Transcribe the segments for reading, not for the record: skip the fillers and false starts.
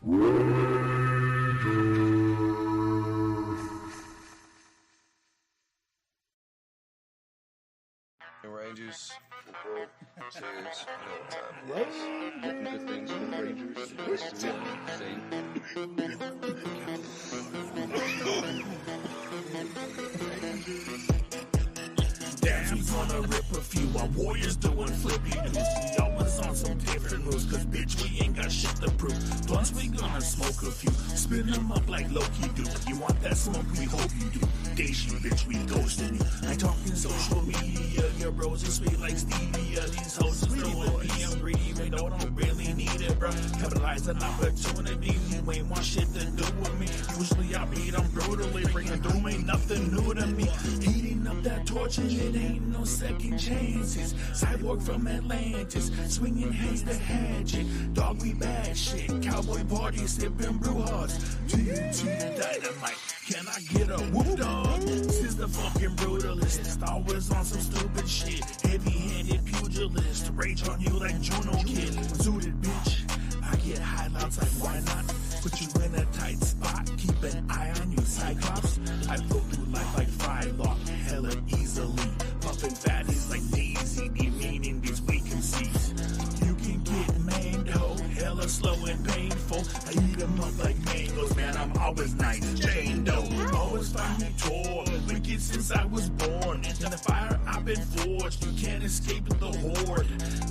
Rangers, football, cheers, you know what time it is. Looking good things for the Rangers. Damn, gonna rip a few while Warriors doing flippy doos. We always on some different moves, cause bitch, we ain't got shit to prove. Plus, we gonna smoke a few, spin them up like Loki do. You want that smoke, we hope you do. Daisy, bitch, we ghosting you. I talking social media, your bros are sweet like stevia. These hoes is throwing me, I'm greedy, but don't really need it, bro. Capitalize an opportunity, you ain't want shit to do with me. Usually I beat them brutally, bringing doom ain't nothing new to me. Heating up that torch and it ain't no second chances. Cyborg from Atlantis, swinging hands to hatchet. Dog, we bad shit, cowboy party, sipping brew hearts. TNT dynamite, can I get a whoop dog? This the fucking brutalist, always on some stupid shit. Heavy-handed pugilist, rage on you like Juno Kid. Zooted bitch, I get highlights like why not? Put you in a tight spot, keep an eye on you, Cyclops. I flow through life like Frylock, hella easily. Puffin' fatties like Daisy, demeaning these weak MCs. You can get maimed, ho, hella slow and painful. I eat them up like mangoes, man, I'm always nice. Jane Doe, always find me torn. Wicked since I was born. In the fire I've been forged, you can't escape the horde.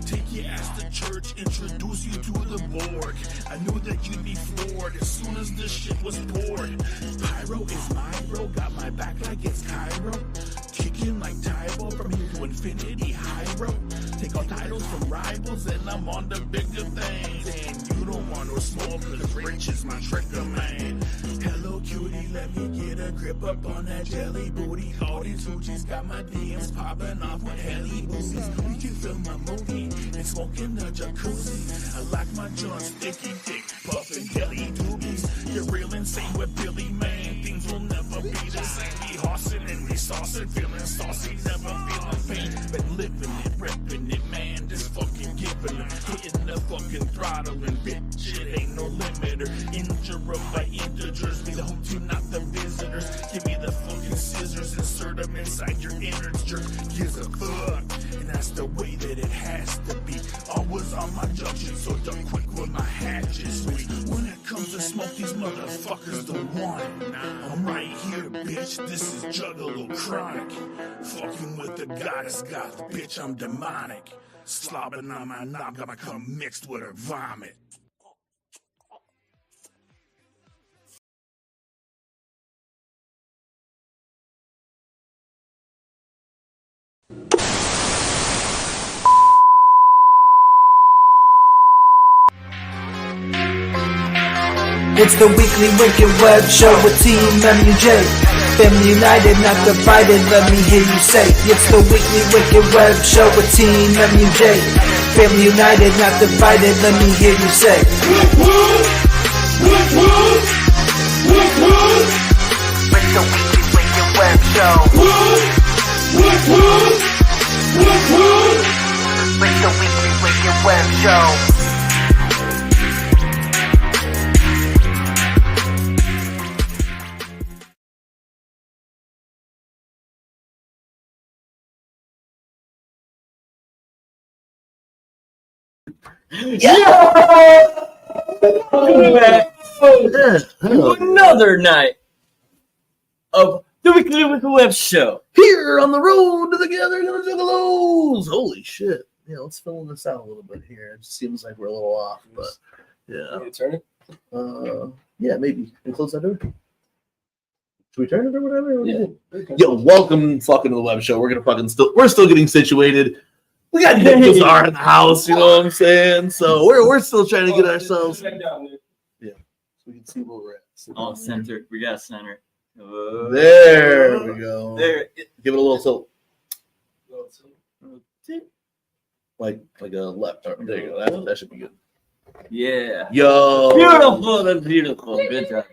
Take your ass to church, introduce you to the board. I knew that you'd be floored as soon as the shit was poured. Pyro is my bro, got my back like it's Cairo. Kicking like Tybo, from here to infinity, high road. Take all titles from rivals and I'm on the bigger things. And you don't want no smoke, cause rich is my trigger, man. Hello cutie, let me get a grip up on that jelly booty. All these hoochies got my DMs popping off with heli booties. We can film my movie and smoke in the jacuzzi. I like my joints sticky dick, puffin' deli doobies. You're real insane with Billy, man. Things will never be the same. We horsing and we saucing, feeling saucy, never feeling pain. Been living it, repping it, man. Just fucking giving it, hitting the fucking throttle and bitch, it ain't no limiter. Injure by integers, be the home team, not the visitors. Give me the fucking scissors, insert them inside your innards, jerk. Gives a fuck, and that's the way that it has to be. Always on my junction, so duck quick with my hatches. When it comes to smoke, these motherfuckers don't want it. I'm right here, bitch. This is Juggalo Chronic. Fucking with the goddess goth, bitch. I'm demonic. Slobbing on my knob, got my cum mixed with her vomit. It's the Weekly Wicked Webshow with TeamMUJ. Family united, not divided, let me hear you say. It's the Weekly Wicked Webshow with TeamMUJ. Family united, not divided, let me hear you say. It's the Weekly Wicked Webshow. It's the Weekly Wicked Webshow. Another night of the Weekly Wicked Webshow Here on the road to the gathering of the Juggalos. Holy shit. Yeah, let's fill this out a little bit here. It seems like we're a little off, but yeah. Can you turn it? Yeah, maybe. And close that door. Should we turn it or whatever? Yeah. Yo, welcome fucking to the web show. We're gonna fucking we're still getting situated. We got Nicc Bizarre in the house, you know what I'm saying? So we're still trying to get ourselves. Yeah. So we can see where we're at. So Oh, center. We got center. there we go. There. Give it a little tilt. Like a left arm. There you go. That should be good. Yeah. Yo. Beautiful. That's beautiful. Good job.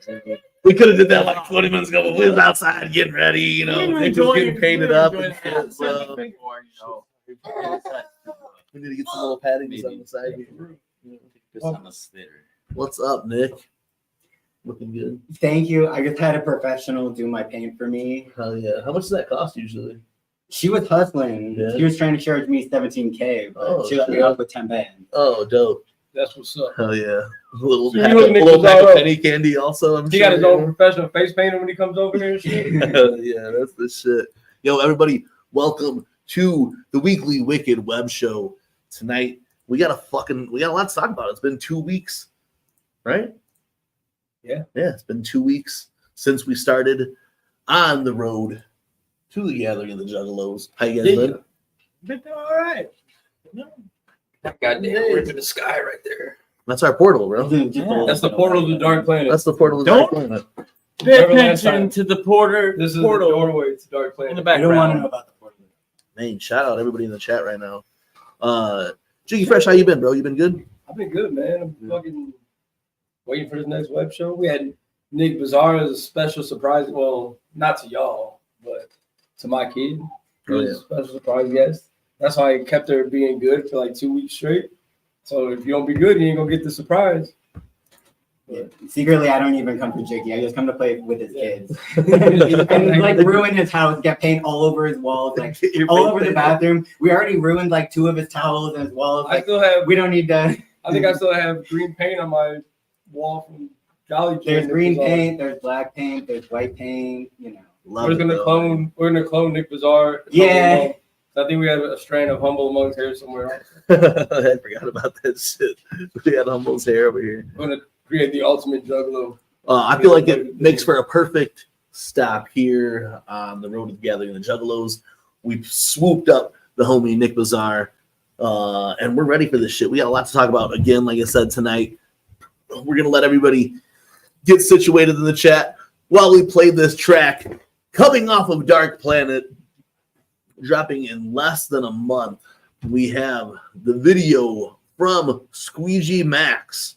We could have did that like 20 minutes ago, but we was outside getting ready, you know. Nick was getting painted up and shit, so we need to get some little paddings on the side here. On the slitter. What's up, Nick? Looking good. Thank you. I just had a professional do my paint for me. Hell yeah. How much does that cost usually? She was hustling. Yeah. She was trying to charge me $17K, but she let me shit. off with 10 bands. Oh, dope. That's what's up. Hell yeah. A little So you pack, know a Nicc little pack of Bizarre. penny candy also. I'm He sure. got his own professional face painter when he comes over here and shit. Hell yeah, that's the shit. Yo, everybody, welcome to the Weekly Wicked Web Show. Tonight, we got a lot to talk about. It's been 2 weeks, right? Yeah. Yeah, it's been 2 weeks since we started on the road to the Gathering of the Juggalos. How you guys been? Been all right. That goddamn rip in the sky right there. That's our portal, bro. That's the portal to the Dark Planet. That's the portal to the Don't- Dark Planet. Pay Remember last attention time? to the portal. This is portal the doorway to Dark Planet. in the I don't want to background. know about the portal. Man, shout out everybody in the chat right now. Jiggy Fresh, how you been, bro? You been good? I've been good, man. I'm fucking waiting for this next web show. We had Nicc Bizarre as a special surprise. Well, not to y'all, but to my kid. He was a special surprise guest. That's why I kept her being good for like 2 weeks straight. So if you don't be good, you ain't gonna get the surprise. Yeah. Secretly, I don't even come to Jiggy. I just come to play with his kids. Yeah. And like ruin his house, get paint all over his walls, like all over the bathroom. We already ruined like 2 of his towels and his walls. I Like still have. we don't need to. I think I still have green paint on my wall from Jolly. There's King. green paint, there's black paint, there's white paint. You know. Love We're it, gonna bro. clone. We're gonna clone Nicc Bizarre. Yeah. I think we have a strand of Humble Amongst hair somewhere. I forgot about that shit. We had Humble's hair over here. We're gonna create the ultimate juggalo. I feel like it makes for a perfect stop here on the road to the Gathering of the Juggalos. We've swooped up the homie Nicc Bizarre, and we're ready for this shit. We got a lot to talk about. Again, like I said tonight, we're gonna let everybody get situated in the chat while we play this track coming off of Dark Planet, dropping in less than a month. We have the video from Squeegee Max,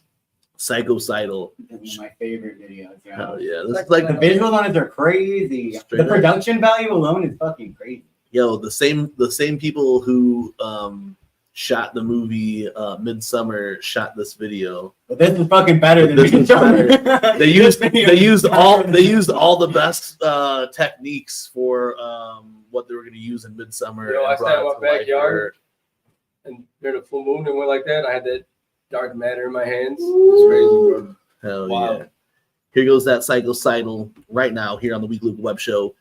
Psychocidal. My favorite videos. Yeah. Hell yeah. This is like The visuals on it are crazy. Straight The up. production value alone is fucking crazy. the same people who shot the movie Midsummer shot this video. But this is fucking better than This is better. They used all the best techniques for what they were going to use in Midsummer. You know, and I brought sat in it my to life backyard and during the full moon and went like that. I had that dark matter in my hands. It's crazy, bro. for- Hell Wow. yeah. Here goes that Psychocidal right now here on the Weekly Web Show.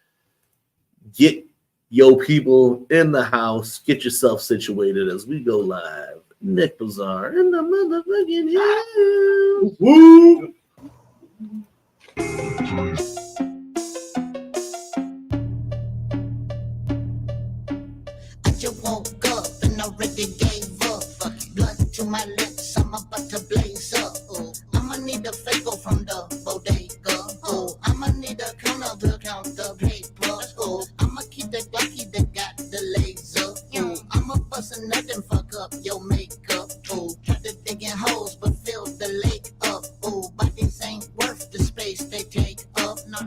Get yo people in the house. Get yourself situated as we go live. Nicc Bizarre in the motherfucking house. Woo! I just woke up and already gave up. Blood to my lips, I'm about to blaze up. Oh, I'ma need a favor from the bodega. Oh, I'ma need a counter to count the paper. Oh, I'ma keep the Glocky that got the laser. Oh, I'ma bust a nut and fuck up your makeup. Oh, try to dig in holes but fill the lake up. Oh, bodies ain't worth the space they take up. No.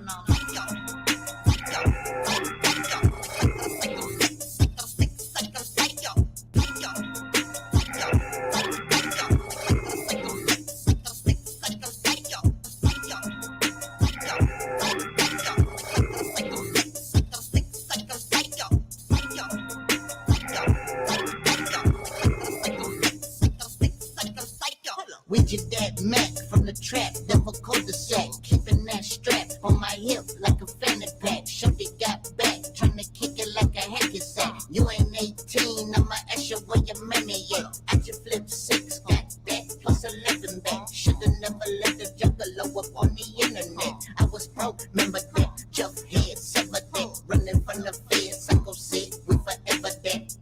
With your dad Mac from the trap, never cul-de-sac. Keeping that strap on my hip like a fanny pack. Shorty got back, trying to kick it like a hacky sack. You ain't 18, I'ma ask you where your money at. I just flipped 6, got that, plus 11 back. Shoulda never let the juggalo up on the internet. I was broke, remember that? Just head, sever that. Running from the feds, I go sit, we forever that.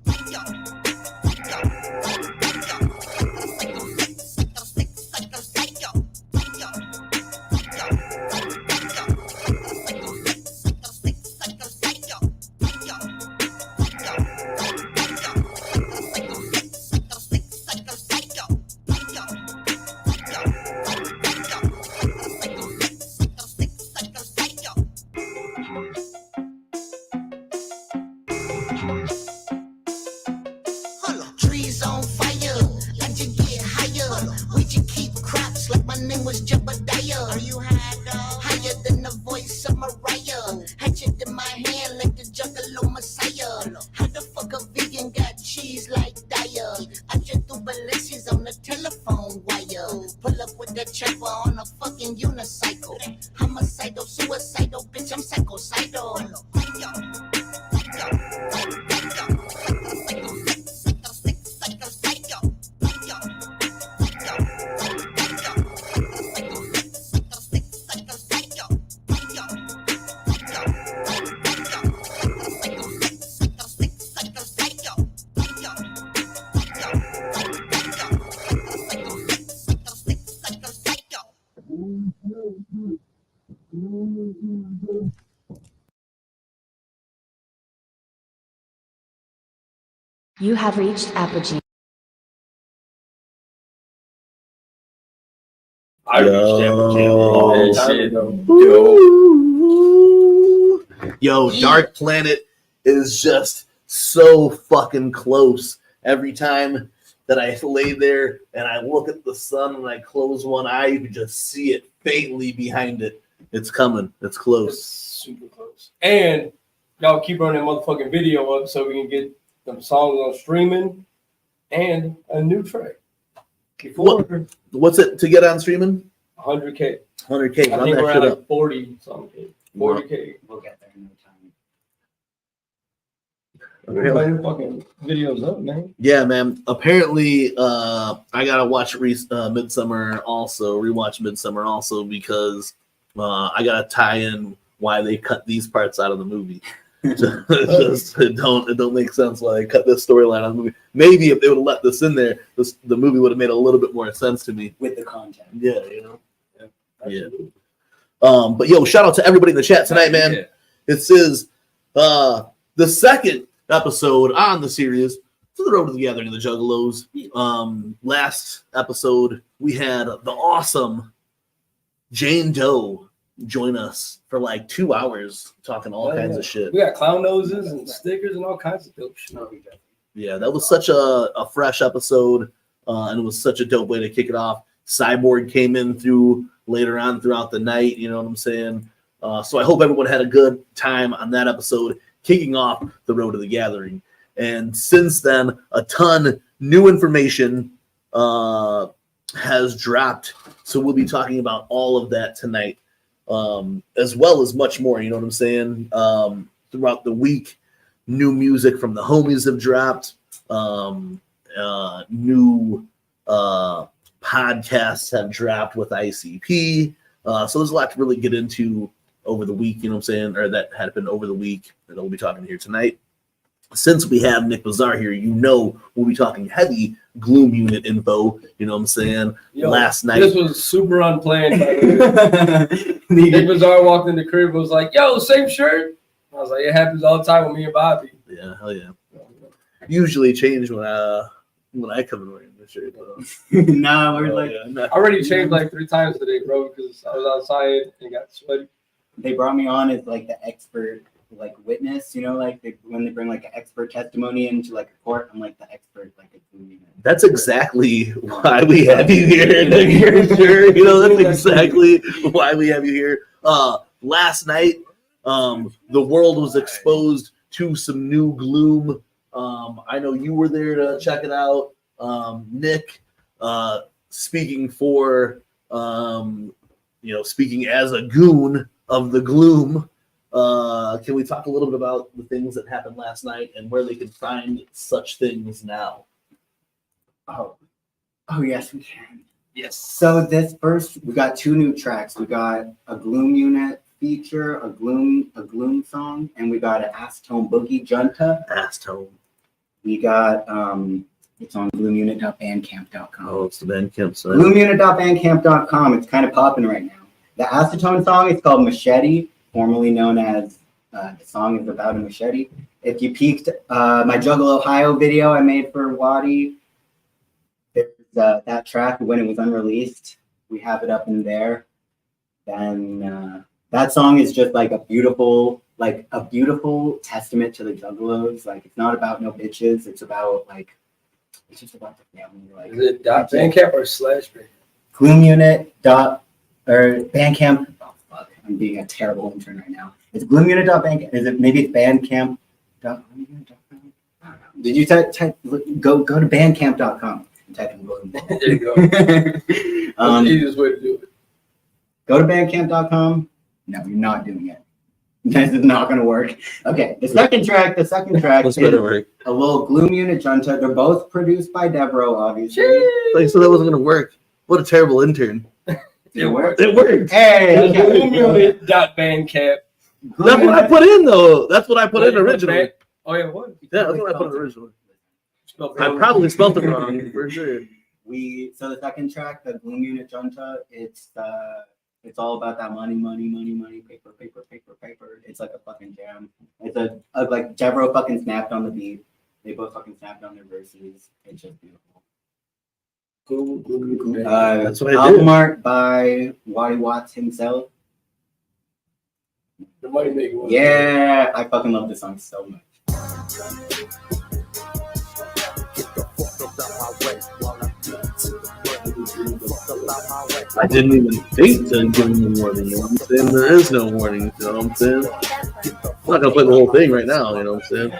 Trees on fire, I just get higher. We just keep crops like my name was Jebediah. Are you high wire. Pull up with the chopper on a fucking unicycle. Homicidal, suicidal, bitch, I'm psychocidal. You have reached Apogee. I reached Apogee a long time ago. Yo, Dark Planet is just so fucking close. Every time that I lay there and I look at the sun and I close one eye, you can just see it faintly behind it. It's coming. It's close. It's super close. And y'all keep running that motherfucking video up so we can get them songs on streaming and a new track. What's it to get on streaming? 100K. 100K. I think we're at like 40 something. 40K. We'll get there in no time. Everybody fucking videos up, man. Yeah, man. Apparently, I gotta watch Midsummer also. Rewatch Midsummer also because I gotta tie in why they cut these parts out of the movie. it don't make sense why they cut this storyline out of the movie. Maybe if they would have let this in there, the movie would have made a little bit more sense to me with the content. Yeah, you know. Yeah. But yo, shout out to everybody in the chat tonight, man. Yeah. This is the second episode on the series to the Road to the Gathering of the Juggalos. Last episode we had the awesome Jane Doe join us for like 2 hours talking all kinds of shit. We got clown noses and stickers and all kinds of dope shit. Yeah, that was such a fresh episode, and it was such a dope way to kick it off. Cyborg came in through later on throughout the night, you know what I'm saying? So I hope everyone had a good time on that episode, kicking off the Road to the Gathering. And since then, a ton new information has dropped. So we'll be talking about all of that tonight, as well as much more, you know what I'm saying? Throughout the week, new music from the homies have dropped. New podcasts have dropped with ICP. So there's a lot to really get into over the week, you know what I'm saying? Or that had been over the week that we'll be talking here tonight. Since we have Nicc Bizarre here, you know we'll be talking heavy Gloom Unit info, you know what I'm saying? Yo, last night. This was super unplanned, by the way. Nicc Bizarre walked in the crib and was like, yo, same shirt? I was like, it happens all the time with me and Bobby. Yeah, hell yeah. Usually change when I come in wearing this shirt. No, we're like, I already changed like 3 times today, bro, because I was outside and got sweaty. They brought me on as like the expert, like witness, you know, like when they bring like an expert testimony into like a court, I'm like the expert, like a movie. That's exactly why we have you here, Nick. Sure, you know, that's exactly why we have you here. Last night, the world was exposed to some new gloom. I know you were there to check it out. Nick, speaking for, speaking as a goon of the gloom, can we talk a little bit about the things that happened last night and where they can find such things now? Oh yes, we can. Yes. So we got 2 new tracks. We got a Gloom Unit feature, a Gloom song, and we got an Acetone Boogie Junta. Acetone. We got it's on gloomUnit.bandcamp.com. Oh, it's the Bandcamp site. gloomUnit.bandcamp.com. It's kind of popping right now. The Acetone song is called Machete, formerly known as the song is about a machete. If you peeked my Juggle Ohio video I made for Wadi, there's that track when it was unreleased. We have it up in there. Then that song is just like a beautiful testament to the Juggalos. Like, it's not about no bitches. It's about it's just about the family. Like, is it .bandcamp or /Bandcamp? gloomUnit. Or Bandcamp. Oh fuck! I'm being a terrible intern right now. It's gloomUnit.bandcamp. Is it maybe Bandcamp? Did you type go to Bandcamp.com? Type in Gloom. There you go. That's the easiest way to do it. Go to bandcamp.com. No, you're not doing it. This is not going to work. Okay, the second track Let's is better work. a little Gloom Unit Junta. They're both produced by Devro, obviously. Like, so that wasn't gonna work. What a terrible intern. It worked. It worked. Hey, okay. Gloomunit.bandcamp. That's what I put in though. That's what I put in originally. Oh yeah, what? Yeah, that's what I put in originally. I probably spelled it wrong for sure. So the second track, the Gloom Unit Junta, it's all about that money, paper. It's like a fucking jam. It's a like Devro fucking snapped on the beat. They both fucking snapped on their verses. It's just beautiful. That's what I album did. art by Waddy Watts himself. The money maker one. Yeah, I fucking love this song so much. I didn't even think to give him a warning. You know what I'm saying? There is no warning. You know what I'm saying? I'm not gonna play the whole thing right now. You know what I'm saying?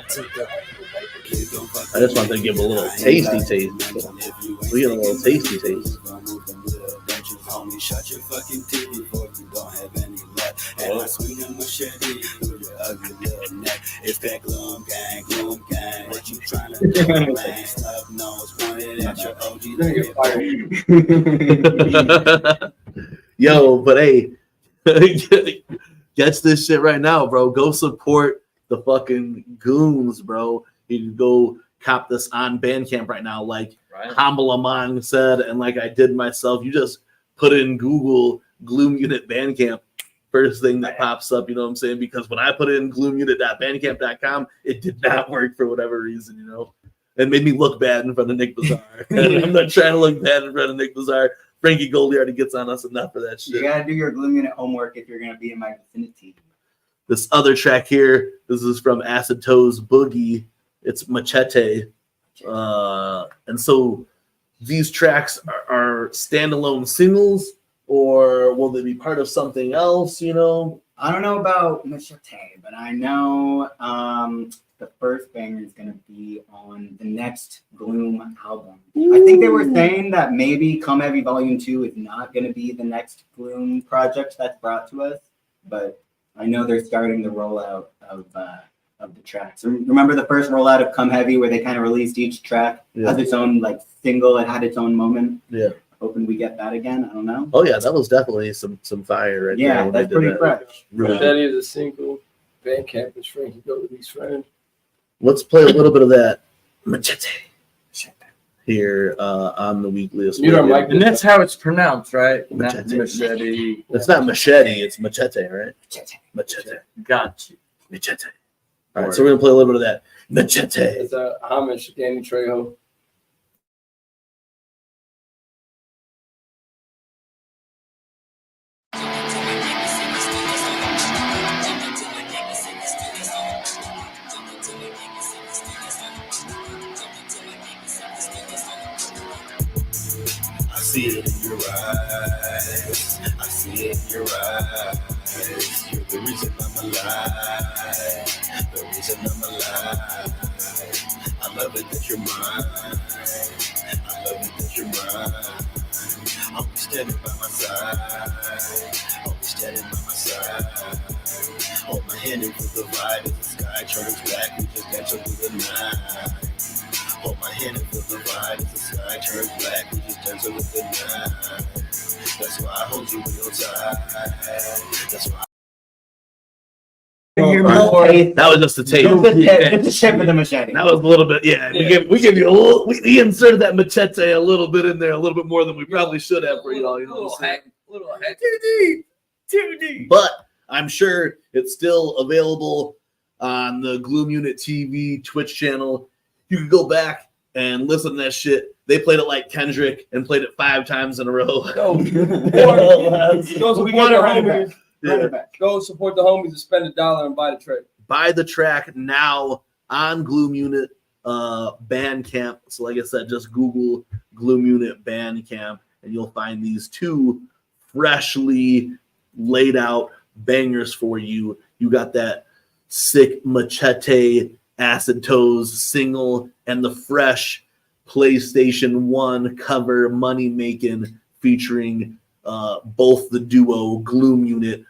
I just want to give a little tasty taste. We get a little tasty taste. Shut your fucking teeth before you don't have any left. And I swing a machete through your ugly little neck. It's that gloom gang. What you trying to do, man? Snub nose, pointed at your OG. Yo, but hey, gets this shit right now, bro. Go support the fucking goons, bro. You can go cop this on Bandcamp right now, like Humble Among said, and like I did myself. You just put in Google Gloom Unit Bandcamp, first thing that pops up, you know what I'm saying? Because when I put in gloomunit.bandcamp.com, it did not work for whatever reason, you know? It made me look bad in front of Nicc Bizarre. I'm not trying to look bad in front of Nicc Bizarre. Frankie Goldie already gets on us enough for that shit. You gotta do your Gloom Unit homework if you're gonna be in my vicinity. This other track here, this is from Acid Toes Boogie. It's Machete. And so these tracks are standalone singles, or will they be part of something else, you know? I don't know about Machete, but I know the first banger is going to be on the next Gloom album. Ooh. I think they were saying that maybe Come Heavy Volume 2 is not going to be the next Gloom project that's brought to us, but I know they're starting the rollout of the tracks. Remember the first rollout of Come Heavy where they kind of released each track as its own like single, it had its own moment? Yeah. Hoping we get that again. I don't know. Oh yeah, that was definitely some fire right there. Yeah, that's pretty fresh. Machete is a single. Bandcamp is Frankie Goldie's friend. Let's play a little bit of that Machete here on the Weekly. You don't like, and that's how it's pronounced, right? Machete. Not machete. It's not machete, it's machete, right? Machete. Got you. Machete. All right, so we're gonna play a little bit of that Machete. It's a homage to Danny Trejo. I see it in your eyes. I see it in your eyes. You're the reason I'm alive. The reason I'm alive. I love it that you're mine. I love it that you're mine. Always standing by my side. Always standing by my side. Hold my hand and feel the vibe as the sky turns black. We just dance over the night. Hold my hand and feel the vibe as the sky turns black. We just dance over the night. That's why I hold you real tight. That's why. That was just a tape. It's the tip of the machete. That was a little bit, yeah. We give you a little. We inserted that machete a little bit in there, a little bit more than we probably should have for y'all. You know what I'm saying? Little hack. Too deep. But I'm sure it's still available on the Gloom Unit TV Twitch channel. You can go back and listen to that shit. They played it like Kendrick and played it 5 times in a row. Go support the homies and spend $1 and buy the track. Buy the track now on Gloom Unit Bandcamp. So like I said, just Google Gloom Unit Bandcamp and you'll find these 2 freshly laid out bangers for you. You got that sick Machete Acid Toes single and the fresh PlayStation 1 cover Money Making featuring both the duo Gloom Unit.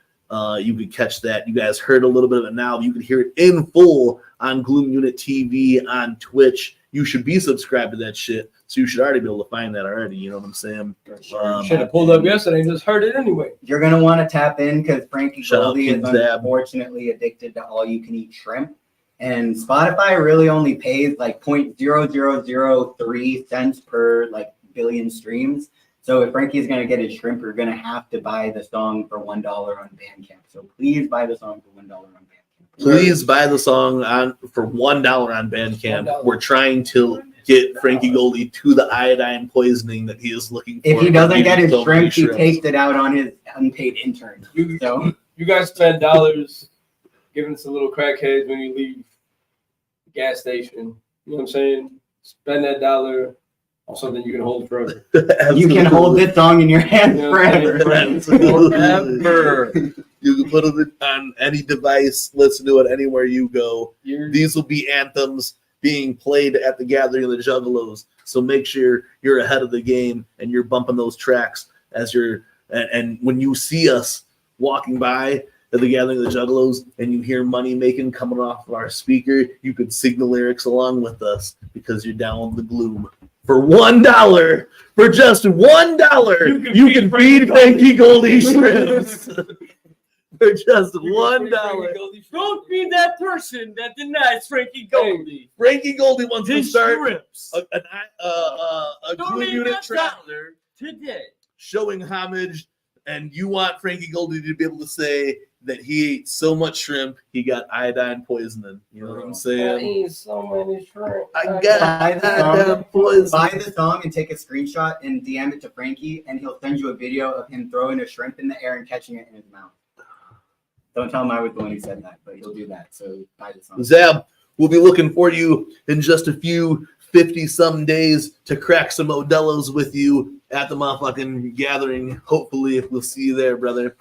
You could catch that. You guys heard a little bit of it now. You could hear it in full on Gloom Unit TV on Twitch. You should be subscribed to that shit, so you should already be able to find that already. You know what I'm saying? Should have pulled up yesterday and just heard it anyway. You're gonna want to tap in because Frankie Shout out Goldie is Kid Zab. unfortunately addicted to all-you-can-eat shrimp, and Spotify really only pays like 0.0003 cents per like billion streams. So if Frankie's gonna get his shrimp, you're gonna have to buy the song for $1 on Bandcamp. So please buy the song for $1 on Bandcamp. Please buy the song for $1 on Bandcamp. $1. We're trying to get Frankie Goldie to the iodine poisoning that he is looking for. If he doesn't get his So many shrimp, he shrimps. takes it out on his unpaid intern. So You guys spend dollars giving us a little crackheads when you leave the gas station. You know what I'm saying? Spend that dollar on something you can hold forever. you can hold this song in your hand Yeah, forever. Forever. You can put it on any device, listen to it anywhere you go. These will be anthems being played at the Gathering of the Juggalos. So make sure you're ahead of the game and you're bumping those tracks as you're and when you see us walking by at the Gathering of the Juggalos and you hear Money Making coming off of our speaker, you could sing the lyrics along with us because you're down with the gloom. For $1, for just $1, you can feed Frankie Goldie shrimps. For just $1. Don't be that person that denies Frankie Goldie. Frankie Goldie wants to His start shrimps. a Don't Gloom need Unit that trailer today. showing homage, and you want Frankie Goldie to be able to say that he ate so much shrimp he got iodine poisoning. You know what I'm I saying? eat so many shrimp. I got Buy the iodine song, poisoning. buy the song and take a screenshot and DM it to Frankie, and he'll send you a video of him throwing a shrimp in the air and catching it in his mouth. Don't tell him I was the one who said that, but he'll do that. So buy the song. Zab, we'll be looking for you in just a few 50-some days to crack some Modelo's with you at the motherfucking gathering. Hopefully, we'll see you there, brother.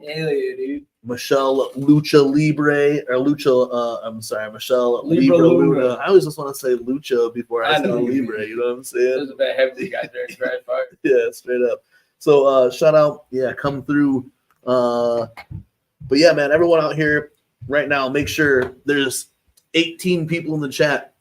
Hell yeah, dude. Michelle Lucha Libre, or Lucha, Michelle Libra Libra Luna. Luna. I always just want to say Lucha before I I say know. Libre, you know what I'm saying? There's a bad heavy guy there in Trash Fire. Yeah, straight up. So shout out, come through. But yeah, man, everyone out here right now, make sure there's 18 people in the chat.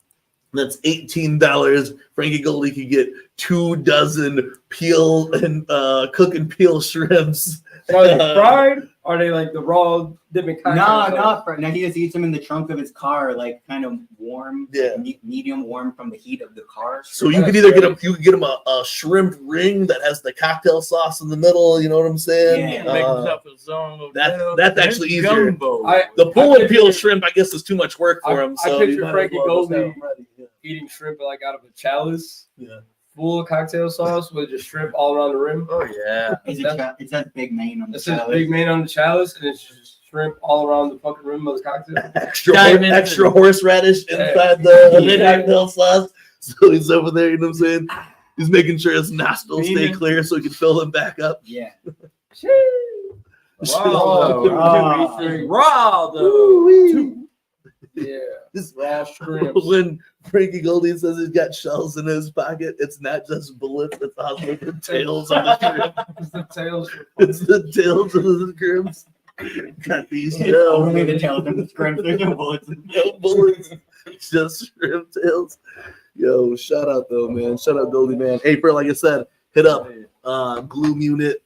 That's $18. Frankie Goldie can get 24 peel and cook and peel shrimps. Are they fried? Are they like the raw dipping kind No, of not for now. He just eats them in the trunk of his car, like kind of warm, Yeah. medium warm from the heat of the car. So you could either get him, you could get him a shrimp ring that has the cocktail sauce in the middle. You know what I'm saying? Yeah. Make himself a zone of that's actually easier. gumbo. The pull and peel shrimp, I guess, is too much work for him. I So picture you might as Frankie well just have Goldie him ready. Yeah. eating shrimp like out of a chalice, Yeah. full of cocktail sauce with just shrimp all around the rim. Oh yeah. It says Big Main on the It says salad. big man on the chalice, and it's just shrimp all around the fucking rim of the cocktail. Extra horseradish inside the cocktail sauce. So he's over there, you know what I'm saying? He's making sure his nostrils stay clear so he can fill them back up. Yeah. Raw though. Yeah, This- raw shrimp. When Frankie Goldie says he's got shells in his pocket, it's not just bullets, it's also the tails of the shrimp. It's the tails. It's the tails of the shrimps. Got these It's shells. only the tails of the shrimp. There's no bullets. No bullets, just shrimp tails. Yo, shout out though, man. Shout out Goldie, man. Hey, for like I said, hit up Gloom Unit,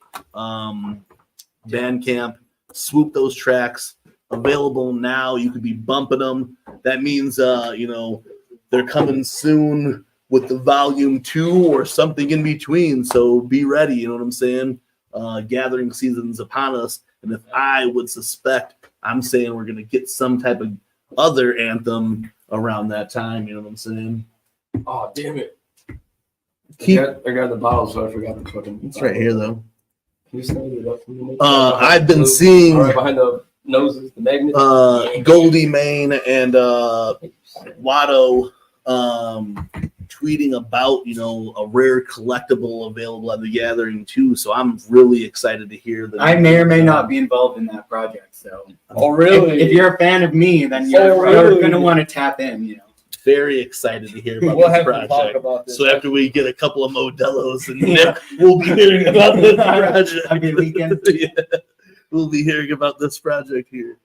Bandcamp, swoop those tracks. Available now. You could be bumping them. That means they're coming soon with the volume 2 or something in between. So be ready, you know what I'm saying? Gathering season's upon us. And if I would suspect, I'm saying we're gonna get some type of other anthem around that time, you know what I'm saying? Oh damn it! Keep I got the bottle, so I forgot the fucking. it's right here though. Can you stand it up for me? I've been seeing All right, behind the noses, the magnet. Goldie Main and Watto tweeting about a rare collectible available at the gathering too. So I'm really excited to hear that. I may or may not be involved in that project. So Oh really? if you're a fan of me, then you're really? gonna want to tap in. very excited to hear about We'll this have to talk project. about this. So after we get a couple of Modelos and Nick, we'll be hearing about this project. I'll be weekend. Yeah. We'll be hearing about this project here.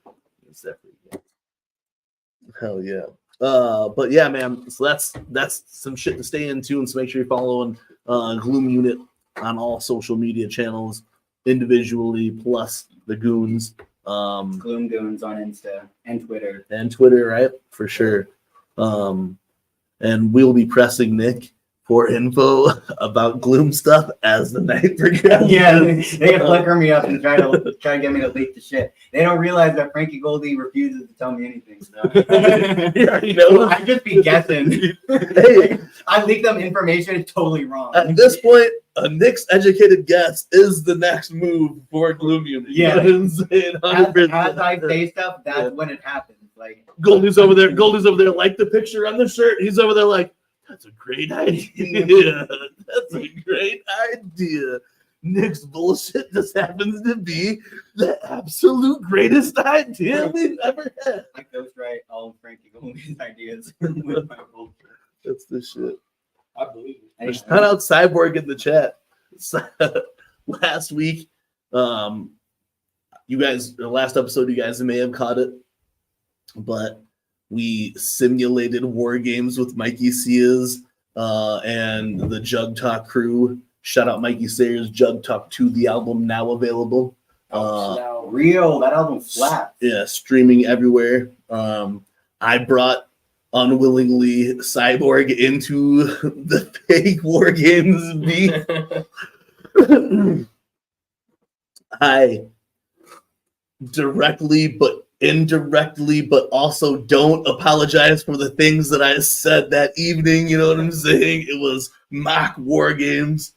Hell yeah. But yeah, man. So that's some shit to stay into, and so make sure you're following Gloom Unit on all social media channels individually, plus the Goons. Gloom Goons on Insta and Twitter. And Twitter, right? For sure. And we'll be pressing Nick for info about Gloom stuff as the night progresses. Yeah, they can flicker me up and try to get me to leak the shit. They don't realize that Frankie Goldie refuses to tell me anything. So. Yeah, you know, I just be guessing. Hey, I leak them information, it's totally wrong. at this point, a Nick's educated guess is the next move for Gloom Unit. Yeah. You know what I'm saying? As I say stuff, that's when it happens. Like Goldie's over there. Goldie's over there, like the picture on the shirt. He's over there, like, that's a great idea. That's a great idea. Nick's bullshit just happens to be the absolute greatest idea we've ever had. I ghostwrite all of Frankie Goldie's ideas with my bullshit. That's the shit. I believe it. Shout out Cyborg in the chat. Last week, you guys, the last episode, you guys may have caught it, but we simulated war games with Mikey Sears and the Jugg Talk crew. Shout out Mikey Sayers, Jugg Talk 2, the album now available. Real, that album slaps. Yeah, streaming everywhere. I brought unwillingly Cyborg into the fake war games beat. I directly but indirectly but also don't apologize for the things that I said that evening. You know what I'm saying? It was mock war games.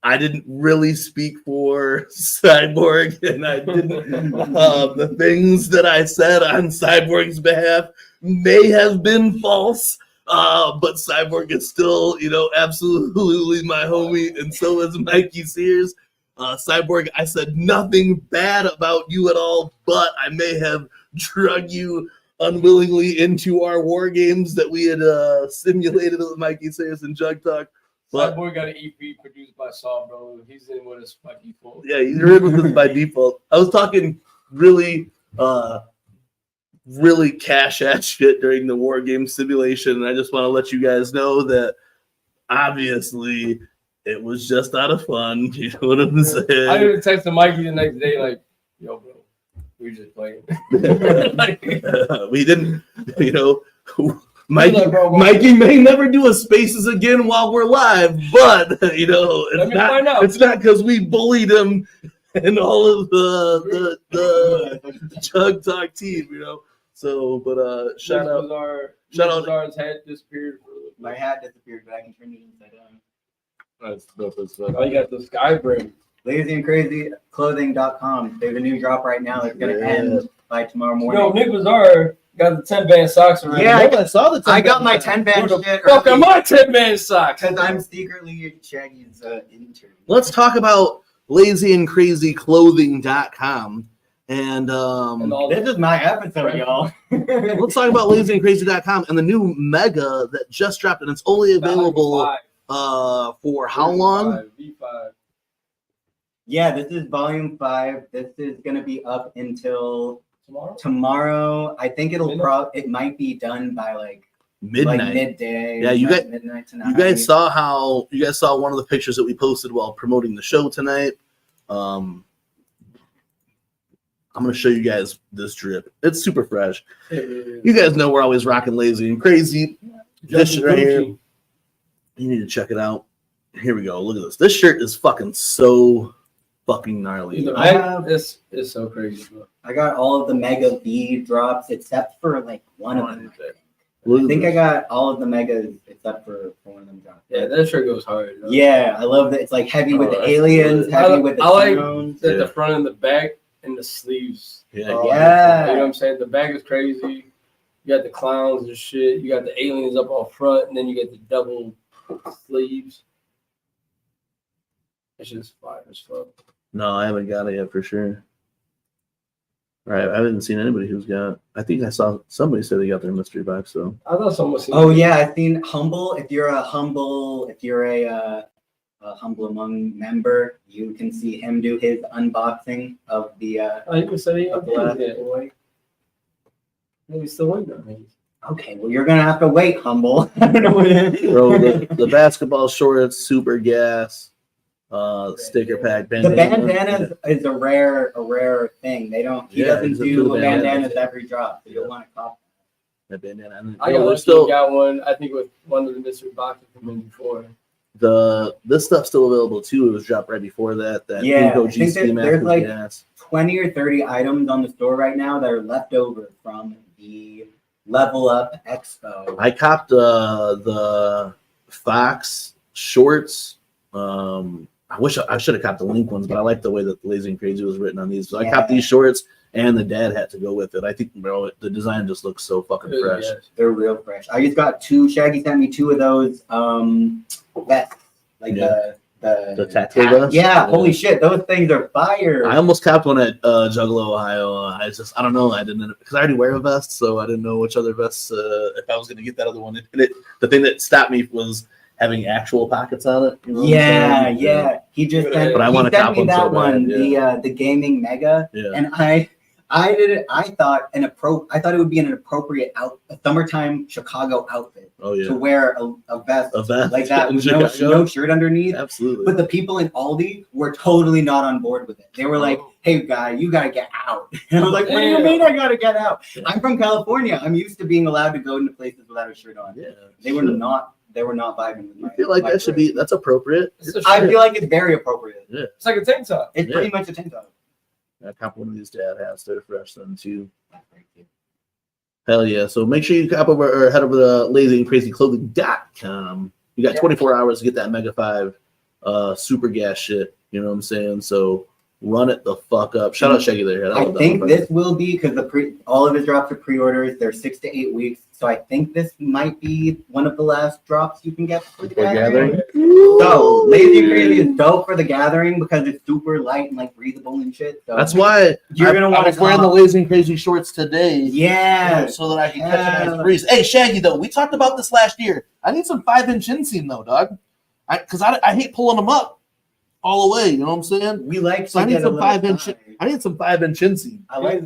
I didn't really speak for Cyborg, and I didn't. The things that I said on Cyborg's behalf may have been false, but Cyborg is still, you know, absolutely my homie, and so is Mikey Sears. Cyborg, I said nothing bad about you at all, but I may have drug you unwillingly into our war games that we had simulated with Mikey Sears and Jugg Talk. Cyborg got an EP produced by Saw, bro. He's in with us by default. Yeah, you're in with us by default. I was talking really cash ass shit during the war game simulation, and I just want to let you guys know that obviously it was just out of fun. You know what I'm saying? I even texted Mikey the next day, like, yo, bro, we just playing. We didn't, you know. Mikey may never do a Spaces again while we're live, but you know, it's not because we bullied him and all of the Jugg Talk team, you know. So, but shout out, Bizarre's hat disappeared. My hat disappeared, but I can turn it inside down. That's dope as fuck. Oh, you got the sky brim. LazyandCrazyClothing.com. There's a new drop right now that's gonna end by tomorrow morning. Yo, Nicc Bizarre got the 10-band socks already. Yeah, I saw the 10 I got my 10-band shit. Fuck, am I 10-band socks? Because I'm secretly Shaggy's intern. Let's talk about LazyandCrazyClothing.com. And this is my episode, y'all. Let's talk about LazyandCrazy.com and the new Mega that just dropped, and it's only available for how long? V5. Yeah, this is volume 5. This is gonna be up until tomorrow. I think it might be done by like midnight, like midday. Yeah, you guys, midnight tonight. you guys saw one of the pictures that we posted while promoting the show tonight. I'm gonna show you guys this drip. It's super fresh. You guys know we're always rocking Lazy and Crazy. This shit right here, you need to check it out. Here we go. Look at this. This shirt is fucking so fucking gnarly. This is so crazy, bro. I got all of the Mega V drops except for like one of them. I think this. I got all of the Megas except for one of them drops. Yeah, that shirt goes hard. Bro. Yeah, I love that. It's like heavy with the aliens, heavy with the like the front and the back and the sleeves. Yeah, yeah. You know what I'm saying? The back is crazy. You got the clowns and shit. You got the aliens up on front, and then you get the double sleeves. It's just fire as fuck. No, I haven't got it yet for sure. Right, I haven't seen anybody who's got. I think I saw somebody say they got their mystery box. So I thought someone was. Oh yeah, I've seen Humble. If you're a Humble Among member, you can see him do his unboxing of the. I think say of the last boy. Maybe still waiting on me. Okay, well you're gonna have to wait, Humble. I don't know what it is. bro, the basketball shorts, super gas, sticker pack, The bandana is a rare thing. They don't. He doesn't do bandanas every drop. So you'll want to cop that bandana. And, I got one. I think with one of the mystery boxes from in before. This stuff's still available too. It was dropped right before that. Yeah, I GOTJ think there's like gas. 20 or 30 items on the store right now that are left over from the Level Up Expo. I copped the Fox shorts. I wish I should have copped the Link ones, but I like the way that the Lazy and Crazy was written on these. So I copped these shorts and the dad hat to go with it. I think, bro, the design just looks so fucking fresh. Yeah, they're real fresh. I just got two. Shaggy sent me two of those vests, like the tactical vest. Yeah, holy shit, those things are fire. I almost copped one at Juggalo, Ohio. I don't know. I didn't because I already wear a vest, so I didn't know which other vests if I was going to get that other one. The thing that stopped me was having actual pockets on it. You know yeah. He just sent, but I want to cop me one that so one, bad, the gaming mega, and I did it. I thought it would be an appropriate a summertime Chicago outfit. Oh yeah. To wear a vest like that with no shirt underneath. Absolutely. But the people in Aldi were totally not on board with it. They were like, "Hey guy, you gotta get out." And I was like, "What do you mean I gotta get out? I'm from California. I'm used to being allowed to go into places without a shirt on." Yeah. They were not vibing with my. I feel like that should be that's appropriate. I feel like it's very appropriate. Yeah. It's like a tank top. It's pretty much a tank top. I cop one of these dad hats. They're fresh then too. Hell yeah. So make sure you cop over or head over to lazyandcrazyclothing.com. You got 24 hours to get that Mega 5 super gas shit. You know what I'm saying? So run it the fuck up. Shout out Shaggy there. I think this will be because all of his drops are pre-orders. They're 6 to 8 weeks. So I think this might be one of the last drops you can get for the gathering. So Lazy and Crazy is dope for the gathering because it's super light and like breathable and shit. So that's why you're gonna want to wearing the Lazy and Crazy shorts today. Yeah. So that I can catch a nice breeze. Hey Shaggy though, we talked about this last year. I need some 5-inch inseam though, dog. Because I hate pulling them up all the way. You know what I'm saying? We like. So I need some 5-inch. I need some 5-inch inseam. I like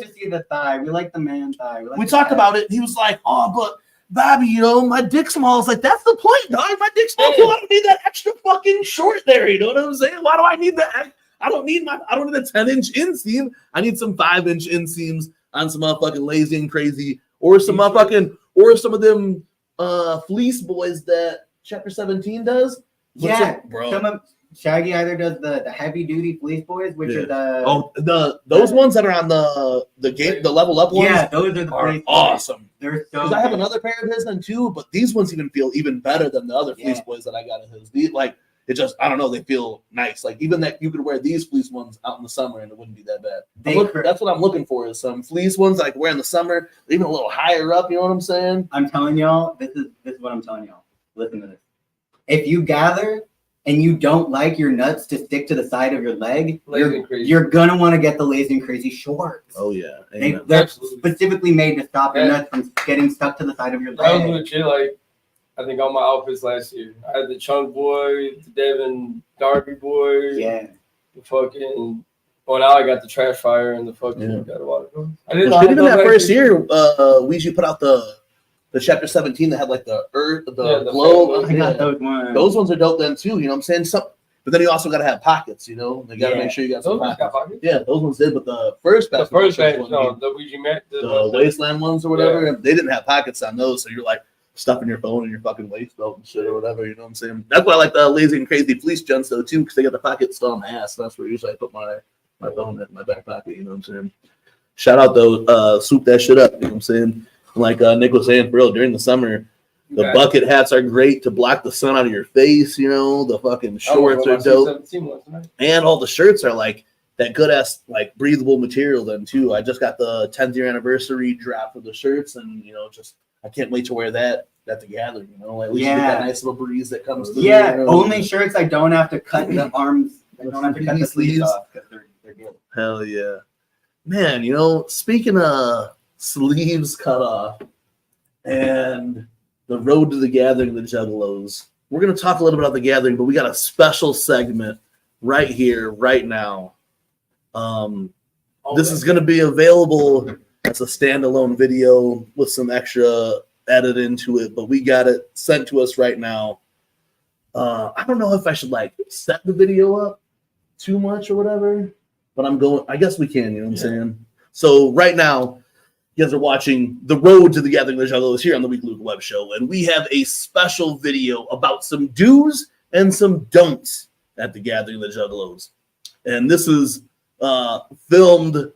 to see the thigh. We like the man thigh. We talked about it. He was like, "Oh, but Bobby, you know, my dick small." I was like, "That's the point, dog. My dick's small. I don't need that extra fucking short there." You know what I'm saying? Why do I need that? I don't need a 10-inch inseam. I need some 5-inch inseams on some motherfucking Lazy and Crazy or some motherfucking some of them fleece boys that Chapter 17 does. Yeah, bro. Some of Shaggy either does the heavy duty fleece boys, which are those ones that are on the level up ones. Yeah, those are awesome. They're so. Because I have another pair of his then too, but these ones even feel even better than the other fleece boys that I got of his. It just I don't know, they feel nice. Like even that you could wear these fleece ones out in the summer and it wouldn't be that bad. That's what I'm looking for is some fleece ones like wear in the summer, even a little higher up. You know what I'm saying? I'm telling y'all, this is what I'm telling y'all. Listen to this. If you gather and you don't like your nuts to stick to the side of your leg, you're gonna want to get the Lazy and Crazy shorts. Oh yeah, they're specifically made to stop your nuts from getting stuck to the side of your leg. That was legit. Like I think all my outfits last year, I had the Chunk boy, the Devin Darby boy, the fucking. Well, now I got the Trash Fire and the fucking. Got a lot of them. I didn't even that first year, Weezy put out the Chapter 17 that had like the earth, the glow. I got those ones. Those ones are dope then too. You know what I'm saying? But then you also got to have pockets. You know, they got to make sure you got some pockets. Yeah, those ones did. But the first batch, the Weezy Mac, the Wasteland ones or whatever, they didn't have pockets on those. So you're like stuffing your phone in your fucking waist belt and shit or whatever. You know what I'm saying? That's why I like the Lazy and Crazy fleece gents though too, because they got the pockets still on the ass. So that's where usually I put my phone in my back pocket. You know what I'm saying? Shout out though, swoop that shit up. You know what I'm saying? Like Nick was saying, for real, during the summer, the bucket hats are great to block the sun out of your face. You know, the fucking shorts are dope, and all the shirts are like that good ass like breathable material. Then too, I just got the 10th year anniversary drop of the shirts, and you know, just I can't wait to wear that at the gathering. You know, like at least you get that nice little breeze that comes through. Yeah, you know? Only shirts I don't have to cut the arms. I don't have to cut the sleeves off because they're good. Hell yeah. man, you know, speaking of sleeves cut off and the road to the gathering of the Juggalos, we're going to talk a little bit about the gathering, but we got a special segment right here, right now. This is going to be available as a standalone video with some extra edit into it, but we got it sent to us right now. I don't know if I should like set the video up too much or whatever, but I guess we can, you know what I'm saying? So right now, you guys are watching the road to the gathering of the Juggalos here on the Weekly Wicked Web Show, and we have a special video about some do's and some don'ts at the gathering of the Juggalos. And this is filmed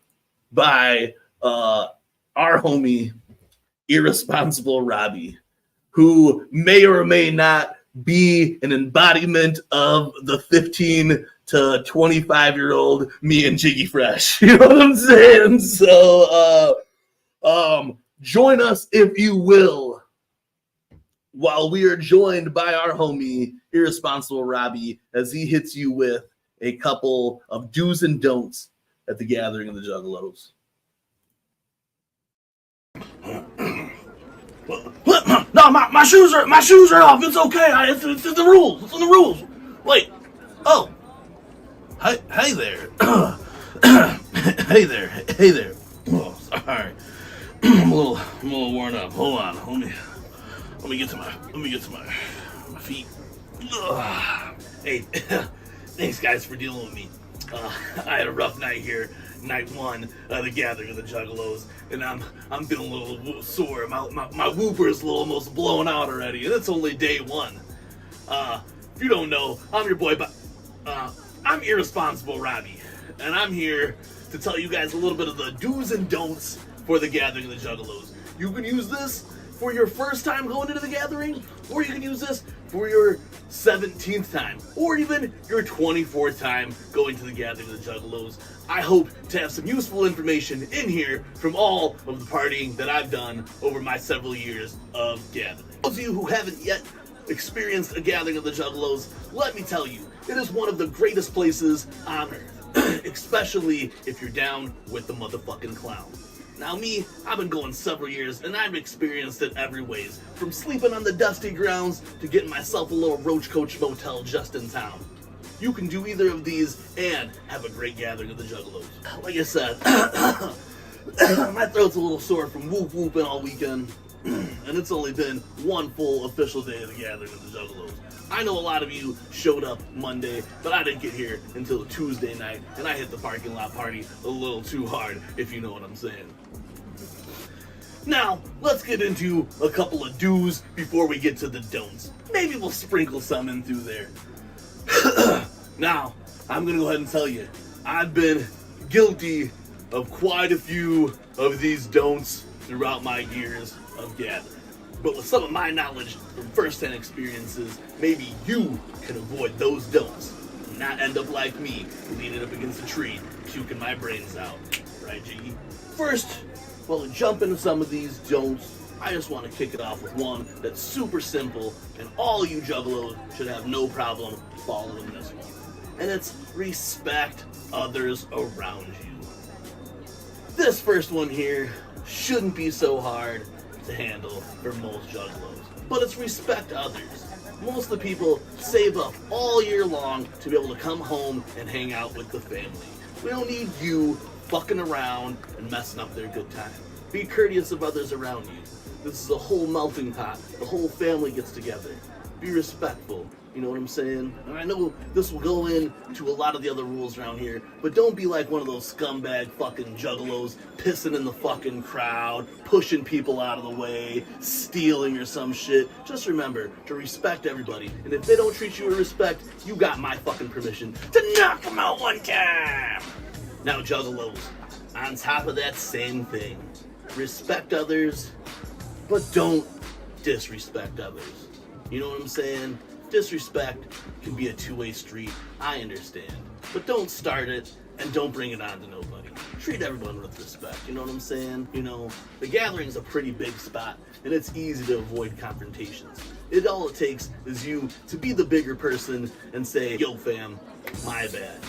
by our homie, Irresponsible Robbie, who may or may not be an embodiment of the 15 to 25-year-old me and Jiggy Fresh. You know what I'm saying? So join us, if you will, while we are joined by our homie, Irresponsible Robbie, as he hits you with a couple of do's and don'ts at the gathering of the Juggalos. No, my shoes are off. It's okay. It's in the rules. It's in the rules. Wait. Oh. Hey there. Hey there. Oh, sorry. I'm a little worn up. Hold on. Let me get to my feet. Ugh. Hey, thanks guys for dealing with me. I had a rough night here. Night one of the gathering of the Juggalos, and I'm feeling a little sore. My whooper is almost blown out already, and it's only day one. If you don't know, I'm your boy, but I'm Irresponsible Robbie, and I'm here to tell you guys a little bit of the do's and don'ts for the gathering of the Juggalos. You can use this for your first time going into the gathering, or you can use this for your 17th time, or even your 24th time going to the gathering of the Juggalos. I hope to have some useful information in here from all of the partying that I've done over my several years of gathering. Those of you who haven't yet experienced a gathering of the Juggalos, let me tell you, it is one of the greatest places on earth, especially if you're down with the motherfucking clown. Now me, I've been going several years, and I've experienced it every ways, from sleeping on the dusty grounds to getting myself a little Roach Coach motel just in town. You can do either of these and have a great gathering of the Juggalos. Like I said, my throat's a little sore from whooping all weekend, and it's only been one full official day of the gathering of the Juggalos. I know a lot of you showed up Monday, but I didn't get here until Tuesday night, and I hit the parking lot party a little too hard, if you know what I'm saying. Now, let's get into a couple of do's before we get to the don'ts. Maybe we'll sprinkle some in through there. Now, I'm going to go ahead and tell you, I've been guilty of quite a few of these don'ts throughout my years of gathering. But with some of my knowledge from first-hand experiences, maybe you can avoid those don'ts and not end up like me, leaning up against a tree, puking my brains out. Right, Jiggy? First, while we jump into some of these don'ts, I just want to kick it off with one that's super simple, and all you Juggalos should have no problem following this one. And it's respect others around you. This first one here shouldn't be so hard to handle for most Juggalos, but it's respect others. Most of the people save up all year long to be able to come home and hang out with the family. We don't need you fucking around and messing up their good time. Be courteous of others around you. This is a whole melting pot. The whole family gets together. Be respectful. You know what I'm saying? And I know this will go into a lot of the other rules around here, but don't be like one of those scumbag fucking Juggalos pissing in the fucking crowd, pushing people out of the way, stealing or some shit. Just remember to respect everybody. And if they don't treat you with respect, you got my fucking permission to knock them out one time. Now, Juggalos, on top of that same thing, respect others, but don't disrespect others. You know what I'm saying? Disrespect can be a two-way street, I understand. But don't start it, and don't bring it on to nobody. Treat everyone with respect, you know what I'm saying? You know, the gathering's a pretty big spot, and it's easy to avoid confrontations. All it takes is you to be the bigger person and say, yo fam, my bad.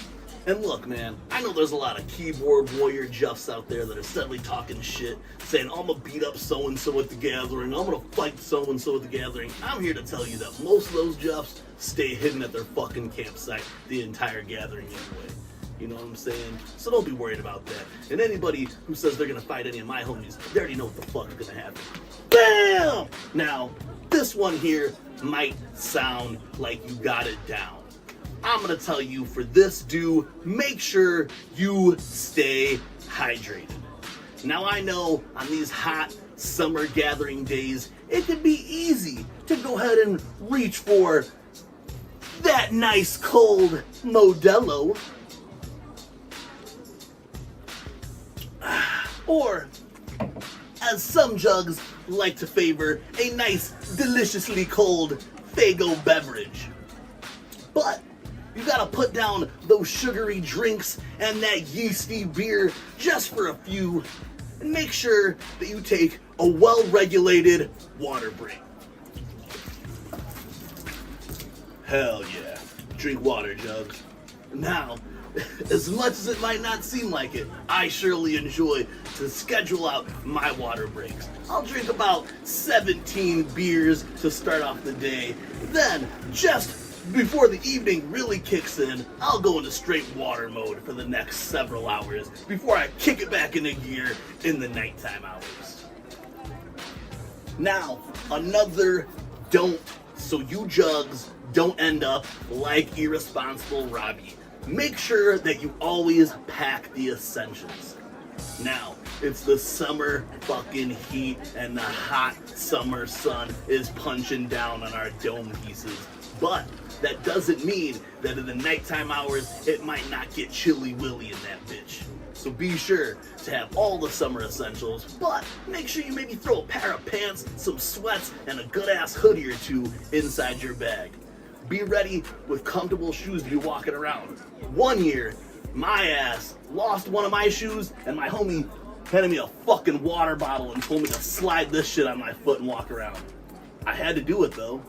And look, man, I know there's a lot of keyboard warrior juffs out there that are steadily talking shit, saying, I'm gonna beat up so-and-so at the gathering, I'm gonna fight so-and-so at the gathering. I'm here to tell you that most of those juffs stay hidden at their fucking campsite the entire gathering anyway. You know what I'm saying? So don't be worried about that. And anybody who says they're gonna fight any of my homies, they already know what the fuck is gonna happen. BAM! Now, this one here might sound like you got it down. I'm gonna tell you, for this do, make sure you stay hydrated. Now I know on these hot summer gathering days, it can be easy to go ahead and reach for that nice cold Modelo. Or, as some jugs like to favor, a nice, deliciously cold Faygo beverage. But you gotta put down those sugary drinks and that yeasty beer just for a few, and make sure that you take a well-regulated water break. Hell yeah, drink water, Jugs. Now, as much as it might not seem like it, I surely enjoy to schedule out my water breaks. I'll drink about 17 beers to start off the day. Then, just before the evening really kicks in, I'll go into straight water mode for the next several hours before I kick it back into gear in the nighttime hours. Now, another don't, so you jugs don't end up like irresponsible Robbie. Make sure that you always pack the essentials. Now, it's the summer fucking heat and the hot summer sun is punching down on our dome pieces. But that doesn't mean that in the nighttime hours, it might not get chilly willy in that bitch. So be sure to have all the summer essentials, but make sure you maybe throw a pair of pants, some sweats, and a good ass hoodie or two inside your bag. Be ready with comfortable shoes to be walking around. One year, my ass lost one of my shoes, and my homie handed me a fucking water bottle and told me to slide this shit on my foot and walk around. I had to do it though.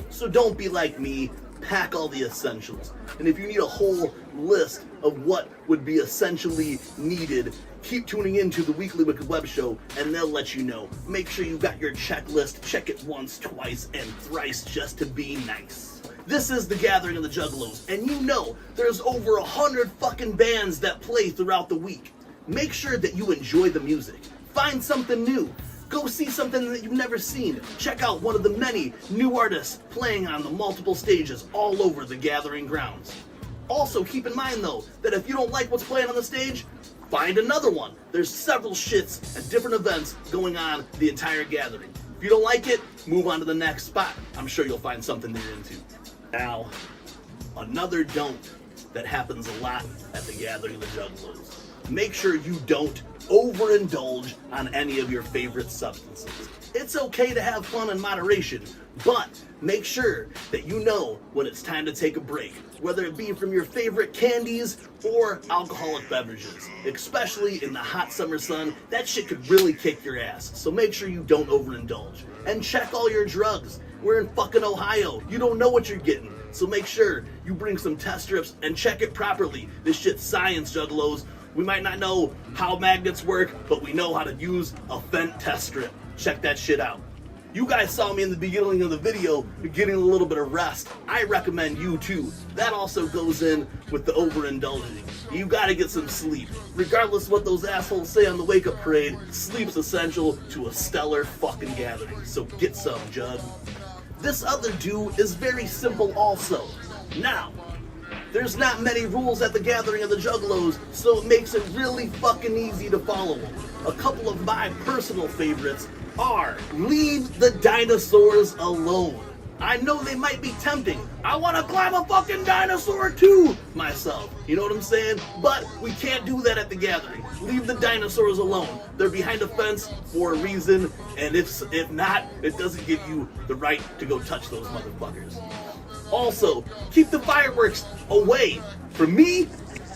So don't be like me, pack all the essentials. And if you need a whole list of what would be essentially needed, keep tuning into the Weekly Wicked Webshow and they'll let you know. Make sure you got your checklist, check it once, twice, and thrice just to be nice. This is the Gathering of the Juggalos, and you know there's over 100 fucking bands that play throughout the week. Make sure that you enjoy the music. Find something new. Go see something that you've never seen. Check out one of the many new artists playing on the multiple stages all over the gathering grounds. Also, keep in mind though, that if you don't like what's playing on the stage, find another one. There's several shits and different events going on the entire gathering. If you don't like it, move on to the next spot. I'm sure you'll find something you're into. Now, another don't that happens a lot at the Gathering of the Juggalos. Make sure you don't overindulge on any of your favorite substances. It's okay to have fun in moderation, but make sure that you know when it's time to take a break, whether it be from your favorite candies or alcoholic beverages. Especially in the hot summer sun, that shit could really kick your ass, so make sure you don't overindulge. And check all your drugs. We're in fucking Ohio. You don't know what you're getting, so make sure you bring some test strips and check it properly. This shit's science, Juggalos. We might not know how magnets work, but we know how to use a Fent test strip. Check that shit out. You guys saw me in the beginning of the video getting a little bit of rest. I recommend you too. That also goes in with the overindulging. You gotta get some sleep. Regardless of what those assholes say on the wake up parade, sleep's essential to a stellar fucking gathering. So get some, Jug. This other do is very simple also. Now, there's not many rules at the Gathering of the Juggalos, so it makes it really fucking easy to follow them. A couple of my personal favorites are leave the dinosaurs alone. I know they might be tempting. I want to climb a fucking dinosaur too, myself. You know what I'm saying? But we can't do that at the Gathering. Leave the dinosaurs alone. They're behind a fence for a reason, and if not, it doesn't give you the right to go touch those motherfuckers. Also, keep the fireworks away from me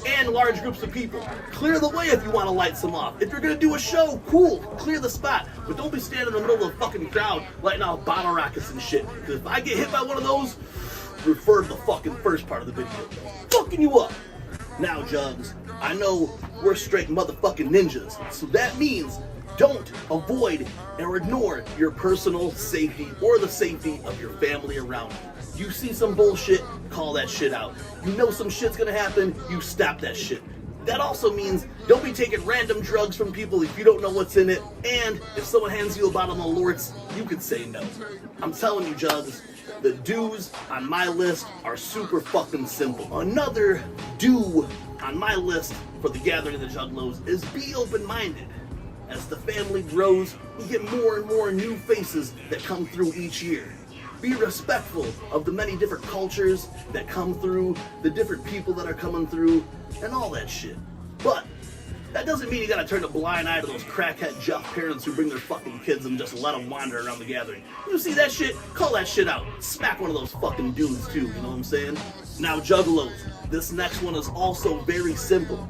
and large groups of people. Clear the way if you want to light some off. If you're gonna do a show, cool, clear the spot. But don't be standing in the middle of the fucking crowd lighting off bottle rockets and shit. Because if I get hit by one of those, refer to the fucking first part of the video. Fucking you up. Now, Jugs, I know we're straight motherfucking ninjas, so that means don't avoid or ignore your personal safety or the safety of your family around you. You see some bullshit, call that shit out. You know some shit's gonna happen, you stop that shit. That also means don't be taking random drugs from people if you don't know what's in it, and if someone hands you a bottle of Lortz, you can say no. I'm telling you, Jugs, the do's on my list are super fucking simple. Another do on my list for the gathering of the Juggalos is be open-minded. As the family grows, we get more and more new faces that come through each year. Be respectful of the many different cultures that come through, the different people that are coming through, and all that shit. But that doesn't mean you gotta turn a blind eye to those crackhead Jeff parents who bring their fucking kids and just let them wander around the gathering. You see that shit? Call that shit out. Smack one of those fucking dudes too, you know what I'm saying? Now, Juggalos, this next one is also very simple.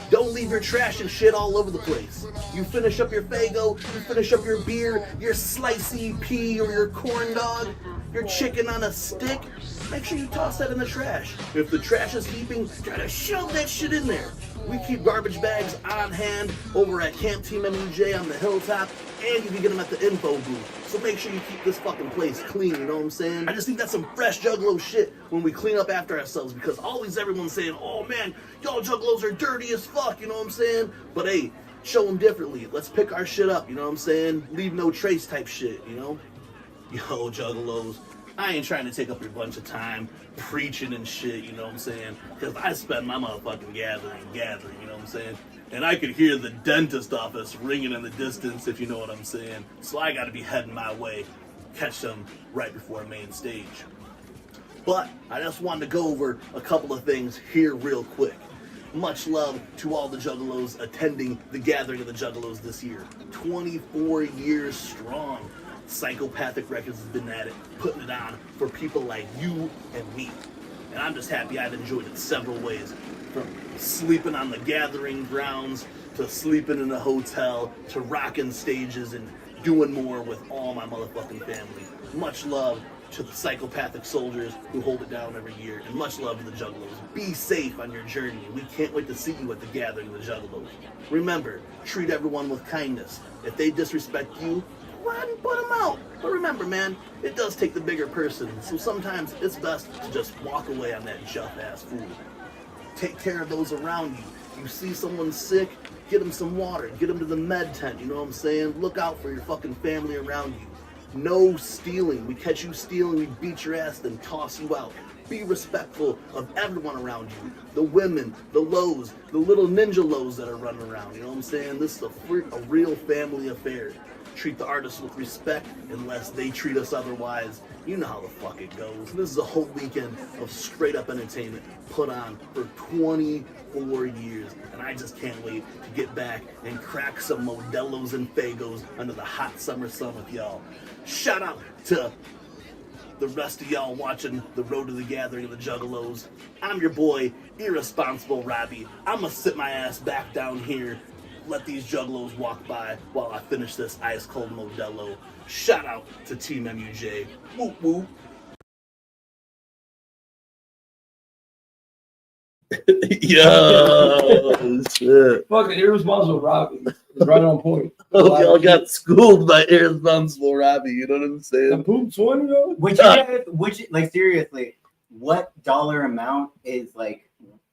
Don't leave your trash and shit all over the place. You finish up your Faygo, you finish up your beer, your slicey pea or your corn dog, your chicken on a stick, make sure you toss that in the trash. If the trash is heaping, try to shove that shit in there. We keep garbage bags on hand over at Camp TeamMUJ on the hilltop, and you can get them at the info booth. So make sure you keep this fucking place clean, you know what I'm saying? I just think that's some fresh Juggalo shit when we clean up after ourselves, because always everyone's saying, oh man, y'all Juggalos are dirty as fuck, you know what I'm saying? But hey, show them differently. Let's pick our shit up, you know what I'm saying? Leave no trace type shit, you know? Yo, Juggalos, I ain't trying to take up your bunch of time preaching and shit, you know what I'm saying? Because I spend my motherfucking gathering, you know what I'm saying? And I could hear the dentist office ringing in the distance, if you know what I'm saying. So I gotta be heading my way, catch them right before main stage. But I just wanted to go over a couple of things here real quick. Much love to all the Juggalos attending the gathering of the Juggalos this year. 24 years strong. Psychopathic Records has been at it, putting it on for people like you and me. And I'm just happy I've enjoyed it several ways. From sleeping on the gathering grounds, to sleeping in a hotel, to rocking stages and doing more with all my motherfucking family. Much love to the psychopathic soldiers who hold it down every year, and much love to the Juggalos. Be safe on your journey. We can't wait to see you at the gathering of the Juggalos. Remember, treat everyone with kindness. If they disrespect you, go ahead and put them out. But remember, man, it does take the bigger person, so sometimes it's best to just walk away on that Juff-ass fool. Take care of those around you. You see someone sick, get them some water, get them to the med tent, you know what I'm saying? Look out for your fucking family around you. No stealing. We catch you stealing, we beat your ass, then toss you out. Be respectful of everyone around you. The women, the lows, the little ninja lows that are running around, you know what I'm saying? This is a real family affair. Treat the artists with respect unless they treat us otherwise. You know how the fuck it goes. This is a whole weekend of straight up entertainment put on for 24 years. And I just can't wait to get back and crack some Modelos and Fagos under the hot summer sun with y'all. Shout out to the rest of y'all watching the Road to the Gathering of the Juggalos. I'm your boy, Irresponsible Robbie. I'm gonna sit my ass back down here, let these Juggalos walk by while I finish this ice cold Modelo. Shout out to TeamMUJ. Whoop whoop. Yo, shit. Fucking Irresponsible Robbie. It's right on point. Oh, y'all got schooled by Irresponsible Robbie, you know what I'm saying? The poop 20 though? Which like seriously, what dollar amount is like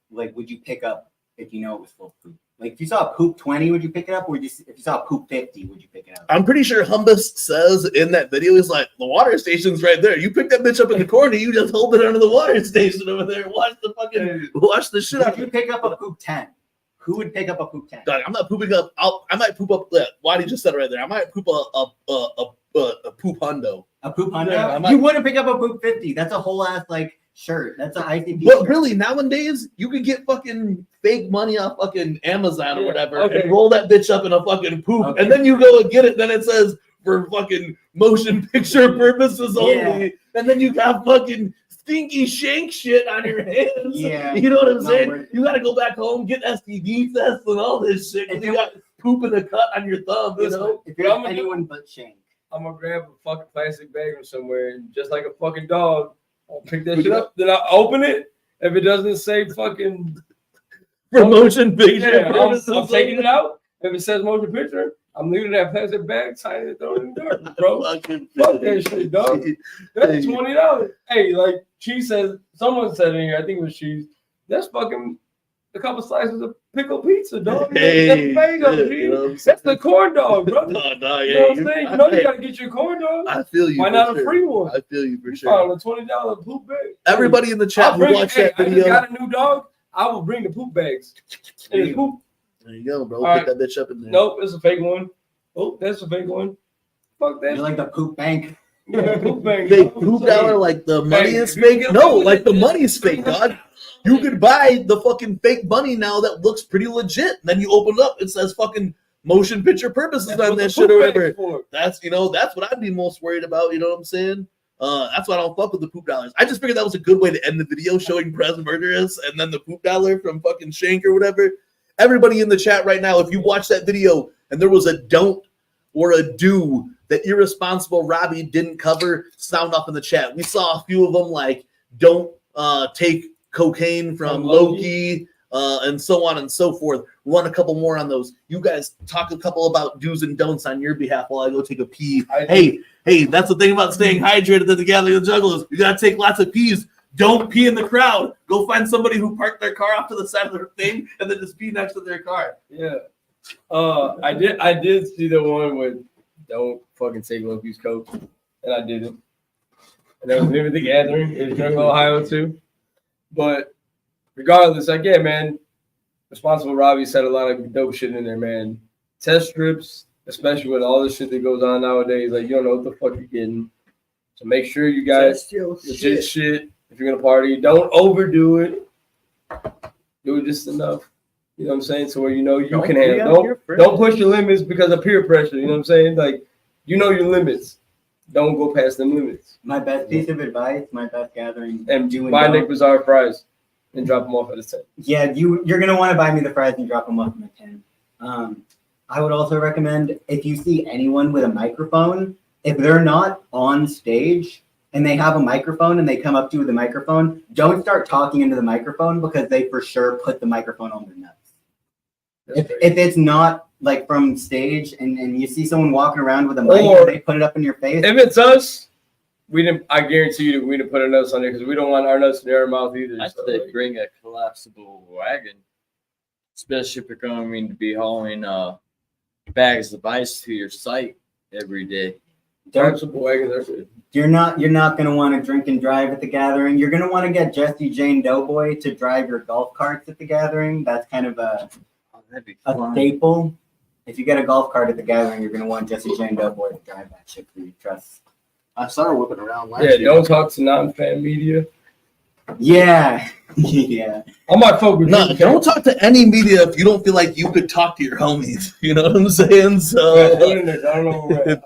would you pick up if you know it was full of poop? Like if you saw a poop 20, would you pick it up? Or if you saw a poop 50, would you pick it up? I'm pretty sure Humbus says in that video, he's like, the water station's right there. You pick that bitch up in the corner, you just hold it under the water station over there and watch the shit out. Would you pick up a poop 10? Who would pick up a poop 10? Dog, I'm not pooping up. I might poop up. Waddy just said it right there. I might poop a poop hundo. A poop hundo? Yeah, you wouldn't pick up a poop 50. That's a whole ass like shirt. That's an ICP. But really, nowadays, you could get fucking fake money off fucking Amazon or whatever and roll that bitch up in a fucking poop. And then you go and get it. Then it says for fucking motion picture purposes only. Yeah. And then you got fucking stinky shank shit on your hands. Yeah. You know what I'm saying? You got to go back home, get STD tests and all this shit. And you got poop in a cut on your thumb, you know? If you're anyone but shank. I'm going to grab a fucking plastic bag from somewhere and just like a fucking dog, I'll pick that shit up. Then I'll open it. If it doesn't say fucking for motion picture. Yeah, I'm taking it out. If it says motion picture, I'm leaving that plastic bag, signing it, throwing it in the dirt, bro. Fuck that shit, dog. That's $20. Hey, like Cheese says, someone said in here, I think it was Cheese. That's fucking a couple slices of pickled pizza, dog. Hey, that's the corn dog, bro. No, you know what I'm saying? You know you gotta get your corn dog. I feel you. Why not a free one? I feel you for you sure. Found a $20 poop bag. Everybody in the chat who watched that video. I just got a new dog. I will bring the poop bags. And poop. There you go, bro. All Pick that bitch up in there. Nope, it's a fake one. Oh, that's a fake one. Fuck that. You're like the poop bank. Yeah, poop bank. Fake poop dollar, like the money is fake. No, like the money is fake, dog. You could buy the fucking fake bunny now that looks pretty legit. And then you open it up, it says fucking motion picture purposes on that shit or whatever. That's that's what I'd be most worried about. You know what I'm saying? That's why I don't fuck with the poop dollars. I just figured that was a good way to end the video, showing Prez Murderous and then the poop dollar from fucking Shank or whatever. Everybody in the chat right now, if you watch that video and there was a don't or a do that irresponsible Robbie didn't cover, sound off in the chat. We saw a few of them, like don't take cocaine from Loki, and so on and so forth. Run a couple more on those. You guys talk a couple about do's and don'ts on your behalf while I go take a pee. Hey, that's the thing about staying hydrated at the Gathering of the Juggalos. You gotta take lots of pees. Don't pee in the crowd. Go find somebody who parked their car off to the side of their thing and then just pee next to their car. Yeah. I did see the one with don't fucking take Loki's coat, and I didn't. And that was near the Gathering in Jungle, Ohio too. But regardless, like, yeah, man, Responsible Robbie said a lot of dope shit in there, man. Test strips, especially with all the shit that goes on nowadays, like, you don't know what the fuck you're getting. So make sure you guys legit shit. If you're gonna party, don't overdo it. Do it just enough. You know what I'm saying? So where you know you can handle. Don't push your limits because of peer pressure. You know what I'm saying? Like, you know your limits. Don't go past them limits. My best piece of advice, my best gathering. And buy Nicc Bizarre fries and drop them off at a 10. Yeah, you're gonna want to buy me the fries and drop them off at a 10. I would also recommend, if you see anyone with a microphone, if they're not on stage and they have a microphone and they come up to you with a microphone, don't start talking into the microphone because they for sure put the microphone on their nuts. If it's not like from stage and you see someone walking around with a mic and they put it up in your face. If it's us, I guarantee you that we didn't put our nuts on there because we don't want our nuts near our mouth either. I say bring a collapsible wagon, especially if you're going to be hauling bags of ice to your site every day. Collapsible wagons are good. You're not going to want to drink and drive at the Gathering. You're going to want to get Jesse Jane Doughboy to drive your golf carts at the Gathering. That's kind of a staple. If you get a golf cart at the Gathering, you're going to want Jesse Jane Doughboy to drive that shit for you. Trust. I saw her whipping around last year. Don't talk to non-fan media. Yeah. Yeah. I might focus. No, don't talk to any media if you don't feel like you could talk to your homies. You know what I'm saying? So I don't know.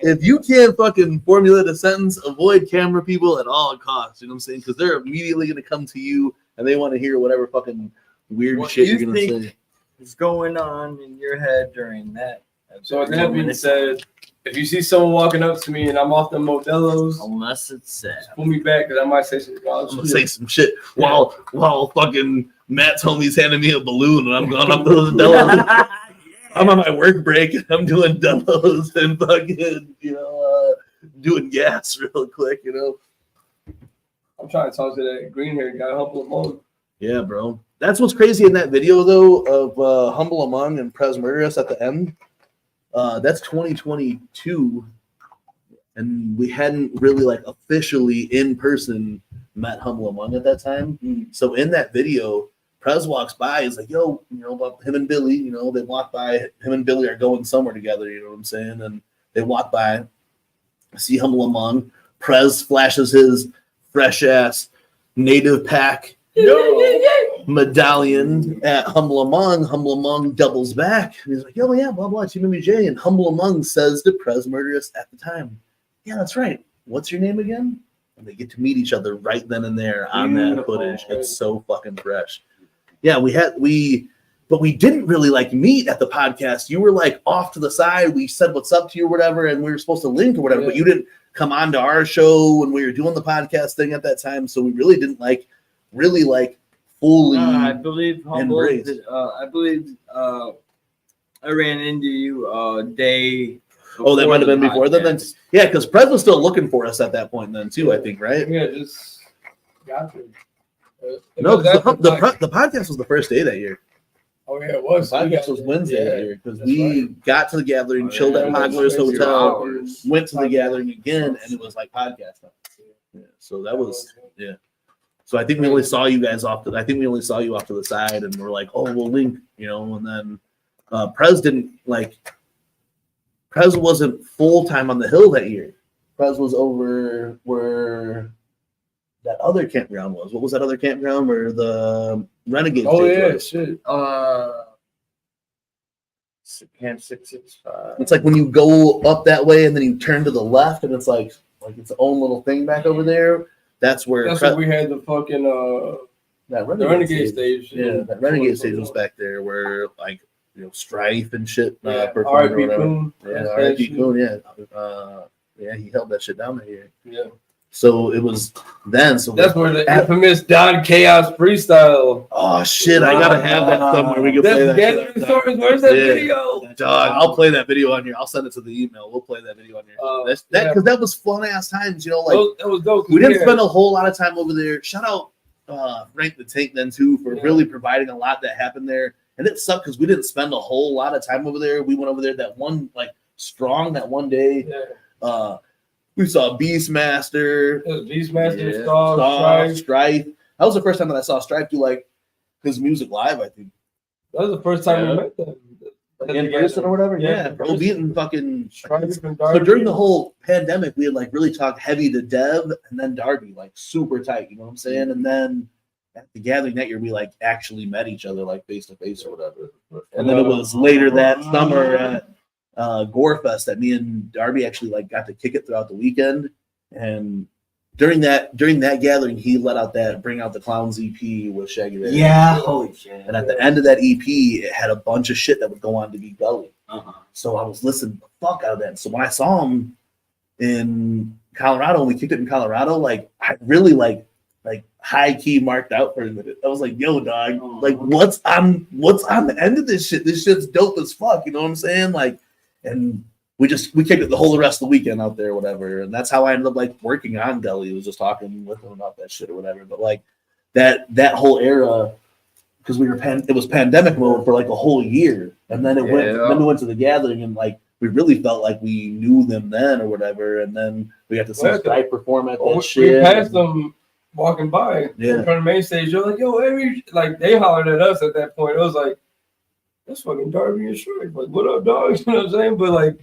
If you can't fucking formulate a sentence, avoid camera people at all costs. You know what I'm saying? Because they're immediately going to come to you and they want to hear whatever fucking weird shit you're going to say. What's going on in your head during that? So with that being said, if you see someone walking up to me and I'm off the Modelo's, unless it's sad, pull me back because I might say some wild shit. I'm gonna say some shit while fucking Matt's homie's handing me a balloon and I'm going up to those Modelo's. I'm on my work break and I'm doing demos and fucking, doing gas real quick, I'm trying to talk to that green haired guy, Humble Among. Yeah, bro. That's what's crazy in that video, though, of Humble Among and Prez Murderous at the end. That's 2022, and we hadn't really, officially in person met Humble Among at that time. Mm-hmm. So in that video, Prez walks by, he's like, yo, about him and Billy, they walk by, him and Billy are going somewhere together, you know what I'm saying? And they walk by, see Humble Among. Prez flashes his fresh-ass native pack medallion at Humble Among. Humble Among doubles back. And he's like, yo, yeah, blah, blah, TeamMUJ. And Humble Among says to Prez Murderous at the time, yeah, that's right. What's your name again? And they get to meet each other right then and there on that footage. It's so fucking fresh. Yeah, but we didn't really meet at the podcast. You were off to the side. We said what's up to you or whatever, and we were supposed to link or whatever, but you didn't come on to our show when we were doing the podcast thing at that time. So we really didn't really fully. I believe Humble. embraced. I believe I ran into you day. Oh, that might have been the before then. podcast. Yeah, because Prez was still looking for us at that point then too. I think, right? Yeah, just got to. No, because the podcast was the first day that year. Oh yeah, it was. The podcast was Wednesday that year because that's we right. got to the gathering, chilled at Yeah, Hogwarts that's Hotel, hours. went to the gathering again, and it was like podcast time. Yeah, so that was So I think we only saw you guys off. I think we only saw you off to the side, and we're like, oh, we'll link, and then Prez didn't like. Prez wasn't full time on the hill that year. Prez was over where that other campground was. What was that other campground where the Renegade Oh stage yeah, was? shit. Camp 665. It's like when you go up that way and then you turn to the left, and it's like its own little thing back over there. That's where That's where we had the fucking that the Renegade stage. Yeah, that Renegade stage was back there where Strife and shit. Performed or R.I.P. whatever. Coon. Yeah, R.I.P. Coon. Yeah, he held that shit down that year. Yeah. So it was then. So That's where the infamous Don Chaos freestyle. Oh shit! I gotta have that somewhere. We can play That's that. gathering shit. stories. Where's that Yeah. video? Dog, I'll play that video on here. I'll send it to the email. We'll play that video on here. Because that was fun ass times. That was dope. We didn't spend a whole lot of time over there. Shout out Frank the Tank then too for really providing a lot that happened there. And it sucked because we didn't spend a whole lot of time over there. We went over there that one that one day. Yeah. We saw Beastmaster. Beastmaster, Strife. That was the first time that I saw Strife do his music live, I think. That was the first time we met them. In person or whatever? Yeah. Bro, beating fucking Strife. So during the whole pandemic, we had really talked heavy to Dev and then Darby, super tight, you know what I'm saying? And then at the gathering that year, we actually met each other face to face or whatever. And then it was later that summer at Gorefest that me and Darby actually got to kick it throughout the weekend. And during that gathering, he let out that Bring Out the Clowns EP with Shaggy Bear. Yeah, holy shit. And at the end of that EP, it had a bunch of shit that would go on to be Gully. So I was listening the fuck out of that. So when I saw him in Colorado, and we kicked it in Colorado, I really high key marked out for a minute. I was like, yo, dog, what's on the end of this shit? This shit's dope as fuck, you know what I'm saying? And we kicked it the whole rest of the weekend out there, whatever. And that's how I ended up working on Deli. It was just talking with him about that shit or whatever. But that whole era, because it was pandemic mode for a whole year. And then we went to the gathering and we really felt like we knew them then or whatever. And then we got to see Stripe perform at that shit. We passed them walking by in front of the main stage. They're like, yo, Amy, they hollered at us at that point. It was like, that's fucking Darby and Shrek. What up, dog? You know what I'm saying? But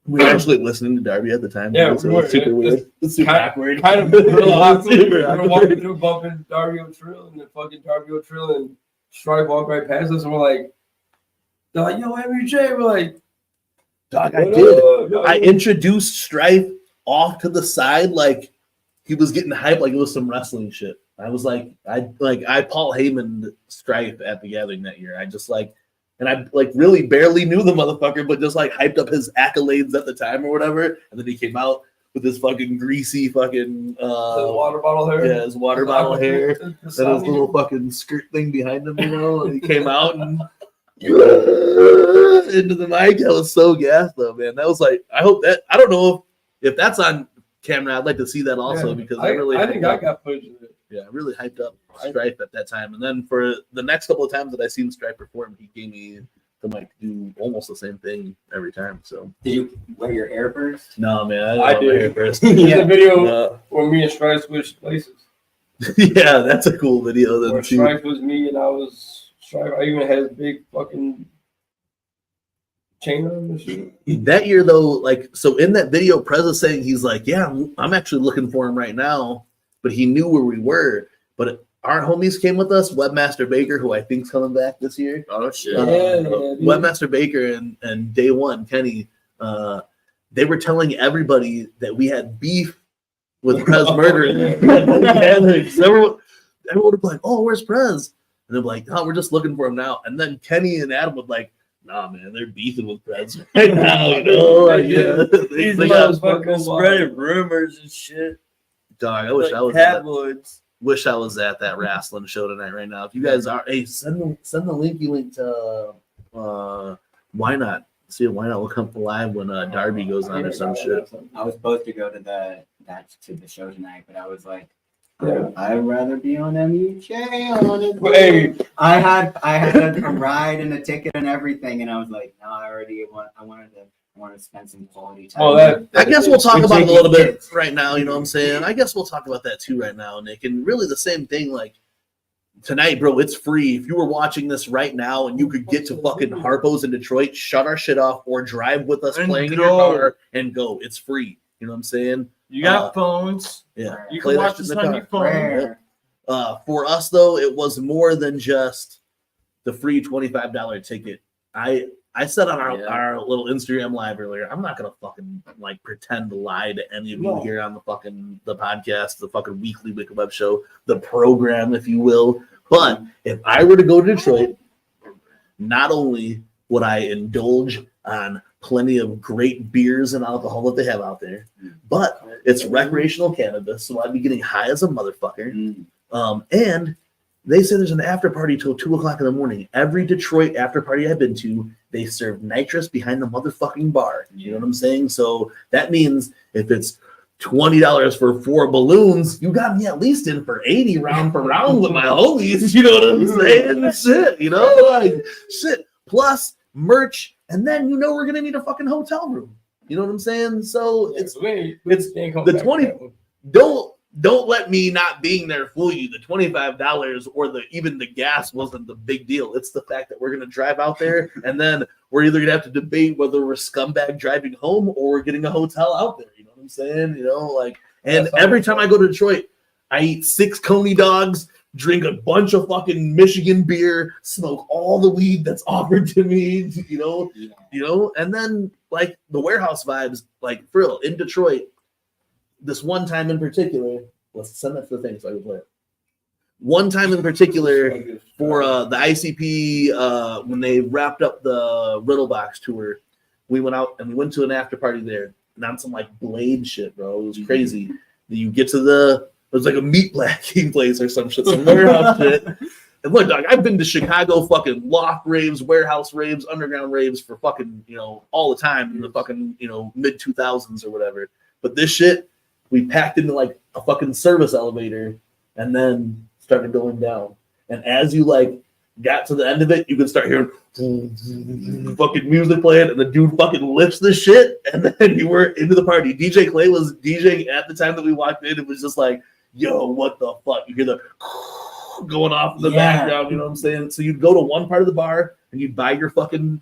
we were actually listening to Darby at the time. Yeah, so it's super weird. It's super awkward. Kind of real awkward. We were walking through, bumping Darby O'Trill, and then fucking Darby O'Trill and Stripe walked right past us, and they're like, yo, MUJ. We're like, dog, I did. I introduced Stripe off to the side he was getting hyped it was some wrestling shit. I was I Paul Heyman Stripe at the gathering that year. I just and I really barely knew the motherfucker, but just hyped up his accolades at the time or whatever. And then he came out with his fucking greasy fucking water bottle hair. Yeah, his water bottle hair. And his little fucking skirt thing behind him, and he came out and into the mic. That was so gassed though, man. That was I hope that I don't know if that's on camera. I'd like to see that also because I think I got footage of it. Yeah, I really hyped up Stripe at that time. And then for the next couple of times that I seen Stripe perform, he gave me to do almost the same thing every time. So did you wear your Airburs? No, man, I did. Airburs. There's a video where me and Stripe switched places. Yeah, that's a cool video. Where Stripe was me and I was Stripe. I even had his big fucking chain on and shit. That year though, so in that video, Prez is saying he's yeah, I'm actually looking for him right now. But he knew where we were. But our homies came with us, Webmaster Baker, who I think's coming back this year. Oh shit! Webmaster Baker and Day One Kenny, they were telling everybody that we had beef with Prez Murder. So everyone would be like, "Oh, where's Prez?" And they're like, "Oh, we're just looking for him now." And then Kenny and Adam would nah, man, they're beefing with Prez right now. These motherfuckers spreading rumors and shit. Dog, I wish I was tabloids. wish I was at that wrestling show tonight right now. If you guys are, hey, send the linky link to Why Not? See, Why Not will come live when Darby goes on or some shit. I was supposed to go to the show tonight, but I was like, I'd rather be on MUJ. Hey, I had a ride and a ticket and everything, and I was like, no, I wanted to spend some quality time. Well, I guess we'll talk about it a little bit right now. You know what I'm saying? I guess we'll talk about that too right now, Nick. And really the same thing, like tonight, bro, it's free. If you were watching this right now and you could get to fucking Harpo's in Detroit, shut our shit off or drive with us playing in your car and go. It's free. You know what I'm saying? You got phones. Yeah. You can watch this on your phone. For us, though, it was more than just the free $25 ticket. I said on our little Instagram live earlier, I'm not gonna fucking like pretend to lie to any of you here on the podcast, the fucking Weekly Wicked Web Show, the program, if you will. But if I were to go to Detroit, not only would I indulge on plenty of great beers and alcohol that they have out there, but it's recreational cannabis, so I'd be getting high as a motherfucker. And they say there's an after party till 2:00 in the morning. Every Detroit after party I've been to, they serve nitrous behind the motherfucking bar. You know what I'm saying? So that means if it's $20 for 4 balloons, you got me at least in for 80 round for round with my homies. You know what I'm saying? Shit, you know, like shit. Plus merch, and then we're gonna need a fucking hotel room. You know what I'm saying? So it's the 20. Don't let me not being there fool you. The $25 or even the gas wasn't the big deal. It's the fact that we're gonna drive out there, and then we're either gonna have to debate whether we're scumbag driving home or we're getting a hotel out there. You know what I'm saying? You know, like, and every time I go to Detroit, I eat 6 Coney dogs, drink a bunch of fucking Michigan beer, smoke all the weed that's offered to me. You know, and then like the warehouse vibes, like for real in Detroit. This one time in particular, let's send that to the thing so I can play it. One time in particular for the ICP, when they wrapped up the Riddle Box tour, we went out and we went to an after party there. And on some like Blade shit, bro. It was crazy. You get to it was like a meat packing place or some shit, some warehouse shit. And look, dog, I've been to Chicago fucking loft raves, warehouse raves, underground raves for fucking, all the time in the fucking, mid 2000s or whatever. But this shit, we packed into like a fucking service elevator and then started going down. And as you like got to the end of it, you could start hearing fucking music playing, and the dude fucking lifts the shit, and then you were into the party. DJ Clay was DJing at the time that we walked in. It was just like, yo, what the fuck? You hear the going off in the background, you know what I'm saying? So you'd go to one part of the bar and you'd buy your fucking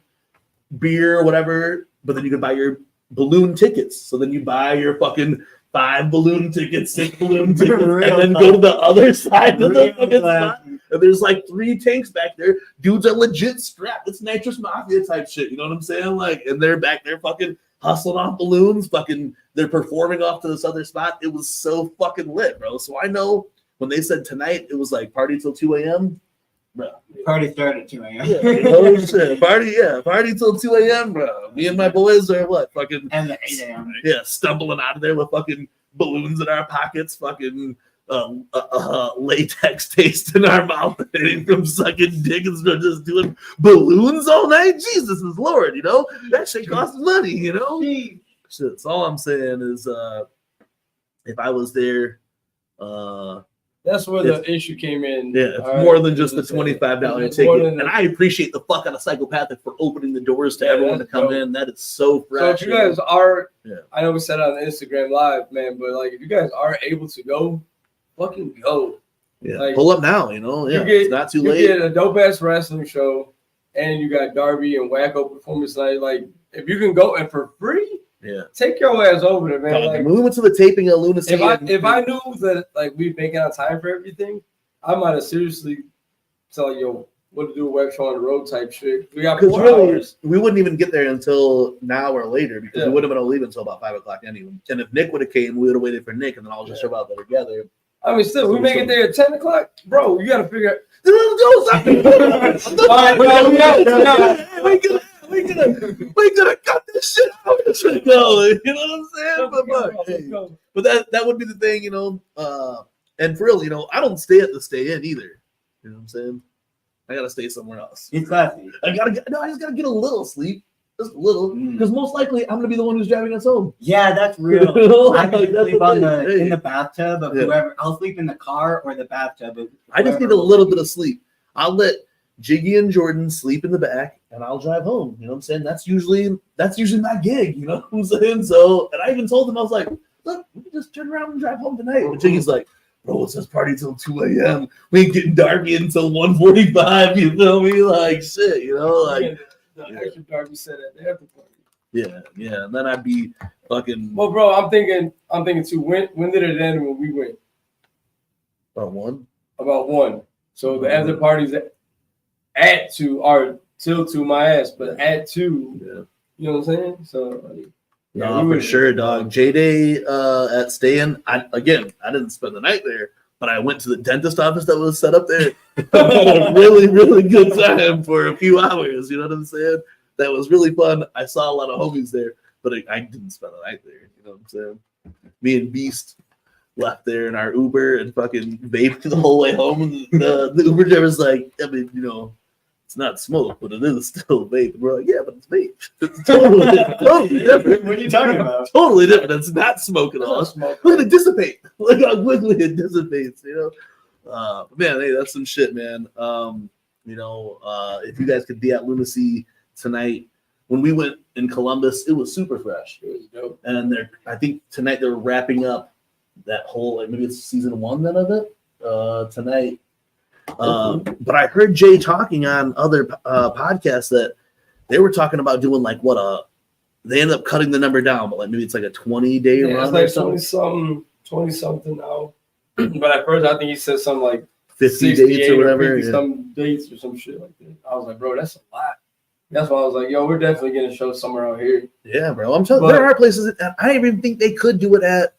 beer or whatever, but then you could buy your balloon tickets. So then you buy your fucking 5 balloon tickets, 6 balloon tickets, and then go to the other side of the fucking spot. And there's like 3 tanks back there. Dudes are legit strapped. It's nitrous mafia type shit. You know what I'm saying? Like, and they're back there fucking hustling off balloons. Fucking, they're performing off to this other spot. It was so fucking lit, bro. So I know when they said tonight, it was like party till 2 a.m. Bro. Party started at 2 a.m. Yeah, shit. Party till 2 a.m., bro. Me and my boys are what? Fucking and the 8 a.m. Yeah, stumbling out of there with fucking balloons in our pockets, fucking latex taste in our mouth from sucking dick and just doing balloons all night. Jesus is Lord, that shit costs money, Shit. So all I'm saying is if I was there, that's where the issue came in. Yeah, it's more than just the $25 ticket. And I appreciate the fuck out of Psychopathic for opening the doors to everyone to come in. That is so fresh. So if you guys are, I know we said it on the Instagram Live, man, but like if you guys are able to go, fucking go. Yeah, like, pull up now, it's not too late. You get a dope-ass wrestling show, and you got Darby and Wacko Performance Night. Like, if you can go and for free, take your ass over there, man. Like, we went to the taping at Lunacy. If I knew that like we'd make out time for everything, I might have seriously tell you what to do a web show on the road type shit. We got 4 hours. We wouldn't even get there until now or later because we wouldn't have been able to leave until about 5 o'clock anyway. And if Nick would have came, we would have waited for Nick, and then I'll just show out there together. I mean, still, we make it there at 10 o'clock, bro. You got to figure out. We're gonna cut this shit out. You know what I'm saying? But that would be the thing, And for real, you know, I don't stay at the Stay Inn either. You know what I'm saying? I gotta stay somewhere else. He's classy. I just gotta get a little sleep. Just a little. Because most likely I'm gonna be the one who's driving us home. Yeah, that's real. I can That's sleep the on thing. in the bathtub of whoever. I'll sleep in the car or the bathtub of I just need a little bit of sleep. I'll let Jiggy and Jordan sleep in the back and I'll drive home. You know what I'm saying? That's usually my gig, you know what I'm saying? So, and I even told them, I was like, look, we can just turn around and drive home tonight. But Jiggy's like, bro, it's this party till 2 a.m. We ain't getting darky until 1:45. You feel me? Like shit, you know, like the extra Darby said at the after party. yeah. And then I'd be fucking Well, bro, I'm thinking too. When did it end when we went? about 1. About 1. So the after parties at 2 are till 2 my ass, but at 2, you know what I'm saying? So like, No, for sure, dog. J-Day at Stay-In. I didn't spend the night there, but I went to the dentist office that was set up there. I had a really, really good time for a few hours. You know what I'm saying? That was really fun. I saw a lot of homies there, but I didn't spend the night there. You know what I'm saying? Me and Beast left there in our Uber and fucking vaped the whole way home. And the Uber driver's like, I mean, you know, it's not smoke, but it is still vape. We're like, yeah, but it's vape. It's totally different. What are you talking about? Totally different. It's not smoke at all. Look at it dissipate. Look how quickly it dissipates, you know? Man, hey, that's some shit, man. You know, if you guys could be at Lunacy tonight, when we went in Columbus, it was super fresh. it was dope. And I think tonight they're wrapping up that whole, like maybe it's season 1 then of it tonight. But I heard Jay talking on other podcasts that they were talking about doing like they ended up cutting the number down, but like maybe it's like a 20-day run. It's like 20 something now. But at first I think he said something like 50 dates or whatever. 50 some dates or some shit like that. I was like, bro, that's a lot. That's why I was like, yo, we're definitely getting a show somewhere out here. Yeah, bro. I'm telling you, there are places that I didn't even think they could do it at.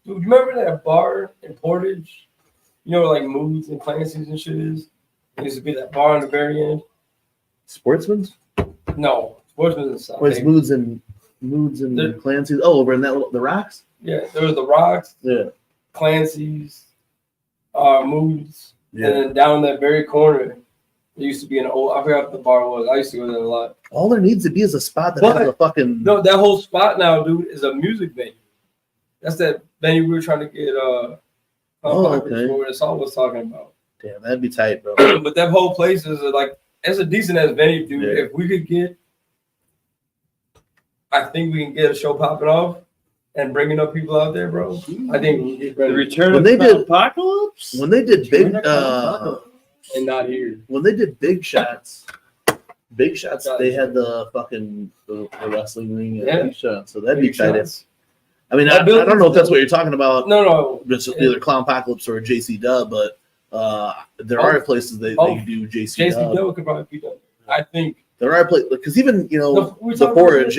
Dude, you remember that bar in Portage? You know where like Moods and Clancy's and shit is? There used to be that bar on the very end. Sportsman's? No, Sportsman's is South. Wait, it's Moods and Clancy's. Oh, over in the Rocks? Yeah, there was the Rocks. Yeah. Clancy's, Moods. Yeah. And then down that very corner, there used to be an old, I forgot what the bar was. I used to go there a lot. All there needs to be is a spot that has a fucking... No, that whole spot now, dude, is a music venue. That's that venue we were trying to get okay. What the song was talking about. Damn, that'd be tight, bro. But that whole place is it's a decent ass venue, dude. Yeah. If we could get, I think we can get a show popping off and bringing up people out there, bro. I think the return when of they did Apocalypse, when they did big and not here. When they did Big Shots, they had the fucking the wrestling ring at Big Shots, so that'd be tight. I mean, I don't know if that's what you're talking about. No. It's either Clown Apocalypse or JCW, but there are places they do JCW. JCW could probably be done. I think there are places because even the Forge,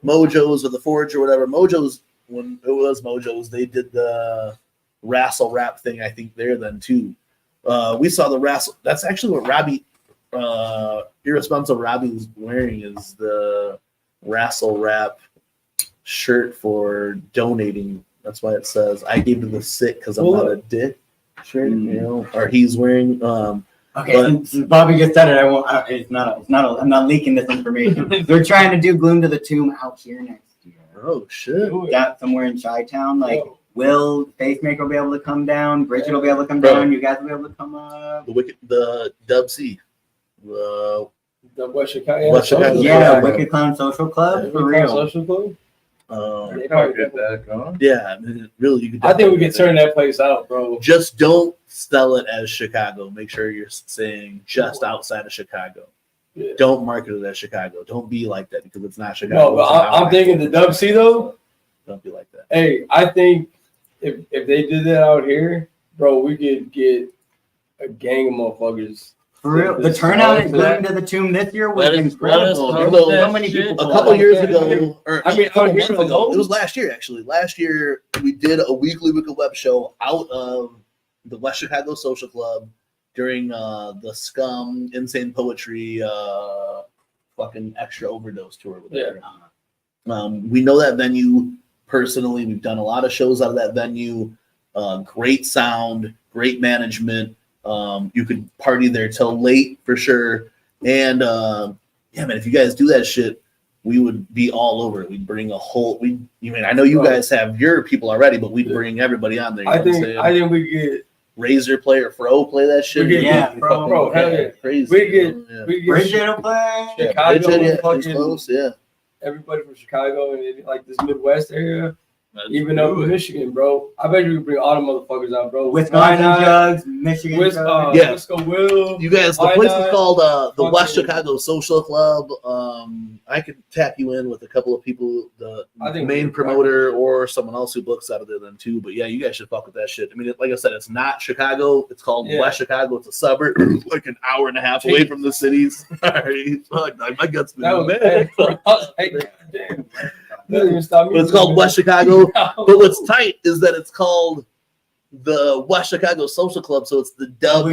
Mojo's or the Forge or whatever. Mojo's, when it was Mojo's, they did the Wrestle Rap thing. I think there then too. We saw the Wrestle. That's actually what Robbie, Irresponsible Robbie was wearing, is the Wrestle Rap shirt for donating. That's why it says I gave to the sick because I'm not a dick shirt, you know, or he's wearing okay, since Bobby just said it, I won't. I'm not leaking this information. We're trying to do Gloom to the Tomb out here next year. Oh shit! Got somewhere in Chi-Town. Like, Will Facemaker will be able to come down. Bridget will be able to come down. You guys will be able to come up. The Dub C. The West Chicago. Yeah, Wicked Clown Social Club for real. Social Club. They probably get that going. Yeah, I mean, really, you could. I think we could turn that place out, bro. Just don't sell it as Chicago. Make sure you're saying just outside of Chicago. Yeah. Don't market it as Chicago. Don't be like that because it's not Chicago. No, but I'm thinking the Dub C though. Don't be like that. Hey, I think if they did that out here, bro, we could get a gang of motherfuckers. For real, the turnout at Gloom to the Tomb this year was incredible. So many people. A couple years ago, or a couple months ago, it was last year actually. Last year we did a Weekly Wicked Webshow out of the West Chicago Social Club during the Scum Insane Poetry fucking extra overdose tour. We know that venue personally. We've done a lot of shows out of that venue. great sound, great management. You could party there till late for sure. And yeah, man, if you guys do that shit, we would be all over it. We'd bring a whole. I know you guys have your people already, but we'd bring everybody on there. You know I think we get Razor play or Fro play that shit. We get, bro, hell yeah, crazy. We get Bridget will play. Chicago, close, yeah. Everybody from Chicago and like this Midwest area. Even up in Michigan, bro. I bet you could bring all the motherfuckers out, bro. Wisconsin Jugs, Michigan Jugs. Yeah. Wisco Will. You guys, the place is called the West Chicago Social Club. I could tap you in with a couple of people, the main promoter or someone else who books out of there then too. But yeah, you guys should fuck with that shit. I mean, like I said, it's not Chicago. It's called West Chicago. It's a suburb, like an hour and a half away from the cities. Sorry, fuck, my guts been bad. Damn. But it's called West Chicago. But what's tight is that it's called the West Chicago Social Club, so it's the Dub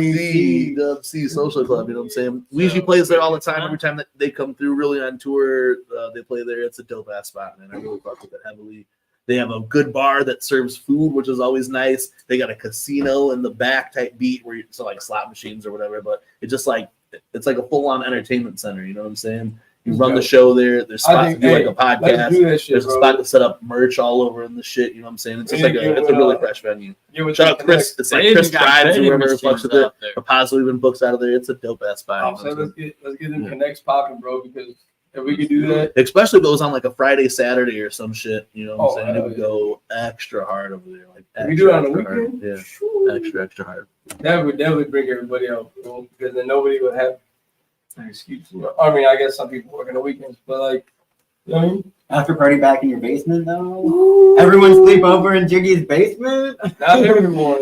C Social Club. You know what I'm saying? Weezy plays there all the time. Every time that they come through, really on tour, they play there. It's a dope ass spot, man. I really fuck with it heavily. They have a good bar that serves food, which is always nice. They got a casino in the back type beat where so like slot machines or whatever. But it's just like it's like a full on entertainment center. You know what I'm saying? You run the show there. There's spots to do like a podcast. There's a spot to set up merch all over in the shit. You know what I'm saying? It's just like it's a really fresh venue. Shout out Chris. It's like Chris Tribes or whoever fucks with it. Rapazo even books out of there. It's a dope ass spot. So let's get them connects popping, bro. Because if we could do that, especially if it was on like a Friday, Saturday or some shit. You know what I'm saying? It would go extra hard over there. Like extra, we do it on the weekend. Yeah, extra hard. That would definitely bring everybody out, bro, because then nobody would have. Excuse me. I mean, I guess some people work on the weekends, but like, you know what I mean? After party back in your basement, though. Ooh. Everyone sleep over in Jiggy's basement. Not everyone.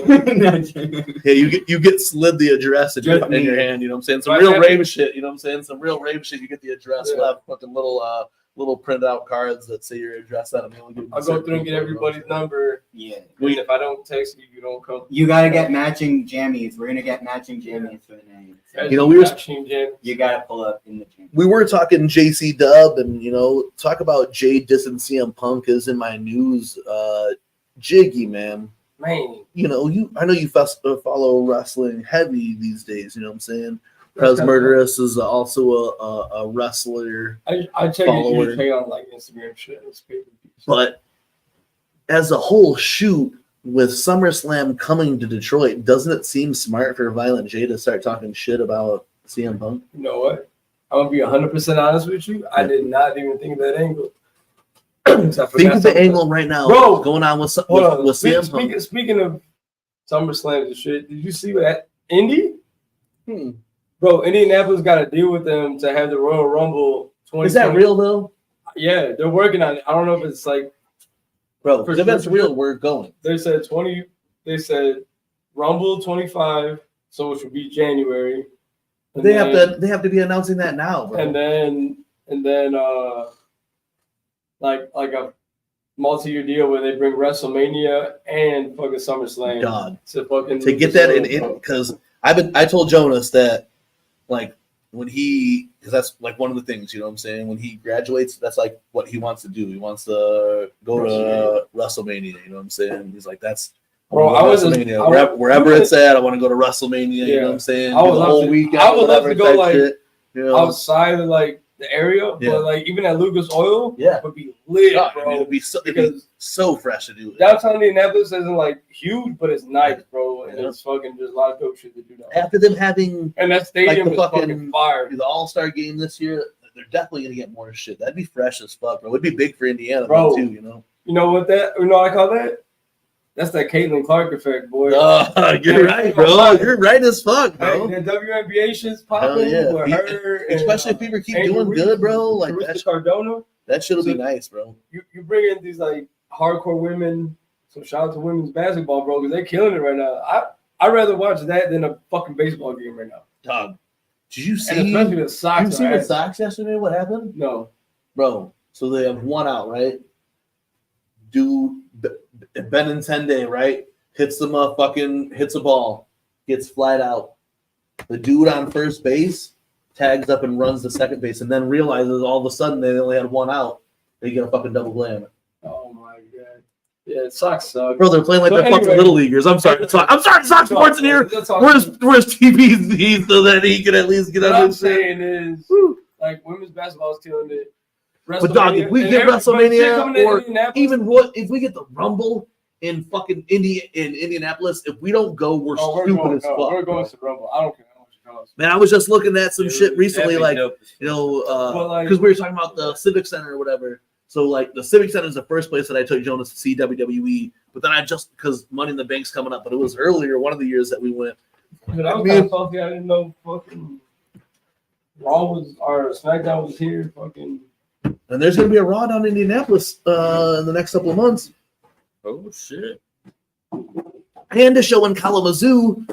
Yeah, you get slid the address in your hand. You know what I'm saying? Some real rave shit. You know what I'm saying? Some real rave shit. You get the address. We'll have fucking little printed out cards that say your address on them. I'll go through and get everybody's number. Yeah. I mean, if I don't text you, you don't come. You gotta get matching jammies. We're gonna get matching jammies for the name. You know, you gotta pull up in the gym. We were talking JCW and talk about Jay dissing CM Punk is in my news. Jiggy, man. I know you follow wrestling heavy these days. You know what I'm saying? Because Murderous is also a wrestler. I check it on like Instagram shit. But as a whole shoot with SummerSlam coming to Detroit, doesn't it seem smart for Violent J to start talking shit about CM Punk? You know what? I'm gonna be 100% honest with you. I did not even think of that angle. Think of the angle right now, bro. Going on with CM Punk. Speaking of SummerSlam and shit, did you see that Indy? Bro, Indianapolis got to deal with them to have the Royal Rumble 2020. Is that real, though? Yeah, they're working on it. I don't know if it's like... Bro, if that's real, we're going. They said Rumble 25, so which would be January. They have to be announcing that now, bro. And then like a multi-year deal where they bring WrestleMania and fucking SummerSlam. God. To get that in, because I told Jonas that like when because that's like one of the things, you know what I'm saying? When he graduates, that's like what he wants to do. He wants to go to WrestleMania, you know what I'm saying? He's like, that's WrestleMania. Wherever it's at, I want to go to WrestleMania, you know what I'm saying? I would love to go like shit, outside of like the area, but like even at Lucas Oil, would be lit, bro. It'd be so fresh to do it. Downtown Indianapolis isn't like huge, but it's nice, bro, and it's fucking just a lot of dope shit to do now. After them having and that stadium is fucking fire. The All-Star game this year, they're definitely gonna get more shit. That'd be fresh as fuck, bro. It'd be big for Indiana, bro, too. You know what I call that? That's that Caitlin Clark effect, boy. You're right, bro. You're right as fuck, bro. Hey, the WNBA shit's popping with her. Especially if people keep doing good, bro. Like Cardona. That shit'll be nice, bro. You bring in these like hardcore women. So shout out to women's basketball, bro, because they're killing it right now. I'd rather watch that than a fucking baseball game right now. Dog. Did you see? And especially the Sox. Did you see the Sox yesterday? What happened? No, bro. So they have one out, right? Dude. Benintendi, right? Hits a ball, gets flied out. The dude on first base tags up and runs to second base, and then realizes all of a sudden they only had one out. They get a fucking double play on it. Oh my god! Yeah, Sox suck. Bro, they're playing like So they're fucking anyway- little leaguers. I'm sorry. I'm sorry. Sox Sports in here. Where's TBZ so that he can at least get What out I'm of shit? saying is, like, women's basketball is killing it. But dog, if we And get but shit WrestleMania coming to or Indianapolis- even what if we get the Rumble in fucking Indianapolis, if we don't go, we're Oh, we're stupid going, as no, fuck. we're going to the Rumble. I don't care how much it costs. Man, I was just looking at some shit recently, like That'd be dope. But, like- because we were talking about the Civic Center or whatever. So like the Civic Center is the first place that I took Jonas to see WWE. But then I just because Money in the Bank's coming up, but it was earlier one of the years that we went. Dude, I was kind of salty. I didn't know fucking Raw was or SmackDown was here. Fucking. And there's gonna be a Raw down in Indianapolis in the next couple of months. Oh shit! And a show in Kalamazoo.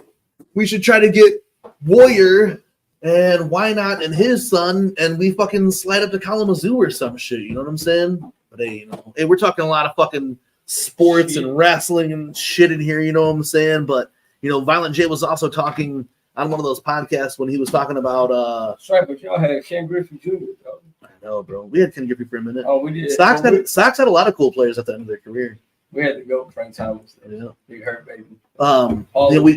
We should try to get Warrior and Why Not and his son, and we fucking slide up to Kalamazoo or some shit. You know what I'm saying? But hey, hey, we're talking a lot of fucking sports and wrestling and shit in here. You know what I'm saying? But Violent J was also talking on one of those podcasts when he was talking about. That's right, but y'all had Ken Griffey Jr. Though. I know, bro. We had Ken Griffey for a minute. Oh, we did. Sox had a lot of cool players at the end of their career. We had to go. Frank Thomas. Yeah. Big hurt baby.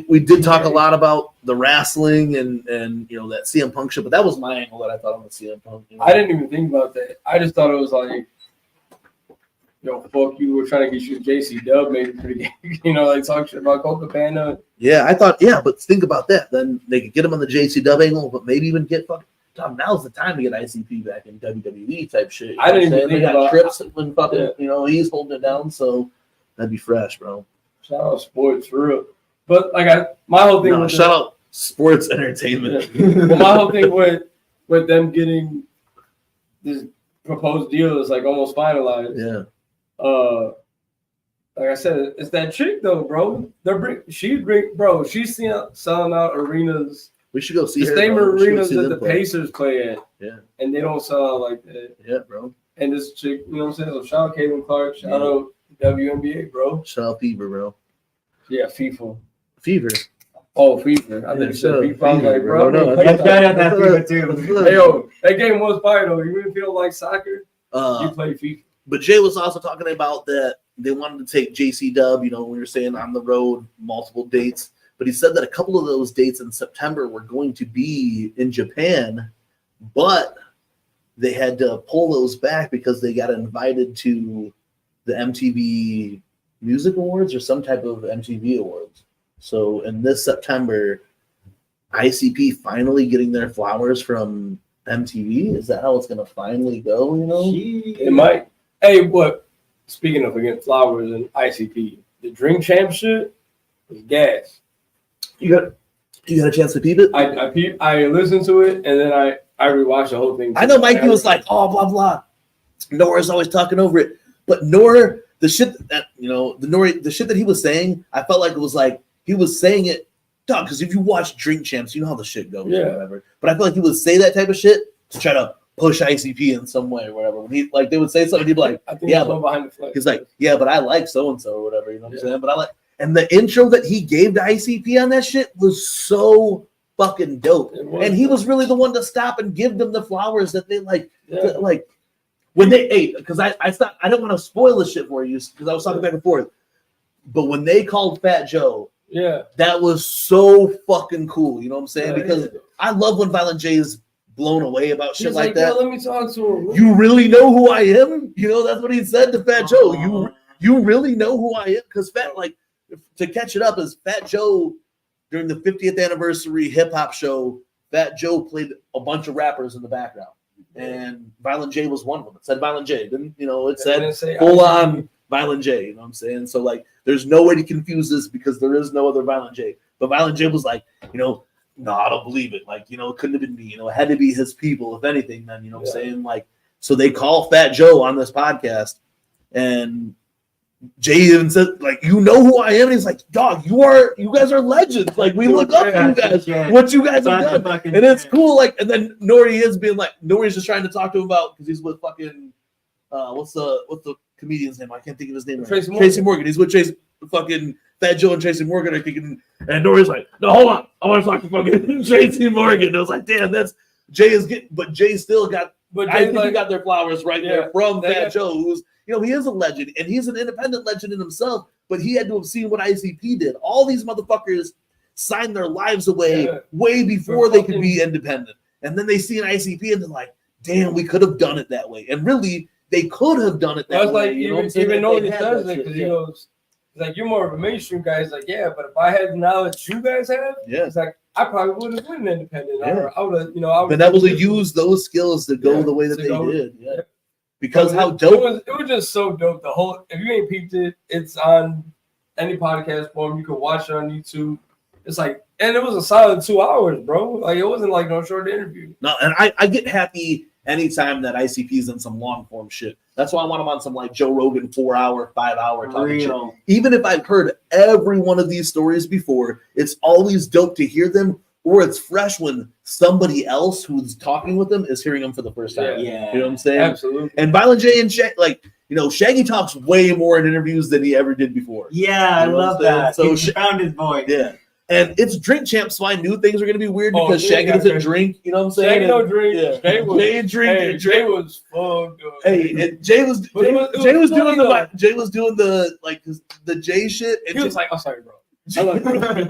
We did talk a lot about the wrestling and that CM Punk shit, but that was my angle that I thought on the CM Punk. I didn't even think about that. I just thought it was like, fuck you. We're trying to get you a JCW, maybe pretty, like talk shit about Coca Panda. Yeah, I thought, but think about that. Then they could get him on the JCW angle, but maybe even get fucking. Now's the time to get ICP back in WWE type shit. I didn't even think about Trips when fucking he's holding it down, so that'd be fresh, bro. Shout out sports for real. But my whole thing. Shout out sports entertainment. Yeah. Well, my whole thing with them getting this proposed deal is like almost finalized. Yeah. Like I said, it's that chick though, bro. She's selling out arenas. We should go see the her. same Bro. arenas that the Pacers play at. Yeah. And they don't sell out like that. Yeah, bro. And this chick, you know what I'm saying? So shout out Caitlin Clark, shout out WNBA, bro. Shout out Fever, bro. Yeah, FIFA. Fever. Oh, FIFA. I think you said FIFA. I was like, bro. Shout out that FIFA too. Hey, yo, that game was fire though. You really feel like soccer? You play FIFA. But Jay was also talking about that they wanted to take JCW, we were saying on the road, multiple dates. But he said that a couple of those dates in September were going to be in Japan, but they had to pull those back because they got invited to the MTV Music Awards or some type of MTV Awards. So in this September, ICP finally getting their flowers from MTV. Is that how it's going to finally go, It might. Hey, what? Speaking of, again, flowers and ICP, the Drink Champ shit was gas. You got a chance to peep it? I listened to it and then I rewatched the whole thing. I know Mikey was like, oh, blah, blah. Nora's always talking over it. But Nora, the shit that, the shit that he was saying, I felt like it was like, he was saying it, dog, because if you watch Drink Champs, you know how the shit goes or whatever. But I feel like he would say that type of shit to try to push ICP in some way or whatever. When he, they would say something, he'd be like, behind the flag. He's like, yeah, but I like so-and-so or whatever, you know what I'm saying? But I like, and the intro that he gave to ICP on that shit was so fucking dope. And he was really the one to stop and give them the flowers that they like when they ate. Because I thought I don't want to spoil the shit for you because I was talking back and forth. But when they called Fat Joe, that was so fucking cool. You know what I'm saying? Because I love when Violent J is blown away about shit like that. Let me talk to him. You really know who I am? That's what he said to Fat Joe. You really know who I am? Because to catch it up, is Fat Joe during the 50th anniversary hip hop show, Fat Joe played a bunch of rappers in the background. And Violent J was one of them. It said Violent J. Then it said full on Violent J. You know what I'm saying? So there's no way to confuse this because there is no other Violent J. But Violent J was like, no, I don't believe it. It couldn't have been me. It had to be his people, if anything, then, what I'm saying? So they call Fat Joe on this podcast, and Jay even said, you know who I am? And he's like, dog, you guys are legends. We look up to you guys, what you guys have done. And it's cool. And then Nori is being Nori's just trying to talk to him about, because he's with fucking, what's the comedian's name? I can't think of his name. Tracy Morgan. He's with fucking Fat Joe and Tracy Morgan are kicking, and Nori's like, no, hold on, I want to talk to fucking Tracy Morgan. And I was like, damn, but Jay still got, I think he got their flowers right there from Fat Joe, you know, he is a legend, and he's an independent legend in himself, but he had to have seen what ICP did. All these motherfuckers signed their lives away way before they could be independent. And then they see an ICP and they're like, damn, we could have done it that way. And really, they could have done it that way. Like, you know what I'm saying? even though he says it, because he goes, he's like, you're more of a mainstream guy. He's like, yeah, but if I had the knowledge you guys have, it's like, I probably wouldn't have been independent. Or I would have, you know, I would been able to use those skills to go the way that they did. Yeah. Because how dope. It was just so dope. The whole, if you ain't peeped it, it's on any podcast form. You can watch it on YouTube. It's like, and it was a solid 2 hours, bro. Like, it wasn't like no short interview. No, and I get happy anytime that ICP's in some long form shit. That's why I want him on some like Joe Rogan 4 hour, 5 hour talking shit. Even if I've heard every one of these stories before, it's always dope to hear them, or it's fresh when somebody else who's talking with them is hearing them for the first time. Yeah. You know what I'm saying? Absolutely. And Violent J and like, you know, Shaggy talks way more in interviews than he ever did before. Yeah, I love that. So he found his voice. Yeah. And it's Drink Champ, so I knew things were going to be weird because Shaggy doesn't drink. You know what I'm saying? Shaggy don't drink. Yeah. Jay was fucked up. Hey, and Jay was doing the like the Jay shit. And he was like, "I'm sorry, bro."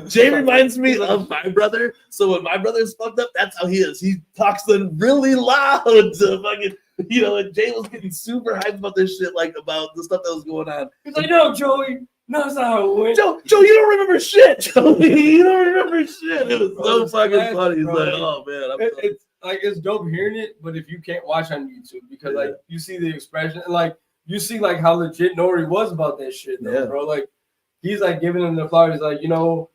Jay reminds me of my brother. So when my brother's fucked up, that's how he is. He talks then really loud to fucking, you know. And Jay was getting super hyped about this shit, like about the stuff that was going on. He's like, "No, Joey." No, that's not how it went. Joe, you don't remember shit, Joey. You don't remember shit. It was so fucking funny. He's like, oh man, it's like it's dope hearing it, but if you can't watch on YouTube because like you see the expression and like you see like how legit Nori was about that shit, though, bro. Like he's like giving them the flowers, like, you know,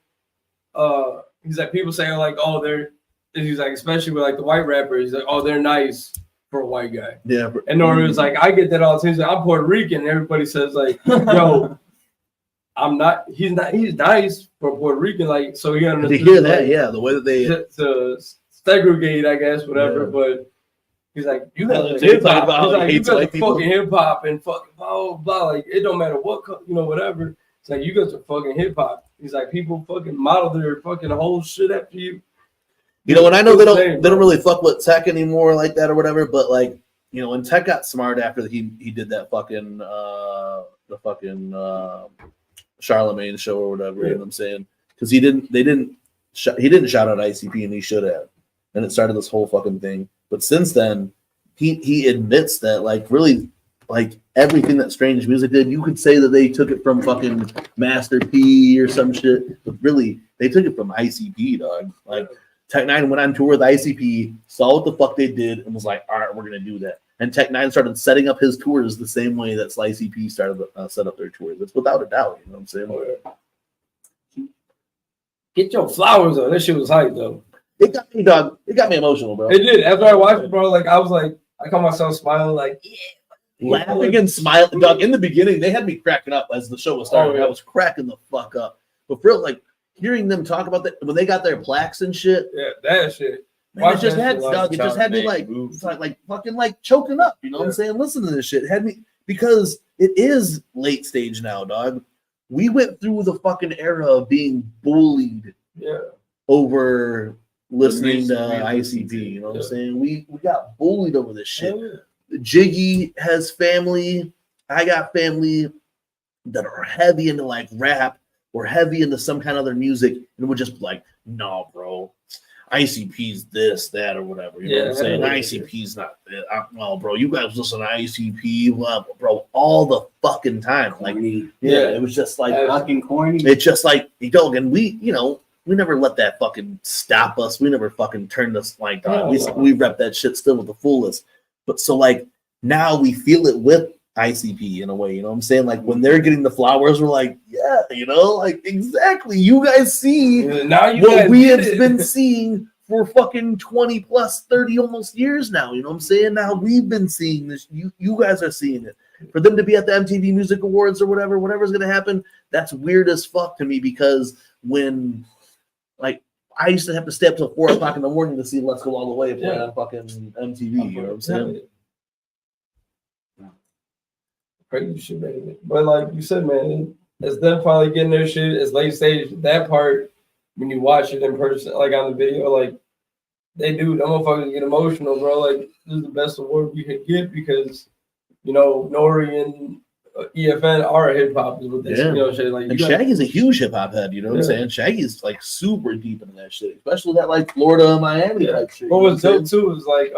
he's like people saying like, oh, he's like, especially with like the white rappers, he's like, oh, they're nice for a white guy. Yeah. And Nori was like, I get that all the time. He's like, I'm Puerto Rican, and everybody says like, yo. I'm not. He's not. He's nice for Puerto Rican. Like, so he understood. To hear that, like, the way that they to segregate, I guess, whatever. Yeah. But he's like, you got hip hop. He's like, you got the fucking hip hop and fucking blah blah. Like, it don't matter what, you know, whatever. It's like you got the fucking hip hop. He's like, people fucking model their fucking whole shit after you. You know, and I know they don't really fuck with Tech anymore like that or whatever. But like, you know, when Tech got smart after he did that fucking Charlemagne show or whatever, you know what I'm saying? Because he didn't shout out ICP, and he should have, and it started this whole fucking thing. But since then, he admits that like really like everything that Strange Music did, you could say that they took it from fucking Master P or some shit, but really they took it from ICP, dog. Like Tech Nine went on tour with ICP, saw what the fuck they did, and was like, all right, we're gonna do that. And Tech Nine started setting up his tours the same way that ICP started set up their tours. It's without a doubt. You know what I'm saying? Get your flowers though. That shit was hype though. It got me, dog. It got me emotional, bro. It did. After I watched it, bro, like I was like, I caught myself smiling, like laughing and smiling, dog. In the beginning, they had me cracking up as the show was starting. Oh, yeah. I was cracking the fuck up. But for real, like hearing them talk about that when they got their plaques and shit. Yeah, that shit. Man, it just had me like fucking like choking up, you know what I'm saying? Listen to this shit. It had me, because it is late stage now, dog. We went through the fucking era of being bullied over listening to ICP, you know what I'm saying? We got bullied over this shit. Jiggy has family. I got family that are heavy into like rap or heavy into some kind of other music, and we're just like, no, bro. ICP's this, that, or whatever. You know what I'm saying? ICP's not that. Well, bro, you guys listen to ICP, bro, all the fucking time. Like, it was just like fucking corny. It's just like, dog, and we never let that fucking stop us. We never fucking turned us like that. We rep that shit still with the fullest. But so like now we feel it with ICP in a way, you know what I'm saying? Like when they're getting the flowers, we're like, yeah, you know, like exactly. You guys see now what we have been seeing for fucking 20 plus 30 almost years now. You know what I'm saying? Now we've been seeing this. You guys are seeing it. For them to be at the MTV Music Awards or whatever's gonna happen, that's weird as fuck to me, because when like I used to have to stay up till 4 o'clock in the morning to see Let's Go All the Way play on fucking MTV. You know what I'm saying? Crazy shit, man. But like you said, man, it's them finally getting their shit. It's late stage. That part, when you watch it in person, like on the video, like them motherfuckers get emotional, bro. Like this is the best award you can get, because you know, Nori and EFN are hip hop is what they you know, shit like. And Shaggy's a huge hip hop head, you know what I'm saying? Shaggy's like super deep into that shit, especially that like Florida, Miami type shit. What was dope too was like,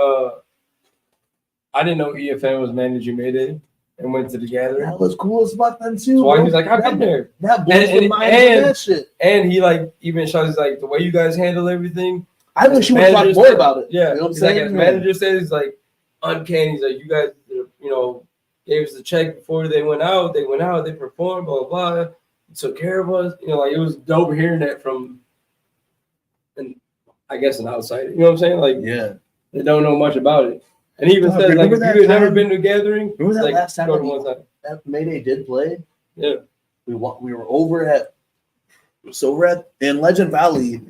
I didn't know EFN was managing Mayday and went to the gathering. That was cool as fuck then too. So why he's like, I've been there. That blows my mind with that shit. And he like even shows like the way you guys handle everything. I wish you would talk more about it. Yeah, you know what I'm saying? saying? Like, manager says he's like uncanny. He's like, you guys, you know, gave us the check before they went out. They went out, they performed, blah blah blah. Took care of us. You know, like it was dope hearing that from, and I guess an outsider. You know what I'm saying? Like, yeah, they don't know much about it. And he even said like, if you had never been to a gathering, remember that like, last time that Mayday did play? Yeah, we were over at in Legend Valley,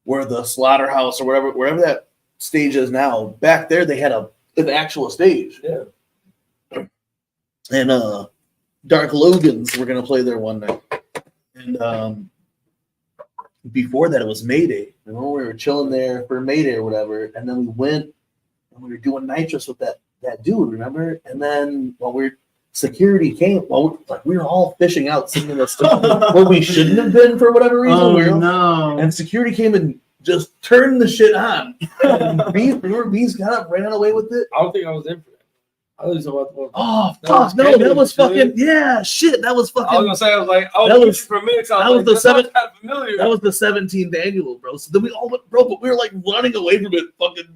where the slaughterhouse or wherever that stage is now. Back there, they had an actual stage. Yeah. And Dark Logans were gonna play there one night. And before that it was Mayday. Remember we were chilling there for Mayday or whatever, and then we went and we were doing nitrous with that dude, remember? And then security came, we were all fishing out singing the stuff where we shouldn't have been for whatever reason. Oh no. And security came and just turned the shit on. And Bees got up, ran away with it. I don't think I was there for that. I was about the one. Oh fuck! No, that was fucking shit. That was fucking. I was gonna say, I was like, for a minute. That was the seventh. That was the 17th annual, bro. So then we all went, bro, but we were like running away from it, fucking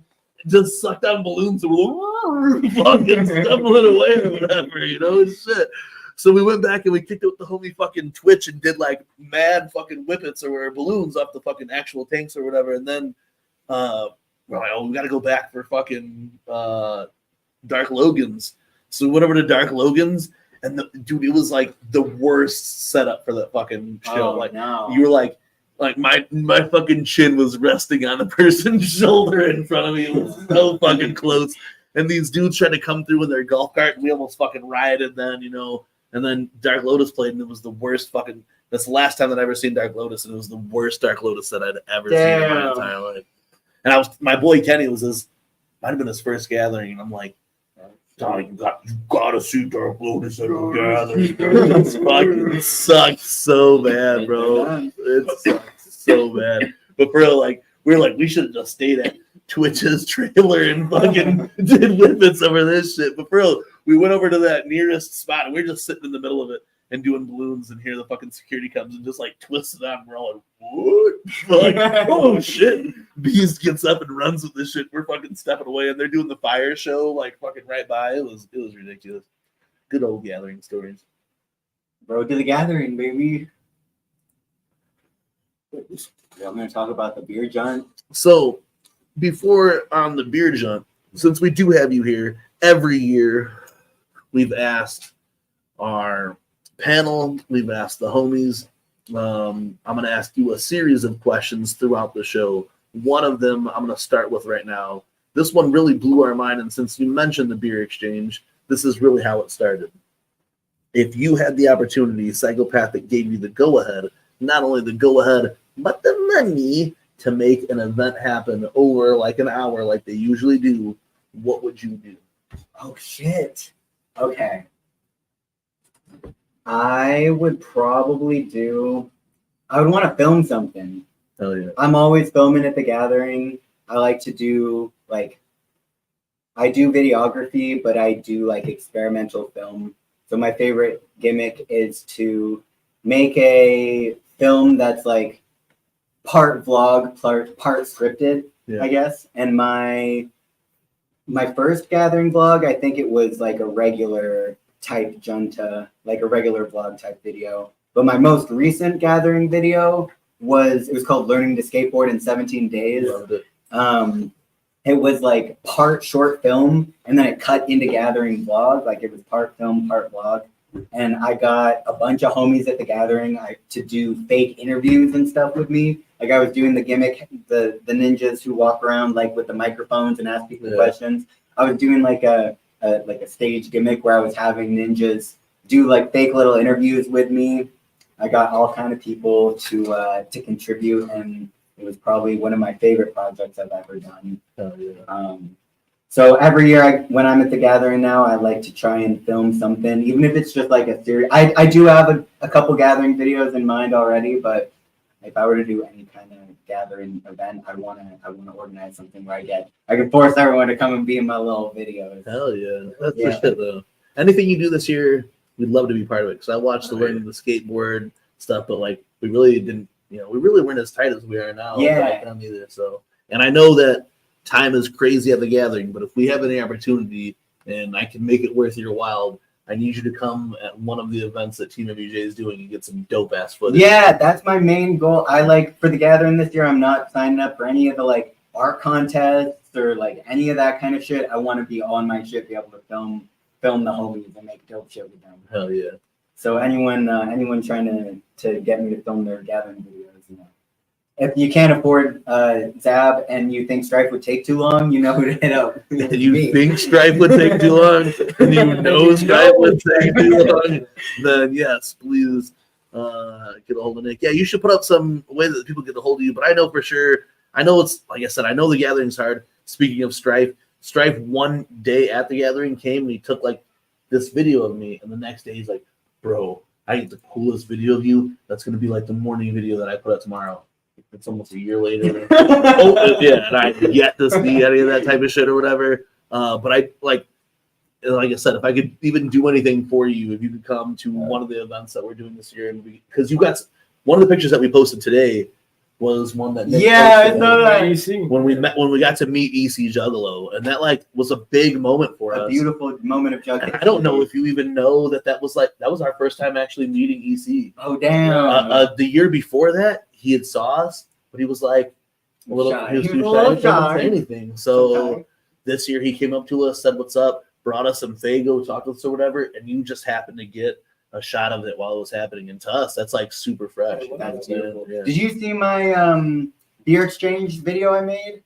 just sucked down balloons and we're like, fucking stumbling away or whatever, you know, shit. So we went back and we kicked out the homie fucking Twitch and did like mad fucking whippets or balloons off the fucking actual tanks or whatever. And then we're like, oh, we got to go back for fucking Dark Logans. So we went over to Dark Logans, and dude, it was like the worst setup for that fucking show. You were like my fucking chin was resting on the person's shoulder in front of me. It was so fucking close. And these dudes tried to come through with their golf cart, and we almost fucking rioted then, you know. And then Dark Lotus played, and it was the worst fucking. That's the last time that I ever seen Dark Lotus, and it was the worst Dark Lotus that I'd ever seen in my entire life. And my boy Kenny might have been his first gathering, and I'm like, Donnie, you gotta see Dark Lotus at a gathering. It fucking sucked so bad, bro. It sucked so bad. But for real, we should have just stayed at Twitch's trailer and fucking did whippets over this shit. But for real, we went over to that nearest spot, and we were just sitting in the middle of it and doing balloons, and here the fucking security comes and just like twists it on. We're all like, what? We're like, oh shit. Beast gets up and runs with this shit. We're fucking stepping away, and they're doing the fire show like fucking right by. It was ridiculous. Good old gathering stories. Road to the gathering, baby. I'm gonna talk about the beer jaunt. So before on the beer jaunt, since we do have you here, every year we've asked our panel, we've asked the homies. I'm going to ask you a series of questions throughout the show. One of them I'm going to start with right now. This one really blew our mind, and since you mentioned the beer exchange, this is really how it started. If you had the opportunity, Psychopathic gave you the go-ahead, not only the go-ahead, but the money to make an event happen over like an hour like they usually do, what would you do? Oh, shit. Okay. I would probably I would want to film something. Hell yeah. I'm always filming at the gathering. I like to do, I do videography, but I do, experimental film. So my favorite gimmick is to make a film that's, part vlog, part scripted, I guess. And my first gathering vlog, I think it was, a regular type junta, a regular vlog type video. But my most recent gathering video was called Learning to Skateboard in 17 Days. Loved it. It was part short film, and then it cut into gathering vlog. It was part film, part vlog. And I got a bunch of homies at the gathering to do fake interviews and stuff with me. I was doing the gimmick, the ninjas who walk around with the microphones and ask people questions. I was doing a stage gimmick where I was having ninjas do fake little interviews with me. I got all kind of people to contribute, and it was probably one of my favorite projects I've ever done. Oh, yeah. So every year when I'm at the gathering now, I like to try and film something, even if it's just like a series. I do have a couple gathering videos in mind already, but if I were to do any kind of gathering event, I want to organize something where I can force everyone to come and be in my little videos. Hell yeah, that's for shit though. Anything you do this year, we'd love to be part of it because I watched the learning the skateboard stuff, but like we really didn't, we really weren't as tight as we are now. Yeah. Either. So, and I know that time is crazy at the gathering, but if we have any opportunity and I can make it worth your while, I need you to come at one of the events that TeamMUJ is doing and get some dope ass footage. Yeah, that's my main goal. For the gathering this year, I'm not signing up for any of the like art contests or like any of that kind of shit. I want to be on my shit, be able to film the homies and make dope shit with them. Hell yeah. So anyone trying to get me to film their gathering videos, if you can't afford Zab and you think Strife would take too long, you know who to hit up. You think Strife would take too long, and you know Strife would take too long, then yes, please get a hold of Nick. Yeah, you should put up some way that people get a hold of you. But I know for sure, I know it's like I said, I know the gathering's hard. Speaking of Strife one day at the gathering came and he took like this video of me, and the next day he's like, "Bro, I get the coolest video of you. That's gonna be like the morning video that I put out tomorrow." It's almost a year later. And I yet to see any of that type of shit or whatever. But I like I said, if I could even do anything for you, if you could come to one of the events that we're doing this year, and because you got one of the pictures that we posted today was one that Nick I know that. when we got to meet EC Juggalo, and that like was a big moment for us. A beautiful moment of Jugg. I don't know if you even know that was our first time actually meeting EC. Oh damn! The year before that, he had saw us, but he was like a little shy. He was too shy to say anything. So this year he came up to us, said what's up, brought us some Faygo chocolates or whatever, and you just happened to get a shot of it while it was happening. And to us, that's like super fresh. That's beautiful. Yeah. Did you see my beer exchange video I made?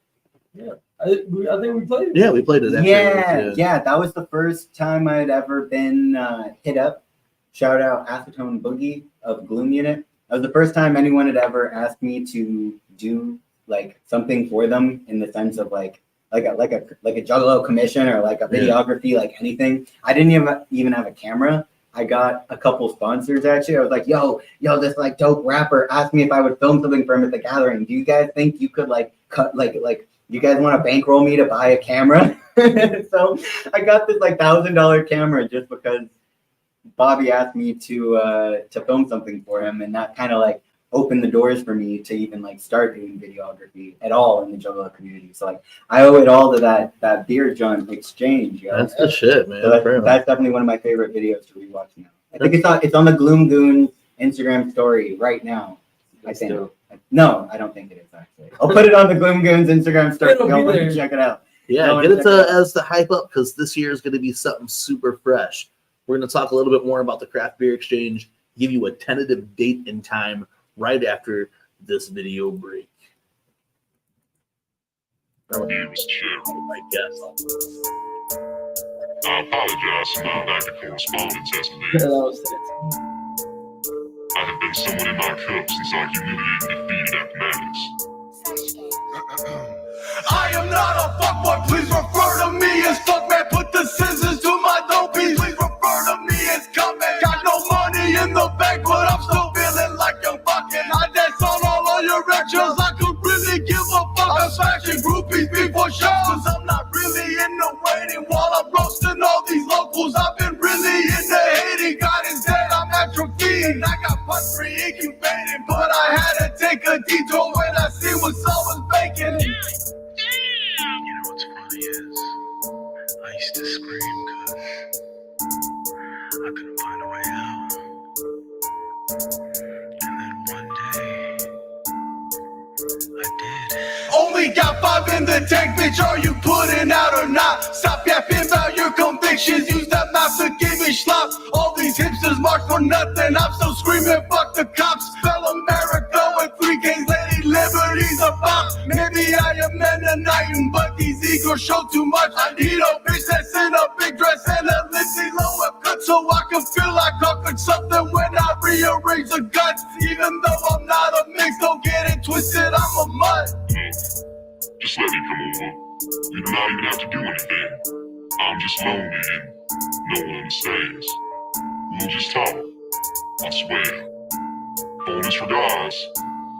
Yeah. I think we played it. Yeah, we played it. Yeah, that was the first time I'd ever been hit up. Shout out Acetone Boogie of Gloom Unit. That was the first time anyone had ever asked me to do like something for them in the sense of like a Juggalo commission or like a videography, like anything. I didn't even have a camera. I got a couple sponsors actually. I was like, yo, this like dope rapper asked me if I would film something for him at the gathering. Do you guys think you could like cut like you guys want to bankroll me to buy a camera? So I got this like $1,000 camera just because Bobby asked me to film something for him, and that kind of like opened the doors for me to even like start doing videography at all in the Juggalo community. So like I owe it all to that beer joint exchange. Yo. That's the shit, man. So that's definitely one of my favorite videos to rewatch now. I think it's on the Gloom Goon Instagram story right now. I think. No, I don't think it is actually. I'll put it on the Gloom Goons Instagram story. Go and check it out. Yeah, get it as the hype up because this year is going to be something super fresh. We're going to talk a little bit more about the craft beer exchange, give you a tentative date and time right after this video break. My name is Cheryl. I guess. I apologize for my lack of correspondence as of late. I have been someone in my cup since our humiliating defeat at Madness. I am not a fuckboy, please refer to me as fuck man. Put the scissors to my dope piece, please refer to me as cut man. Got no money in the bank, but I'm still feeling like young bucking. I dance on all of your actions, I could really give a fuck. I'm smashing groupies before shows, cause I'm not really into waiting while I'm roasting all these locals. I've been really into hating, God is dead, I'm atrophied. I got punch re-incubated, but I had to take a detour when I see what someone's baking. You know what's funny is, I used to scream cause I couldn't find a way out. And then one day, I did. Only got 5 in the tank, bitch, are you putting out or not? Stop yapping about your convictions, use that mouth to give me schlop. All these hipsters march for nothing, I'm still screaming, fuck the cops. Spell America with 3 K's, Lady Liberty's a bop. Maybe I am Mennonite, but these egos show too much. I need a bitch that's in a big dress and a Lindsay Lohan cut, so I can feel like conquered something when I rearrange the guts. Even though I'm not a mix, don't get it twisted, I'm a mutt. Just let me come over. We do not even have to do anything. I'm just lonely and no one understands. We'll just talk. I swear. Bonus for guys.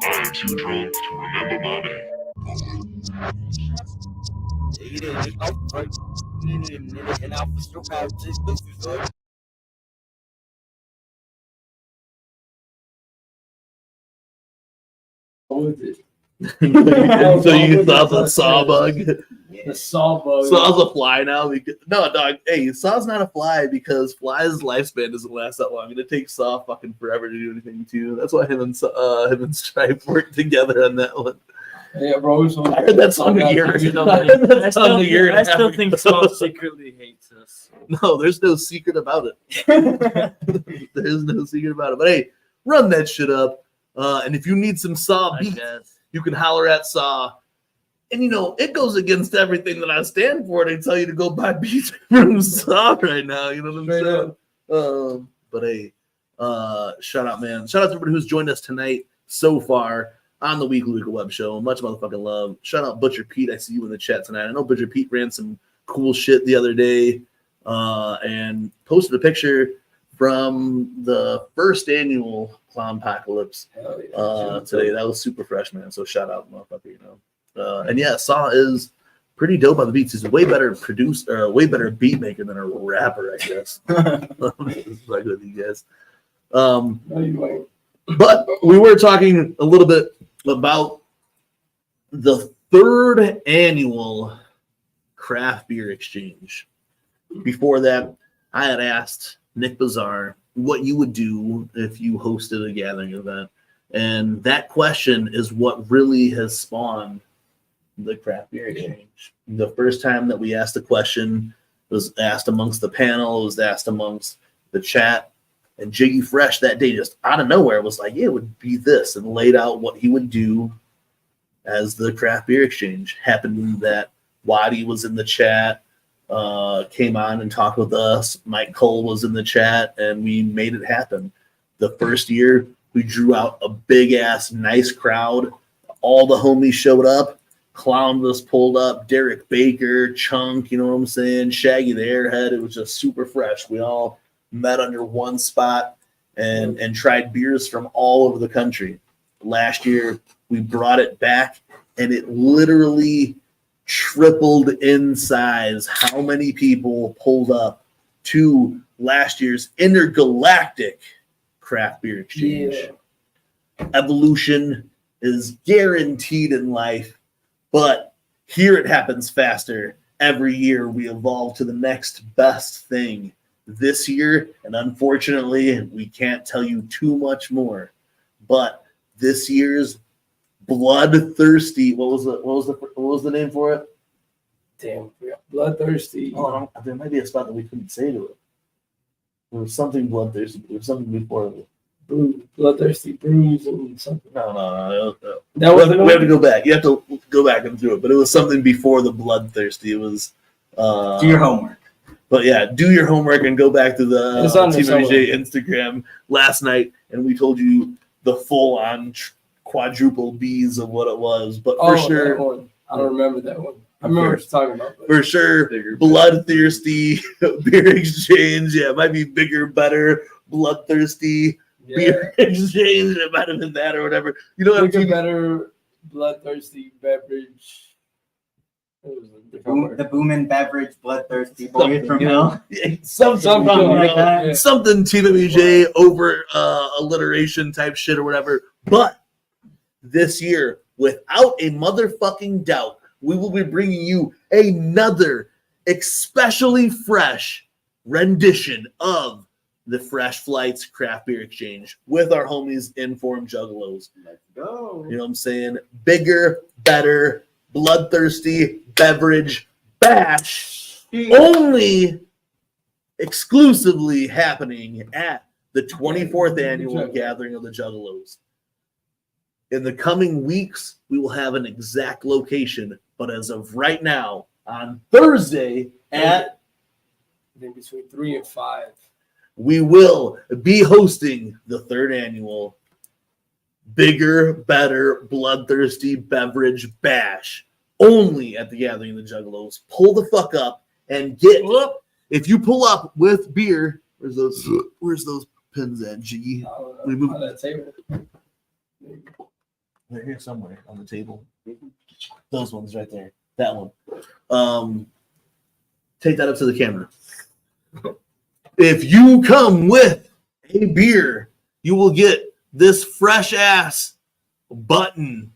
I am too drunk to remember my name. What was it? So you thought the saw bug? The saw bug. Saw's a fly now. No, dog. Hey, Saw's not a fly because fly's lifespan doesn't last that long, and it takes Saw fucking forever to do anything too. That's why him and Stripe worked together on that one. Yeah, bro. I heard that song a year ago. I still think Saul secretly hates us. No, there's no secret about it. There's no secret about it. But hey, run that shit up. And if you need some Saw beats, you can holler at Saw. And you know, it goes against everything that I stand for. They tell you to go buy beats from Saw right now. You know what I'm saying? But hey, shout out, man. Shout out to everybody who's joined us tonight so far on the Weekly Wicked Web Show. Much motherfucking love. Shout out Butcher Pete. I see you in the chat tonight. I know Butcher Pete ran some cool shit the other day and posted a picture from the first annual Clown Apocalypse today. That was super fresh, man. So shout out, motherfucker, you know. And yeah, Saw is pretty dope on the beats. He's a way better producer, way better beat maker than a rapper, I guess. Like with you guys. But we were talking a little bit about the third annual craft beer exchange. Before that, I had asked Nicc Bizarre what you would do if you hosted a gathering event. And that question is what really has spawned the craft beer exchange. The first time that we asked the question was asked amongst the panel, it was asked amongst the chat, and Jiggy Fresh that day just out of nowhere was like, yeah, it would be this, and laid out what he would do as the craft beer exchange. Happened that Waddy was in the chat, came on and talked with us. Mike Cole was in the chat, and we made it happen. The first year, we drew out a big-ass, nice crowd. All the homies showed up. Clown was pulled up. Derek Baker, Chunk, you know what I'm saying? Shaggy the Airhead. It was just super fresh. We all met under one spot and tried beers from all over the country. Last year, we brought it back, and it literally tripled in size how many people pulled up to last year's intergalactic craft beer exchange. Yeah. Evolution is guaranteed in life, but here it happens faster. Every year we evolve to the next best thing. This year, and unfortunately, we can't tell you too much more, but this year's Bloodthirsty. What was the name for it? Damn, Bloodthirsty. Oh, there might be a spot that we couldn't say to it. There was something bloodthirsty. There was something before it. Bloodthirsty brews and something. No. That wasn't. We have to go back. You have to go back and through it. But it was something before the Bloodthirsty. It was. Do your homework. But yeah, do your homework and go back to the TeamMUJ Instagram last night, and we told you the full-on quadruple B's of what it was. But for sure, that one. I don't remember that one. I remember what you're talking about. For sure, Bloodthirsty beer exchange. Yeah, it might be bigger, better, Bloodthirsty beer exchange. It might have been that or whatever. You know, bigger, better, Bloodthirsty beverage. The Boomin' Beverage, Bloodthirsty Boys from Hill. Something TeamMUJ over alliteration type shit or whatever. But this year, without a motherfucking doubt, we will be bringing you another especially fresh rendition of the Fresh Flights Craft Beer Exchange with our homies Informed Juggalos. Let's go. You know what I'm saying? Bigger, better, Bloodthirsty beverage bash. Only exclusively happening at the 24th annual gathering of the Juggalos. In the coming weeks, we will have an exact location, but as of right now, on Thursday at I think between 3 and 5, we will be hosting the third annual Bigger, Better, Bloodthirsty Beverage Bash. only at the Gathering of the Juggalos. Pull the fuck up and get. If you pull up with beer, where's those pins at? G. We move that table. They're here somewhere on the table. Those ones right there. That one. Take that up to the camera. If you come with a beer, you will get this fresh ass button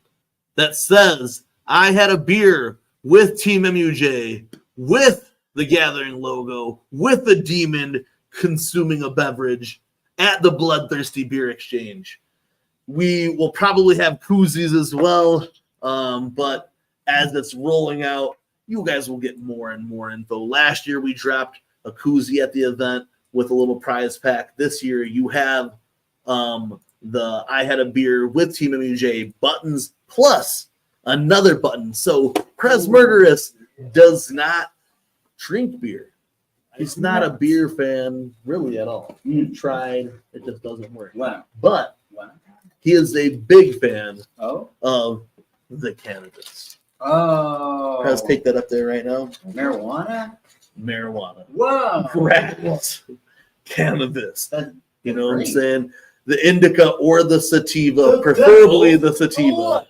that says, I had a beer with TeamMUJ, with the Gathering logo, with the demon consuming a beverage at the Bloodthirsty Beer Exchange. We will probably have koozies as well, but as it's rolling out, you guys will get more and more info. Last year, we dropped a koozie at the event with a little prize pack. This year, you have the I Had a Beer with TeamMUJ buttons plus another button. So Prez Murderous does not drink beer. He's not a beer fan really at all. He tried, it just doesn't work. Wow. But he is a big fan of the cannabis. Oh. Prez, take that up there right now. Marijuana? Whoa. Grass. Cannabis. You know what I'm saying? The indica or the sativa, preferably the sativa.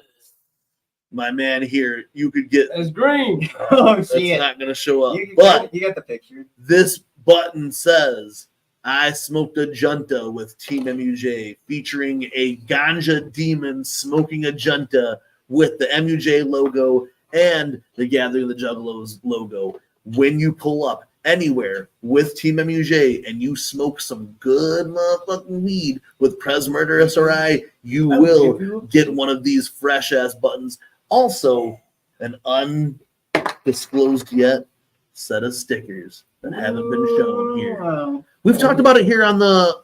My man here, you could get. It's green. It's not going to show up. You But got the picture. this button says, I smoked a junta with TeamMUJ, featuring a ganja demon smoking a junta with the MUJ logo and the Gathering of the Juggalos logo. When you pull up anywhere with TeamMUJ and you smoke some good motherfucking weed with Prez Murderous or I, you will get one of these fresh ass buttons. Also, an undisclosed yet set of stickers that haven't been shown here. We've talked about it here on the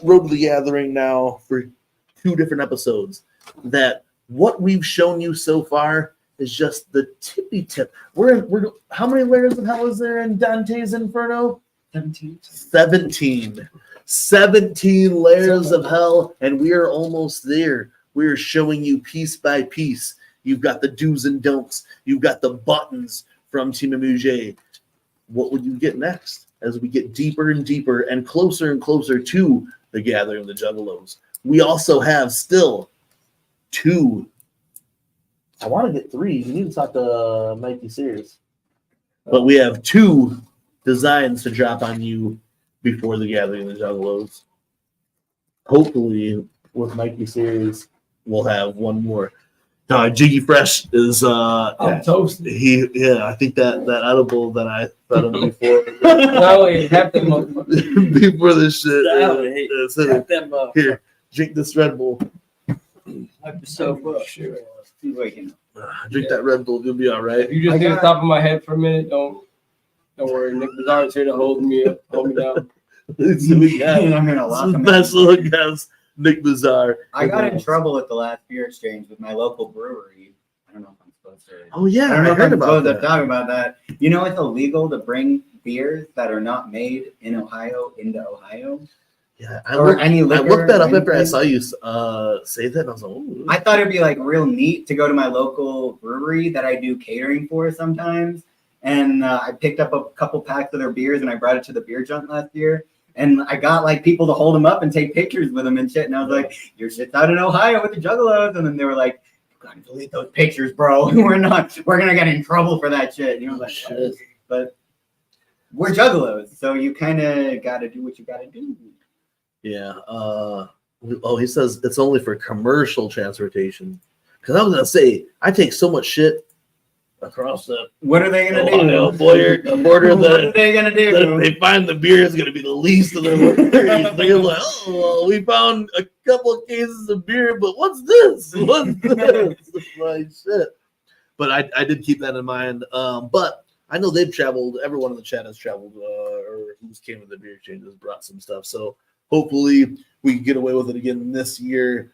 Road to the Gathering now for 2 different episodes. That what we've shown you so far is just the tippy tip. We're how many layers of hell is there in Dante's Inferno? 17. 17 layers of hell, and we are almost there. We're showing you piece by piece. You've got the do's and don'ts. You've got the buttons from TeamMUJ. What would you get next as we get deeper and deeper and closer to the Gathering of the Juggalos? We also have still 2. I want to get 3. You need to talk to Mikey Sears. But we have 2 designs to drop on you before the Gathering of the Juggalos. Hopefully, with Mikey Sears, we'll have 1 more. Jiggy Fresh is I'm toasted. I think that edible that I fed him before. No, half them motherfuckers. Before this shit. Here, drink this Red Bull. Hype yourself up. Sure. Drink that Red Bull, you'll be all right. If you just do the top of my head for a minute, don't worry. Nicc Bizarre is here to hold me up, hold me down. So we got I'm gonna lock him special guest Nicc Bizarre. I got in trouble at the last beer exchange with my local brewery. I don't know if I'm supposed to. Oh yeah, I don't know if heard I'm about supposed that. to talk about that. You know, it's illegal to bring beers that are not made in Ohio into Ohio. Yeah, I looked that up after I saw you say that. And I was like, ooh. I thought it'd be like real neat to go to my local brewery that I do catering for sometimes. And I picked up a couple packs of their beers and I brought it to the beer junk last year. And I got like people to hold them up and take pictures with them and shit. And I was like, your shit's out in Ohio with the Juggalos. And then they were like, you gotta delete those pictures, bro. We're gonna get in trouble for that shit. And I was like, shit. But we're Juggalos, so you kind of gotta do what you gotta do. Yeah. He says it's only for commercial transportation. Because I was gonna say I take so much shit across the. What are they gonna do? Border What are they gonna do? That if they find the beer is gonna be the least of their worries. They're like, oh, well, we found a couple of cases of beer, but what's this? What's this? Like shit. But I did keep that in mind. But I know they've traveled. Everyone in the chat has traveled, or who's came to the beer exchange has brought some stuff. So hopefully we can get away with it again this year.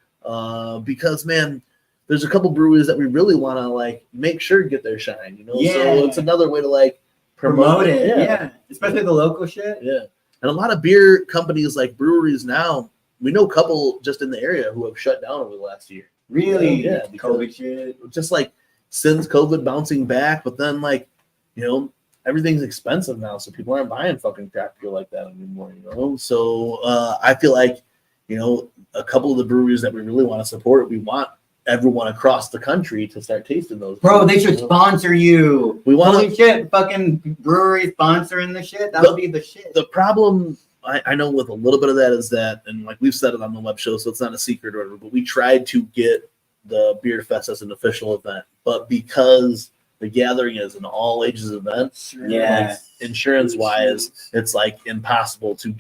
Because man, there's a couple breweries that we really want to like make sure get their shine. You know, so it's another way to like promote it. Yeah, especially the local shit. Yeah, and a lot of beer companies like breweries now. We know a couple just in the area who have shut down over the last year. Really? Yeah, COVID shit. Just like since COVID bouncing back, but then like, you know, everything's expensive now, so people aren't buying fucking craft beer like that anymore, you know? So I feel like, you know, a couple of the breweries that we really want to support, we want everyone across the country to start tasting those. Bro, they should sponsor you. We want Holy shit, fucking brewery sponsoring the shit. That would be the shit. The problem I know with a little bit of that is that, and like we've said it on the web show, so it's not a secret or whatever, but we tried to get the Beer Fest as an official event, but because the gathering is an all ages event, like, insurance wise, it's like impossible to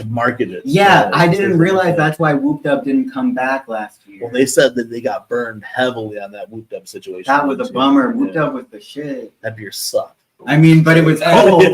market it. Yeah, I didn't realize that's why Whoop Dub didn't come back last year. Well, they said that they got burned heavily on that Whoop Dub situation. That was a bummer. Whoop Dub was the shit. That beer sucked. I mean, but it was cold. It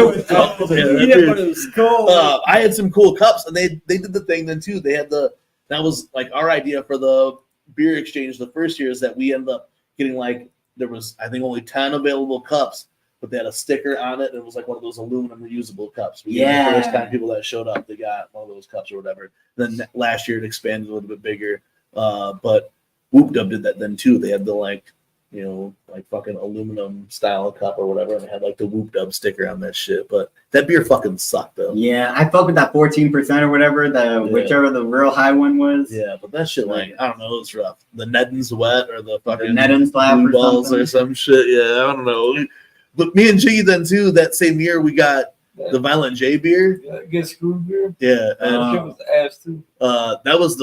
was cold. Yeah, but it was cold. I had some cool cups, and they did the thing then too. They had that was like our idea for the beer exchange the first year, is that we ended up getting like, there was I think only 10 available cups, but they had a sticker on it. And it was like one of those aluminum reusable cups. The first time people that showed up, they got one of those cups or whatever. Then last year it expanded a little bit bigger. But Whoop Dub did that then too. They had the like, you know, like fucking aluminum style cup or whatever, and it had like the Whoop Dub sticker on that shit. But that beer fucking sucked though. Yeah, I fuck with that 14% or whatever, whichever the real high one was. Yeah, but that shit, like, I don't know, it was rough. The Neddens Wet or the fucking Neddens Slap Blue or Balls something. or some shit. Yeah, I don't know. But me and Jiggy then too, that same year we got the Violent J beer. Get screwed beer. Yeah, That shit was ass too. that was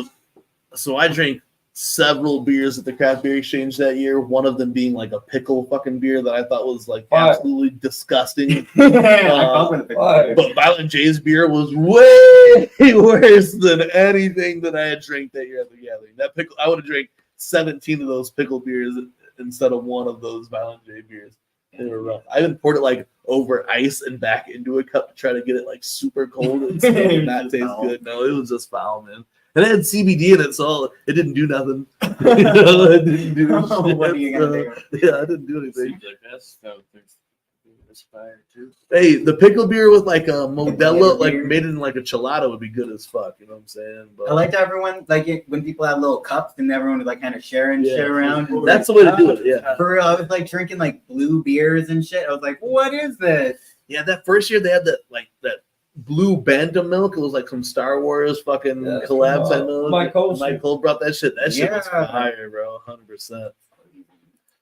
so I drank several beers at the craft beer exchange that year, one of them being like a pickle fucking beer that I thought was like absolutely disgusting. But Violent J's beer was way worse than anything that I had drank that year at the gathering. That pickle, I would have drank 17 of those pickle beers instead of one of those Violent J beers. They were rough. I even poured it like over ice and back into a cup to try to get it like super cold and still did not taste good. No, it was just foul, man. And it had CBD in it, so it didn't do nothing. You know, it didn't do shit. What are you gonna do? Yeah, I didn't do anything. Seems like that's fire too. Hey, the pickle beer with like a Modelo, like made in like a chelada would be good as fuck. You know what I'm saying? But I liked everyone like it when people had little cups and everyone was like kind of sharing shit around. That's the way to do it. Yeah, for real. I was like drinking like blue beers and shit. I was like, what is this? Yeah, that first year they had that blue Bantam milk. It was like some Star Wars fucking collab type milk. Mike Cole brought that shit. That shit was fire, bro. 100%.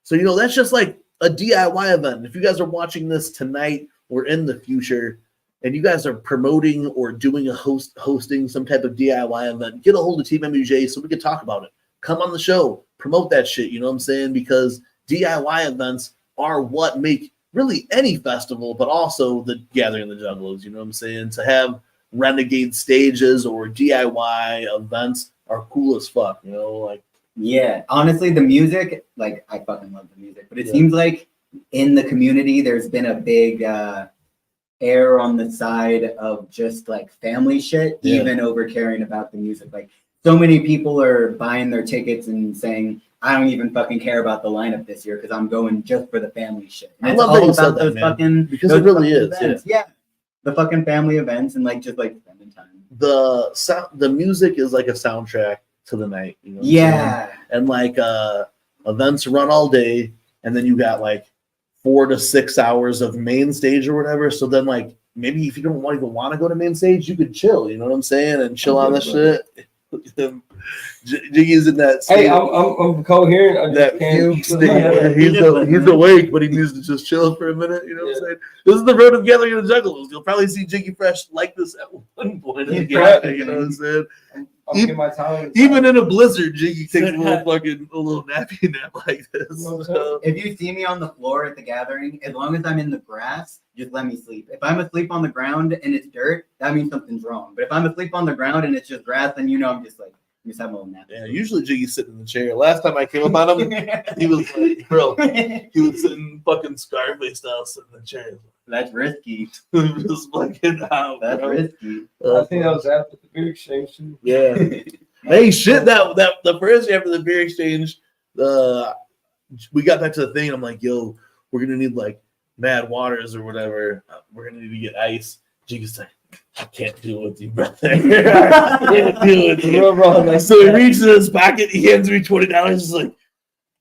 So, you know, that's just like a DIY event. If you guys are watching this tonight or in the future, and you guys are promoting or doing hosting some type of DIY event, get a hold of TeamMUJ so we can talk about it. Come on the show, promote that shit. You know what I'm saying? Because DIY events are what make really any festival, but also the Gathering of the Juggalos, you know what I'm saying? To have renegade stages or DIY events are cool as fuck, you know? Like, yeah, honestly, the music, like, I fucking love the music, but it seems like in the community, there's been a big error on the side of just like family shit, even over caring about the music. Like, so many people are buying their tickets and saying, I don't even fucking care about the lineup this year because I'm going just for the family shit. And I it's love all that you about said that, those man, fucking because it really is. Events. Yeah, the fucking family events and like just like spending time. The music is like a soundtrack to the night. You know what I'm saying? And like events run all day, and then you got like 4 to 6 hours of main stage or whatever. So then like maybe if you don't even want to go to main stage, you could chill. You know what I'm saying? And chill on the shit. Jiggy's in that state. Hey, I'm coherent. That fugue state. He's awake, but he needs to just chill for a minute. You know what I'm saying? This is the road of Gathering of the Juggalos. You'll probably see Jiggy Fresh like this at one point. You know what I'm saying? Even in a blizzard, Jiggy takes a little nappy nap like this. So. If you see me on the floor at the gathering, as long as I'm in the grass, just let me sleep. If I'm asleep on the ground and it's dirt, that means something's wrong. But if I'm asleep on the ground and it's just grass, then you know I'm just like, I'm just having a little nap. Yeah, usually Jiggy's sitting in the chair. Last time I came up on him, he was like, bro, he was sitting fucking Scarface style sitting in the chair. That's risky. Just fucking out. That's risky. I think that was after the beer exchange too. Yeah. Hey, shit! That the first day after the beer exchange, we got back to the thing. And I'm like, yo, we're gonna need like Mad Waters or whatever. We're gonna need to get ice. Jiggy's like, I can't deal with you, brother. I can't deal with you. So he reaches in his pocket. He hands me $20. He's like,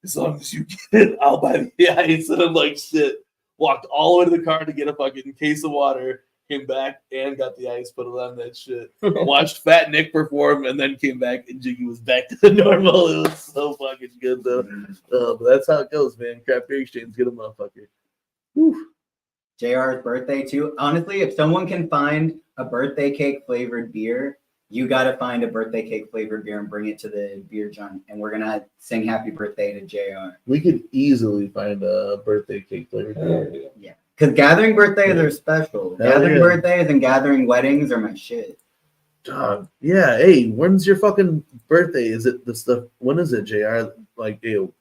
as long as you get it, I'll buy the ice. And I'm like, shit. Walked all the way to the car to get a fucking case of water. Came back and got the ice, put it on that shit. Watched Fat Nick perform, and then came back, and Jiggy was back to the normal. It was so fucking good, though. But that's how it goes, man. Craft beer exchange, get a motherfucker. Whew. JR's birthday, too. Honestly, if someone can find a birthday cake flavored beer, you got to find a birthday cake flavored beer and bring it to the beer junk. And we're going to sing happy birthday to JR. We could easily find a birthday cake flavored beer. Yeah. Because gathering birthdays are special. Gathering birthdays and gathering weddings are my shit. Yeah. Hey, when's your fucking birthday? Is it the stuff? When is it, JR? Like, ew.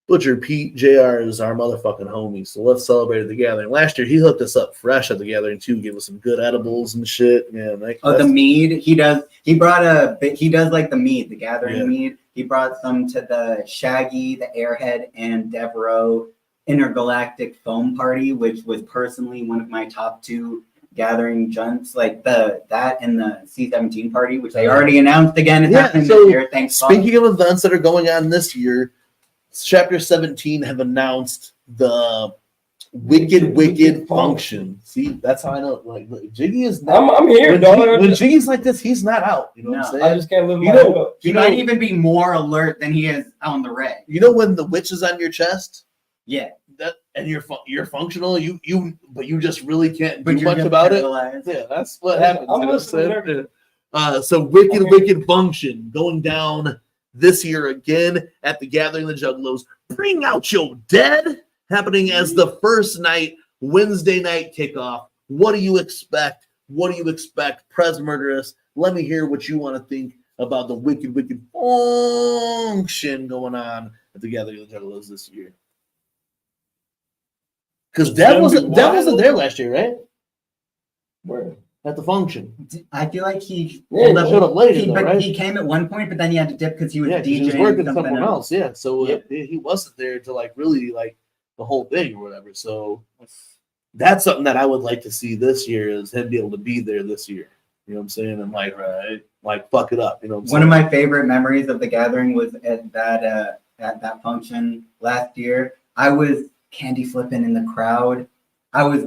Butcher Pete JR is our motherfucking homie, so let's celebrate at the gathering. Last year he hooked us up fresh at the gathering too, gave us some good edibles and shit. Man, the mead he does. He does like the mead, the gathering mead. He brought some to the Shaggy, the Airhead, and Devereaux Intergalactic Foam Party, which was personally one of my top 2 gathering junks, like that and the C-17 party, which they already announced again. It's happening this year. Thanks. Speaking of events that are going on this year. Chapter 17 have announced the Wicked function. See, that's how I know. Like Jiggy is not. I'm here, dog. When Jiggy's like this, he's not out. You know what I'm saying? I just can't live. He might even be more alert than he is on the reg. You know when the witch is on your chest? Yeah. That and you're functional. But you just really can't do much about it. Yeah, that's what happens. I'm listening. So Wicked function going down this year again at the Gathering of the Juggalos. Bring out your dead, happening as the first night, Wednesday night kickoff. What do you expect? Prez Murderous, let me hear what you want to think about the Wicked function going on at the Gathering of the Juggalos this year. Because Dev wasn't there last year, right? Where? At the function. I feel like he showed up later, right? He came at one point, but then he had to dip because he was DJing. He was working something else. Yeah, so he wasn't there to really the whole thing or whatever. So that's something that I would like to see this year is him be able to be there this year. You know what I'm saying? And fuck it up. You know what I'm saying? One of my favorite memories of the gathering was at that function last year. I was candy flipping in the crowd. I was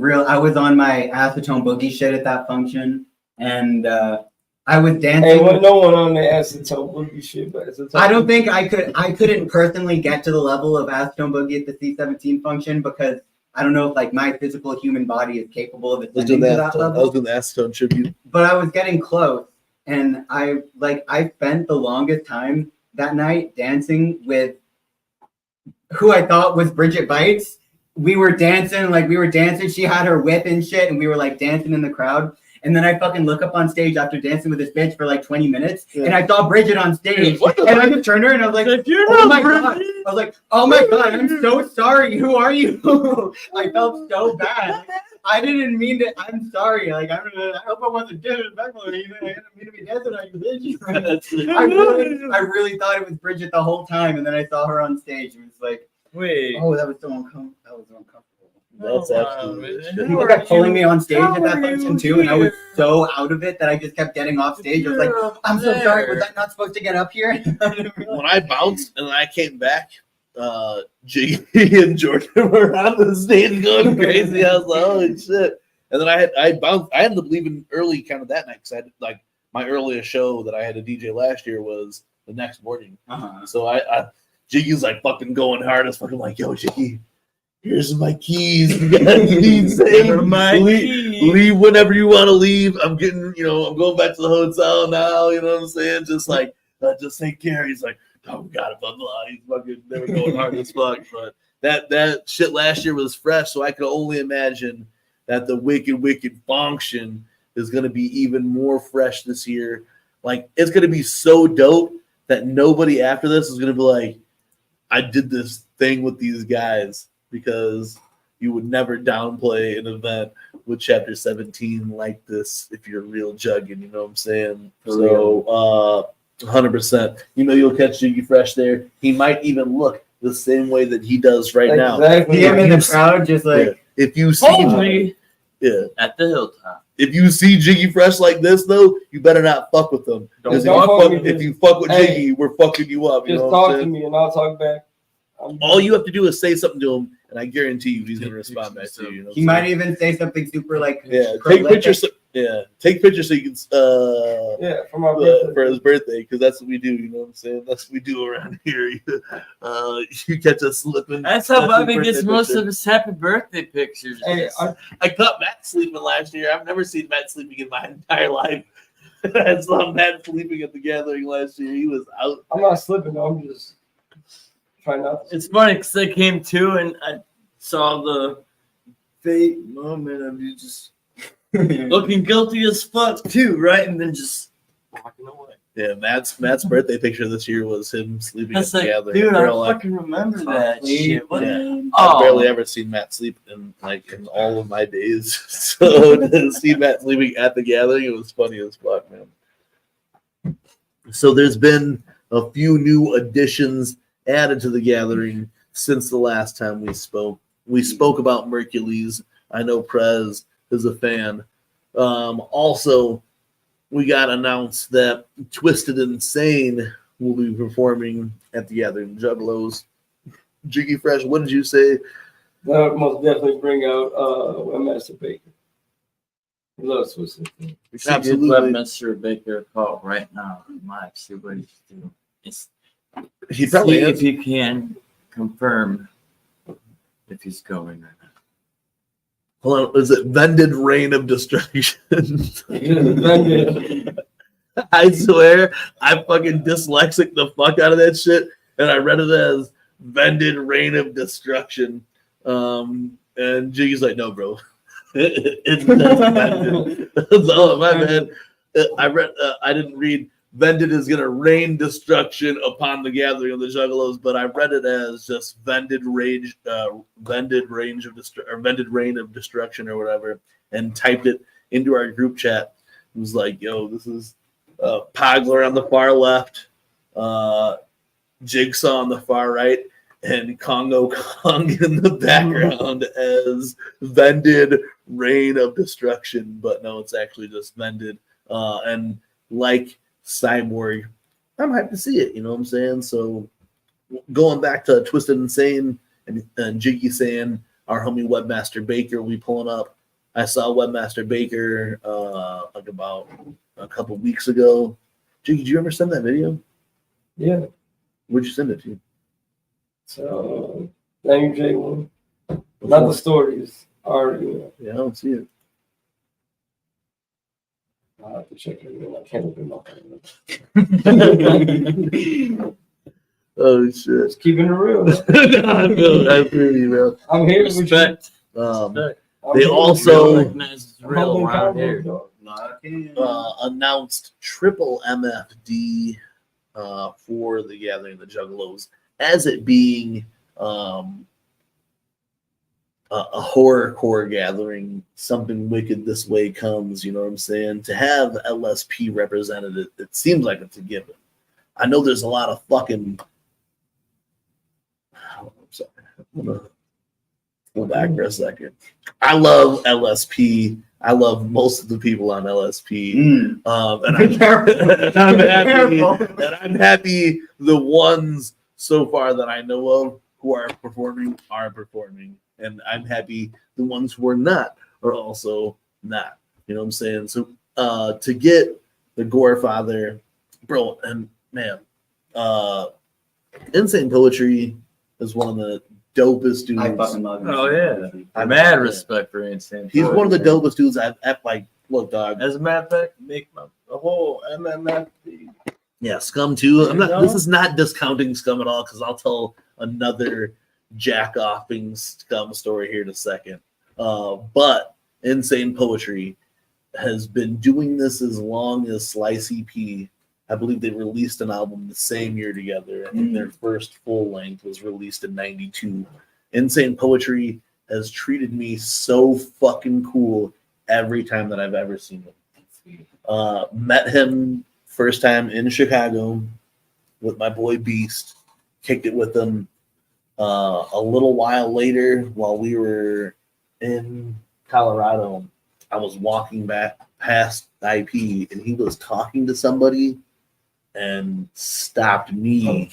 on my acetone boogie shit at that function, and I was dancing. Hey, no one on the acetone boogie shit, but I don't think I couldn't personally get to the level of acetone boogie at the C-17 function because I don't know if my physical human body is capable of ascending to that level. I was doing the acetone tribute, but I was getting close, and I spent the longest time that night dancing with who I thought was Bridget Bites. We were dancing. She had her whip and shit, and we were dancing in the crowd. And then I fucking look up on stage after dancing with this bitch for 20 minutes, and I saw Bridget on stage. And I just turned her, and I was like, "Oh my god!" I was like, "Oh my god, I'm so sorry. Who are you?" I felt so bad. I didn't mean to. I'm sorry. I hope I wasn't disrespectful. I didn't mean to be dancing on you, bitch. I really thought it was Bridget the whole time, and then I saw her on stage, and it was like. Wait. Oh, that was so uncomfortable. That's actually. People kept pulling me on stage at that function too, and I was so out of it that I just kept getting off stage. I was like, "I'm so sorry. Was I not supposed to get up here?" When I bounced and I came back, Jiggy and Jordan were on the stage going crazy. I was like, "Holy shit!" And then I bounced. I ended up leaving early, kind of that night, because I had my earliest show that I had to DJ last year was the next morning. So I Jiggy's fucking going hard. I was fucking yo, Jiggy, here's my keys. You guys leave whenever you want to leave. I'm getting, I'm going back to the hotel now. You know what I'm saying? Just take care. He's like, oh, we got it, blah, blah. They were going hard as fuck. But that shit last year was fresh. So I could only imagine that the Wicked function is going to be even more fresh this year. It's going to be so dope that nobody after this is going to be like, I did this thing with these guys, because you would never downplay an event with Chapter 17 like this if you're real jugging, you know what I'm saying? So 100%. You'll catch Jiggy fresh there. He might even look the same way that he does right now. Exactly. Him in the crowd, just if you see at the hilltop. If you see Jiggy fresh like this, though, you better not fuck with them. If you fuck with Jiggy, we're fucking you up. Just talk to me and I'll talk back. All you have to do is say something to him, and I guarantee you he's gonna respond back to you. You know He might even say something super like take prolific. pictures. Take pictures so you can for my birthday. for his birthday, because that's what we do. You know what I'm saying? That's what we do around here. You catch us slipping. That's how Bobby his gets birthday most picture. of his happy birthday pictures. Hey, I caught Matt sleeping last year. I've never seen Matt sleeping in my entire life. I saw Matt sleeping at the gathering last year. He was out. I'm not slipping though. I'm just trying not to. It's funny because I came to and I saw the fate moment of you just looking guilty as fuck too, right? And then just walking away. Yeah, Matt's birthday picture this year was him sleeping That's at the like, gathering. dude, We're I all like, fucking remember that shit. What? yeah. Oh. I've barely ever seen Matt sleep in all of my days. So to see Matt sleeping at the gathering, it was funny as fuck, man. So there's been a few new additions added to the gathering since the last time we spoke. We spoke about Mercules. I know Prez is a fan. Also, we got announced that Twisted Insane will be performing at the gathering. Juggalos. Jiggy Fresh, what did you say? That would most definitely bring out Webmaster Baker. He loves Twisted. We should give Webmaster Baker a call right now. Live, see what he's doing. He probably see is. if he can confirm if he's going or not. Hold on, is it Vended Reign of Destruction? Vended. I swear, I fucking dyslexic the fuck out of that shit, and I read it as Vended Reign of Destruction. And Jiggy's like, no, bro. It's Vended. Oh, my bad. I didn't read Vended is gonna rain destruction upon the gathering of the Juggalos, but I read it as just Vended Reign of Destruction or whatever, and typed it into our group chat. It was like, yo, this is Pogler on the far left, Jigsaw on the far right, and Congo Kong in the background as Vended Reign of Destruction. But no, it's actually just Vended. And like Cyborg, I'm hyped to see it, you know what I'm saying? So going back to Twisted Insane and Jiggy saying our homie Webmaster Baker will be pulling up. I saw Webmaster Baker like about a couple weeks ago. Jiggy, did you ever send that video? Yeah. Where'd you send it to? So, TeamMUJ one. Not the stories. Already. Yeah, I don't see it. I have to check it again. I can't open my phone. Oh shit! Just keeping it real. I feel you, bro. I'm here Respect. They also real around here. announced triple MFD for the Gathering of the Juggalos, as it being a horrorcore gathering. Something wicked this way comes, you know what I'm saying? To have LSP represented, it seems like it's a given. I know there's a lot of fucking. I'm sorry. I'm gonna go back for a second. I love LSP. I love most of the people on LSP. And I'm happy the ones so far that I know of who are performing. And I'm happy the ones who are not are also not. You know what I'm saying? So to get the Gorefather, bro, and man, Insane Poetry is one of the dopest dudes. I fucking love him. Oh yeah, I'm mad respect for Insane. He's one of the dopest dudes I've like. Look, dog. As a matter of fact, make the whole MMFD. Yeah, Scum too. I'm not. This is not discounting Scum at all, because I'll tell another jack-offing Scum story here in a second. But Insane Poetry has been doing this as long as Slice EP. I believe they released an album the same year together. I think their first full length was released in '92. Insane Poetry has treated me so fucking cool every time that I've ever seen him. Met him first time in Chicago with my boy Beast. Kicked it with him a little while later while we were in Colorado. I was walking back past IP and he was talking to somebody and stopped me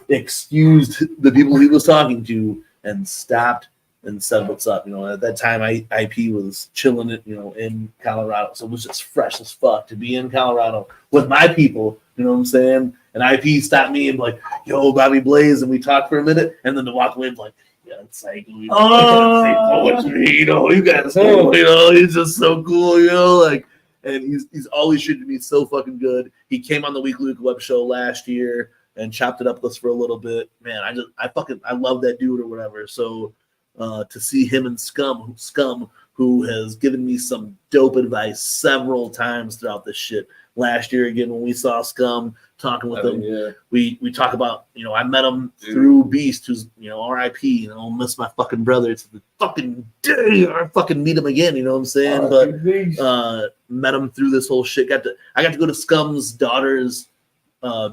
excused the people he was talking to and stopped and said what's up. You know, at that time, IP was chilling it, you know, in Colorado. So it was just fresh as fuck to be in Colorado with my people, you know what I'm saying? And IP stopped me and like, yo, Bobby Blaze, and we talked for a minute, and then to walk away, like, yeah, it's like, you know, say poetry, you know, you guys know, you know, he's just so cool, you know, like, and he's always treated me so fucking good. He came on the Weekly Wicked Webshow last year and chopped it up with us for a little bit. Man, I love that dude or whatever. So to see him and Scum, who has given me some dope advice several times throughout this shit. Last year again, when we saw Scum talking with him, we talk about, you know, I met him through Beast, who's, you know, RIP, you know, miss my fucking brother. It's the fucking day I fucking meet him again, you know what I'm saying? But met him through this whole shit. I got to go to Scum's daughter's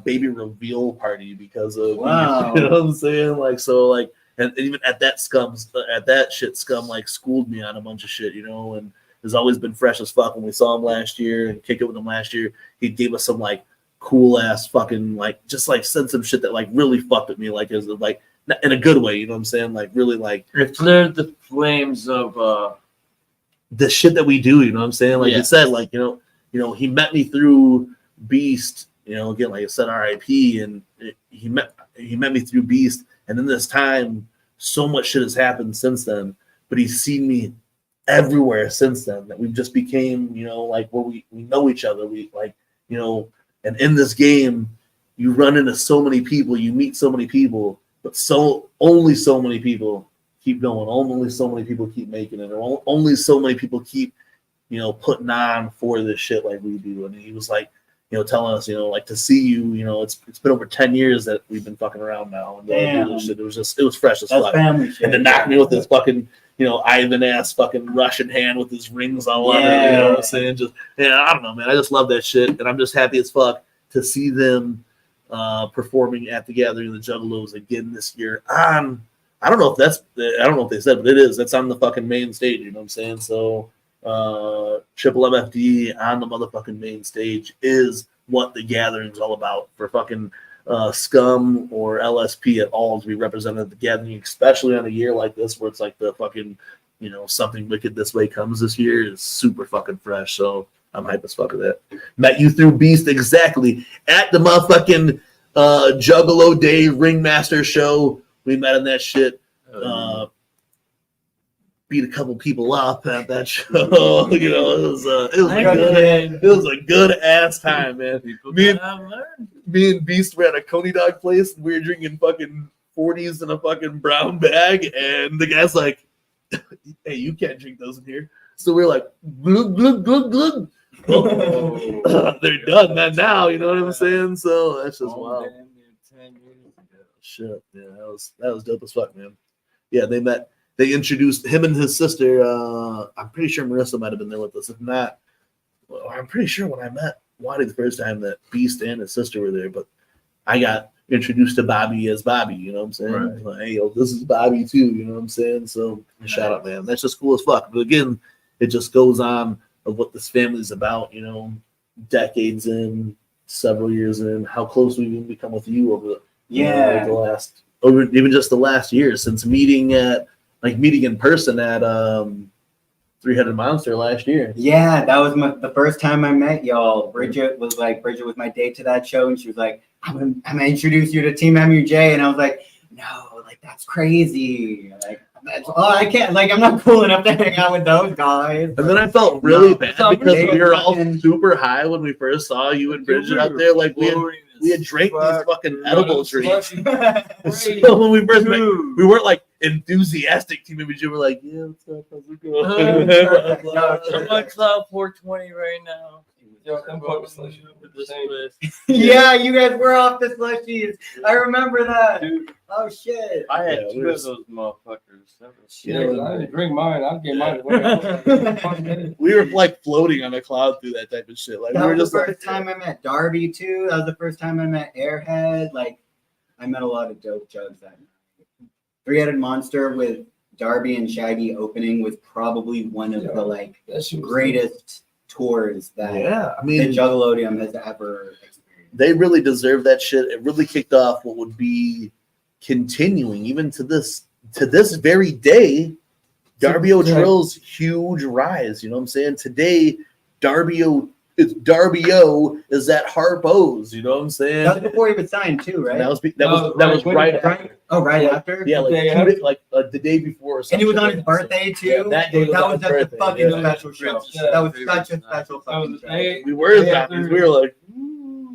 baby reveal party because of Wow. you know what I'm saying? Like, so like, and even at that Scum like schooled me on a bunch of shit, you know, and has always been fresh as fuck. When we saw him last year and kicked it with him last year, he gave us some like cool ass fucking like just like said some shit that like really fucked with me, like as like in a good way, you know what I'm saying? Like really like it flared the flames of the shit that we do, you know what I'm saying? Like you said, like you know, he met me through Beast, you know, again, like I said, RIP, and he met me through Beast, and in this time, so much shit has happened since then, but he's seen me everywhere since then that we've just became, you know, like where we know each other. We like, you know, and in this game, you run into so many people, you meet so many people, but only so many people keep going. Only so many people keep making it. Or only so many people keep, you know, putting on for this shit like we do. And he was like, you know, telling us, you know, like to see you, you know, it's been over 10 years that we've been fucking around now. And do this shit. It was fresh as fuck. Family shit. And to knock me with this fucking, you know, Ivan ass fucking Russian hand with his rings all on it. You know what I'm saying? Just, I don't know, man. I just love that shit. And I'm just happy as fuck to see them performing at the Gathering of the Juggalos again this year on, I don't know if they said, but it is. That's on the fucking main stage, you know what I'm saying? So Triple MFD on the motherfucking main stage is what the Gathering's all about for fucking Scum or LSP at all to be represented at the Gathering, especially on a year like this where it's like the fucking, you know, something wicked this way comes this year is super fucking fresh. So I'm hype as fuck of that. Met you through Beast exactly at the motherfucking Juggalo Day Ringmaster show. We met in that shit. Beat a couple people up at that show. You know, it was a good ass time, man. Me and Beast were at a Coney Dog place, and we were drinking fucking 40s in a fucking brown bag, and the guy's like, "Hey, you can't drink those in here." So we're like, glug, glug, glug, glug. Oh, they're done that now, you know what I'm saying? So that's just wild. Shit, yeah, that was dope as fuck, man. Yeah, they introduced him and his sister. I'm pretty sure Marissa might have been there with us. If not, well, I'm pretty sure when I met Waddy the first time that Beast and his sister were there, but I got introduced to Bobby as Bobby, you know what I'm saying? Right. Like, hey, yo, this is Bobby too, you know what I'm saying? So shout out, man. That's just cool as fuck. But again, it just goes on of what this family's about, you know, decades in, several years in, how close we've even become with you over even just the last year since meeting in person at Three-Headed Monster last year. Yeah, that was the first time I met y'all. Bridget was my date to that show, and she was like, I'm gonna introduce you to TeamMUJ, and I was like, no, like that's crazy. Like I can't, like I'm not cool enough to hang out with those guys. And then I felt really bad because we were all super high when we first saw you and Bridget out there. Like we had drank these fucking edible drinks. So when we first met, we weren't like enthusiastic TeamMUJ. We were like, yeah, what's up? How's it going? I'm on cloud 420 right now. Yeah, you guys were off the slushies. I remember that. Dude. Oh shit! I had two of those motherfuckers. I didn't drink mine. I'll get mine away. We were like floating on a cloud through that type of shit. Like that we were was just the first time I met Darby too. That was the first time I met Airhead. Like I met a lot of dope jugs that night. Three-Headed Monster with Darby and Shaggy opening was probably one of the greatest tours that the Juggalodium has ever experienced. they really deserve that shit. It really kicked off what would be continuing even to this very day. Darby O'Trill's huge rise. You know what I'm saying? Today, Darby O is at Harpo's. You know what I'm saying? That was before he was signed too, right? That was right after. Oh, right after. Yeah, like the day before. Or and he was on his birthday too. Yeah, that day that was his just birthday. a fucking special show. Yeah. That was such a special fucking show. We were zombies. We were like,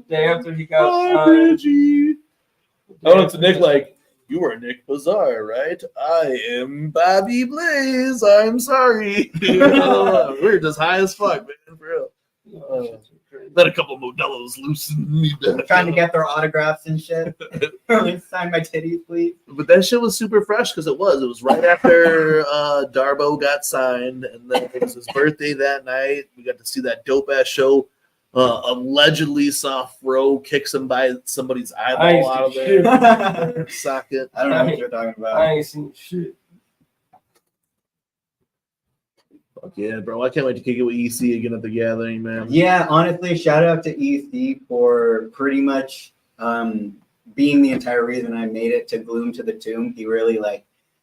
day after he got signed. Reggie. I went to Nick like, you were Nicc Bizarre, right? I am Bobby Blaze. I'm sorry. We were just high as fuck, man, for real. Let a couple Modelo's loosen me down. Trying to get their autographs and shit. Sign my titties, please. But that shit was super fresh because it was right after Darbo got signed, and then it was his birthday that night. We got to see that dope ass show. Allegedly saw Fro kick somebody's eyeball out of their socket. I don't know what you're talking about. I ain't seen shit. Fuck yeah, bro. I can't wait to kick it with EC again at the gathering, man. Yeah, honestly, shout out to EC for pretty much being the entire reason I made it to Gloom to the Tomb. He really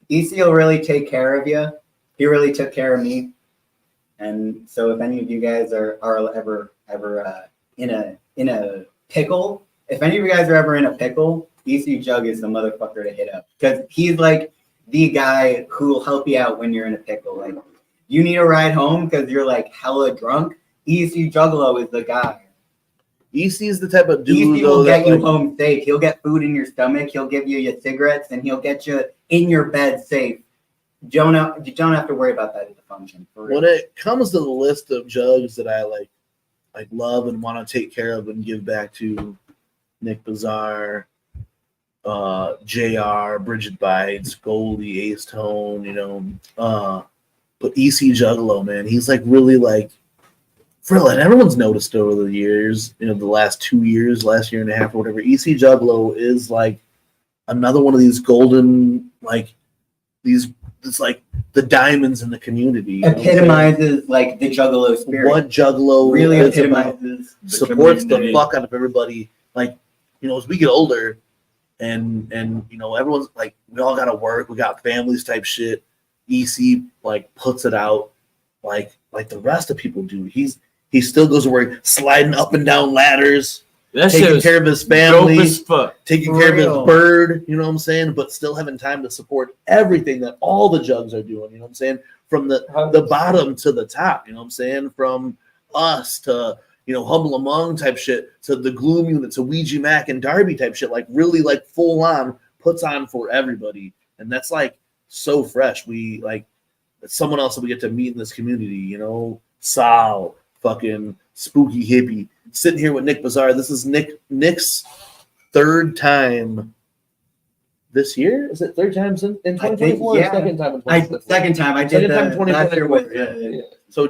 EC will really take care of you. He really took care of me. And so if any of you guys are ever in a pickle, if any of you guys are ever in a pickle, EC Jugg is the motherfucker to hit up, because he's like the guy who will help you out when you're in a pickle. Like, you need a ride home because you're like hella drunk. EC Juggalo is the guy. EC is the type of dude EC will get you home safe. He'll get food in your stomach. He'll give you your cigarettes, and he'll get you in your bed safe. You don't have to worry about that at the function. When it comes to the list of jugs that I love and want to take care of and give back to, Nicc Bizarre, JR, Bridget Bites, Goldie, Ace Tone, but EC Juggalo, man, he's really for real, and everyone's noticed over the years, the last 2 years, last year and a half or whatever, EC Juggalo is another one of these golden, it's like the diamonds in the community. Epitomizes the Juggalo spirit. What Juggalo really epitomizes. Supports the fuck out of everybody. As we get older, and everyone's we all gotta work. We got families type shit. EC puts it out like the rest of people do. He still goes to work, sliding up and down ladders. Taking care of his family, taking care of his bird, you know what I'm saying? But still having time to support everything that all the jugs are doing, you know what I'm saying? From the bottom to the top, you know what I'm saying? From us to, Humble Among type shit, to the Gloom unit, to Ouija Mac and Darby type shit, really full on, puts on for everybody. And that's so fresh. We it's someone else that we get to meet in this community, Sal, fucking Spooky Hippie. Sitting here with Nicc Bizarre. This is Nick's third time this year. Is it third time in 2024? Yeah. Second time in 2024. Second time. I did that last year with. Yeah. So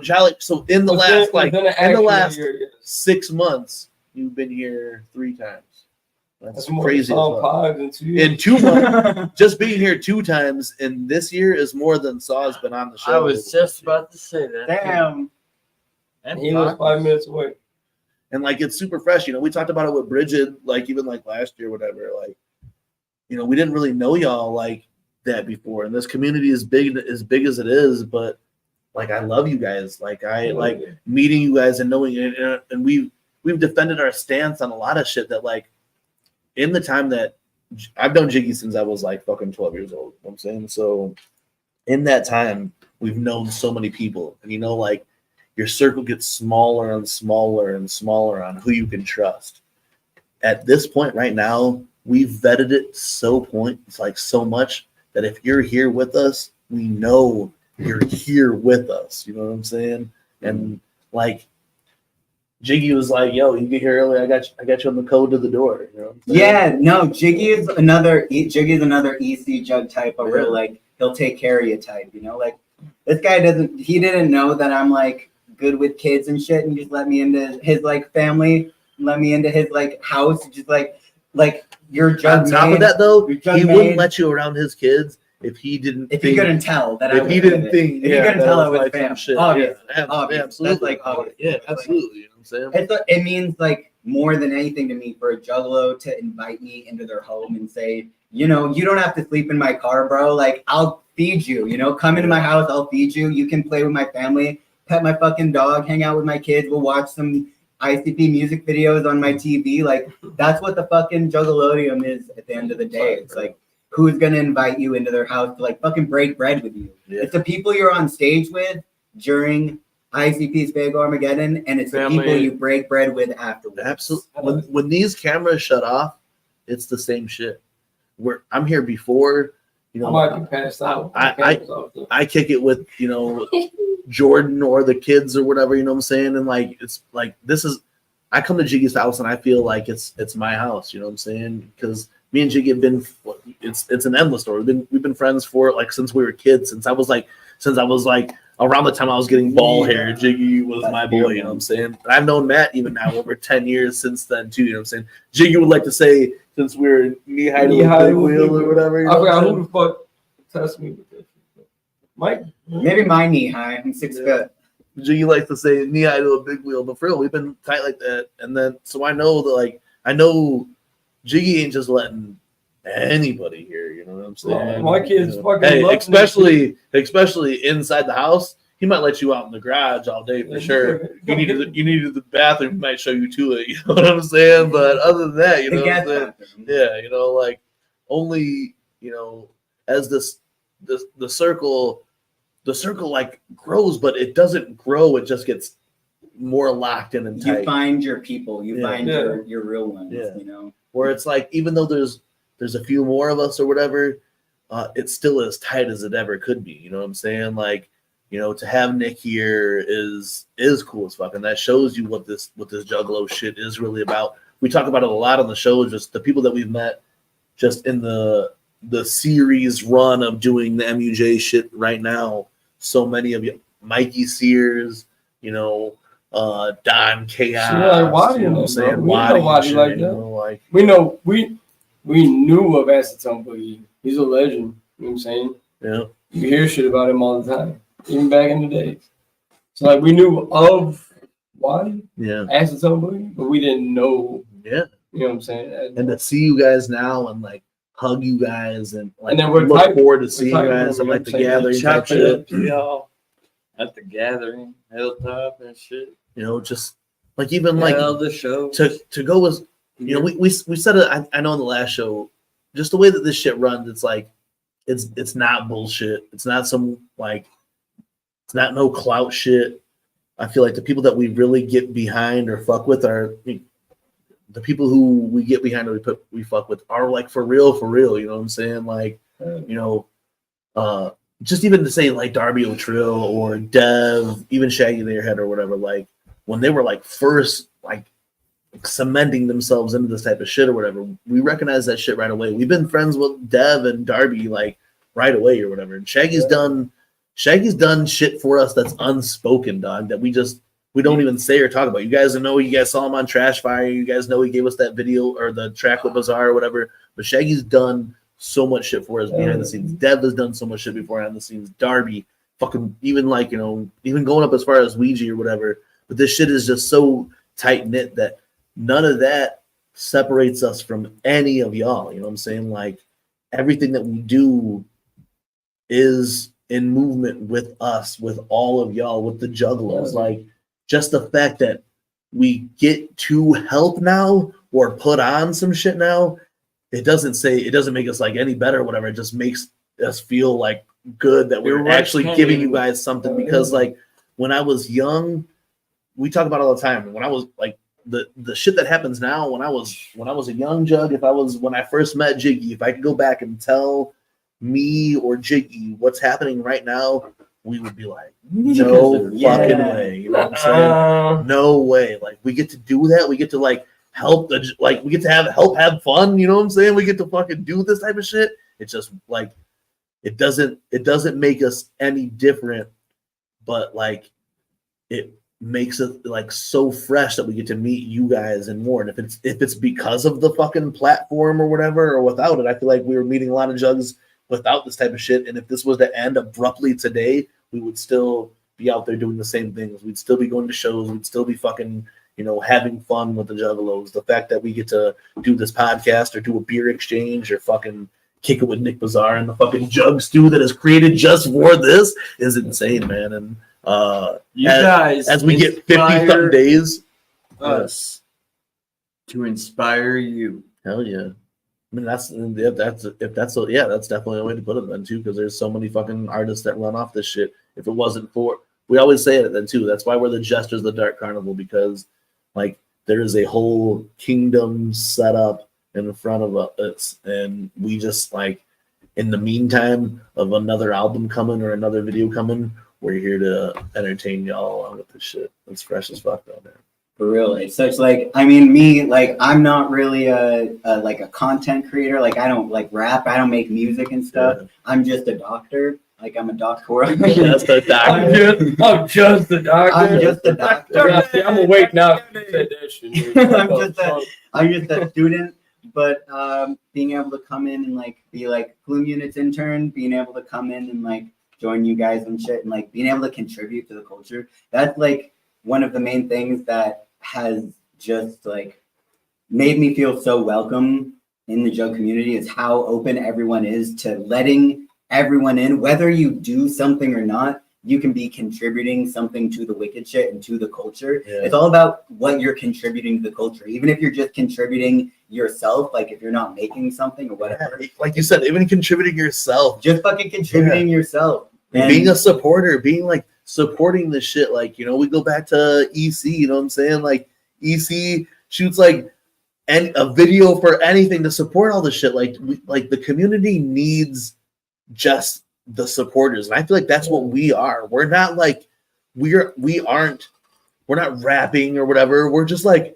in the last 6 months, you've been here 3 times. That's crazy. In 2 months, just being here 2 times, and this year is more than Saw's been on the show. I was just about to say that. Damn. And he was 5 minutes away. And it's super fresh. We talked about it with Bridget, even last year, whatever. We didn't really know y'all like that before. And this community is big as it is, but I love you guys. I like meeting you guys and knowing it. And we've defended our stance on a lot of shit that in the time that I've known Jiggy since I was fucking 12 years old. You know what I'm saying? So in that time, we've known so many people. And your circle gets smaller and smaller and smaller on who you can trust. At this point right now, we've vetted it so much that if you're here with us, we know you're here with us. You know what I'm saying? And Jiggy was yo, you get here early. I got you on the code to the door. You know what I'm saying? Yeah, no, Jiggy is another EC Jug type of real he'll take care of you type. This guy didn't know that I'm good with kids and shit, and just let me into his family, let me into his house, just your Jug. On top of that though, he wouldn't let you around his kids if he didn't, If he couldn't tell that, if he didn't think, if he couldn't tell it was like fam. some shit. Obvious. Yeah, Obvious. absolutely. That's like obvious. Yeah, absolutely. You know what I'm saying? It means like more than anything to me for a juggalo to invite me into their home and say, you know, you don't have to sleep in my car, bro. Like, I'll feed you. You know, come into my house, I'll feed you. You can play with my family, pet my fucking dog, hang out with my kids. We'll watch some ICP music videos on my TV. Like, that's what the fucking juggalodium is at the end of the day. It's like, who's gonna invite you into their house to like fucking break bread with you? Yeah. It's the people you're on stage with during ICP's Big Armageddon, and it's the people you break bread with afterwards. Absolutely. When these cameras shut off, it's the same shit. I'm here before, you know. I might be passed out. I kick it with, you know, Jordan or the kids or whatever, you know what I'm saying? And like, it's like, I come to Jiggy's house and I feel like it's my house, you know what I'm saying? Because me and Jiggy have been, it's an endless story. We've been friends for like since we were kids, since I was like around the time I was getting ball hair, Jiggy was my boy, you know what I'm saying? I've known Matt even now over 10 years since then too, you know what I'm saying? Jiggy would like to say, since we're knee-high to a big wheel or whatever. You know, I forgot who the fuck tested me with this. Mike? Maybe my knee high. I'm 6 foot. Jiggy likes to say knee-high to a big wheel, but for real, we've been tight like that. And then, so I know that, I know Jiggy ain't just letting anybody here, you know what I'm saying? My kids fucking hey, love especially inside the house, he might let you out in the garage all day for sure. You needed the bathroom, he might show you to it, you know what I'm saying? But other than that, you know what I'm saying? Yeah, you know, like only, you know, as the circle like grows, but it doesn't grow, it just gets more locked in and tight. You find your people, you find your real ones, you know. Where it's like, even though there's a few more of us or whatever, it's still as tight as it ever could be. You know what I'm saying? Like, you know, to have Nicc here is cool as fuck, and that shows you what this juggalo shit is really about. We talk about it a lot on the show, just the people that we've met just in the series run of doing the MUJ shit right now. So many of you, Mikey Sears, you know, Don Chaos. Why you know what I'm saying? We know Waddy like that. You know, like, we know we knew of Acetone Boogie. He's a legend. You know what I'm saying? Yeah. You hear shit about him all the time, even back in the days. So like we knew of Waddy, Acetone Boogie, but we didn't know. Yeah. You know what I'm saying? And to see you guys now and like hug you guys and like and then we're look forward to seeing you guys at like the gathering type shit. Y'all at the gathering, hilltop and shit. You know, just like even like the show to go as you know, we said it. I know in the last show, just the way that this shit runs, it's like it's not bullshit. It's not some like it's not no clout shit. I feel like the people that we really get behind or fuck with are the people who we get behind or we fuck with are like for real. You know what I'm saying? Like, you know, just even to say like Darby O'Trill or Dev, even Shaggy Theirhead or whatever, like when they were like first like cementing themselves into this type of shit or whatever, we recognize that shit right away. We've been friends with Dev and Darby like right away or whatever. And Shaggy's done shit for us that's unspoken, dog, that we don't even say or talk about. You guys know, you guys saw him on Trash Fire. You guys know he gave us that video or the track with Bizarre or whatever. But Shaggy's done so much shit for us behind the scenes. Dev has done so much shit behind the scenes. Darby, fucking even like, you know, even going up as far as Ouija or whatever. But this shit is just so tight knit that none of that separates us from any of y'all. You know what I'm saying? Like everything that we do is in movement with us, with all of y'all, with the juggalos. Like just the fact that we get to help now or put on some shit now, it doesn't make us like any better or whatever. It just makes us feel like good that we're actually giving you guys something. Because like when I was young, we talk about it all the time. When I was like the shit that happens now, when I was a young Jugg, when I first met Jiggy, if I could go back and tell me or Jiggy what's happening right now, we would be like, no fucking way. You know what I'm saying? No way. Like we get to do that. We get to like help we get to have fun. You know what I'm saying? We get to fucking do this type of shit. It's just like it doesn't make us any different, but like it makes it like so fresh that we get to meet you guys and more. And if it's because of the fucking platform or whatever, or without it, I feel like we were meeting a lot of Juggs without this type of shit. And if this was to end abruptly today, we would still be out there doing the same things. We'd still be going to shows. We'd still be fucking, having fun with the Juggalos. The fact that we get to do this podcast or do a beer exchange or fucking kick it with Nicc Bizarre and the fucking Jugg Stu that is created just for this is insane, man. And you guys, as we get 50-something days, us to inspire you. Hell yeah. I mean, that's definitely a way to put it then too, because there's so many fucking artists that run off this shit. If it wasn't for, we always say it then too. That's why we're the Jesters of the Dark Carnival, because like there is a whole kingdom set up in front of us, and we just like, in the meantime of another album coming or another video coming, we're here to entertain y'all along with this shit. It's fresh as fuck down there. For real, it's such like, I mean, me, like, I'm not really a content creator. Like, I don't like rap. I don't make music and stuff. Yeah. I'm just a doctor. Like, I'm a doctor. Just a doctor. I'm just a doctor. I'm just a doctor. I'm gonna wait now. I'm just a student. But being able to come in and like be like Plume Unit's intern, being able to come in and like join you guys and shit, and like being able to contribute to the culture. That's like one of the main things that has just like made me feel so welcome in the Jugg community, is how open everyone is to letting everyone in. Whether you do something or not, you can be contributing something to the wicked shit and to the culture. Yeah. It's all about what you're contributing to the culture. Even if you're just contributing yourself, like if you're not making something or whatever. Yeah, like you said, even contributing yourself. Just fucking contributing yourself. And being a supporter, being like supporting the shit. Like, we go back to EC, you know what I'm saying? Like EC shoots like a video for anything to support all this shit. Like the community needs just the supporters, and I feel like that's what we are. We're not like we're not rapping or whatever. We're just like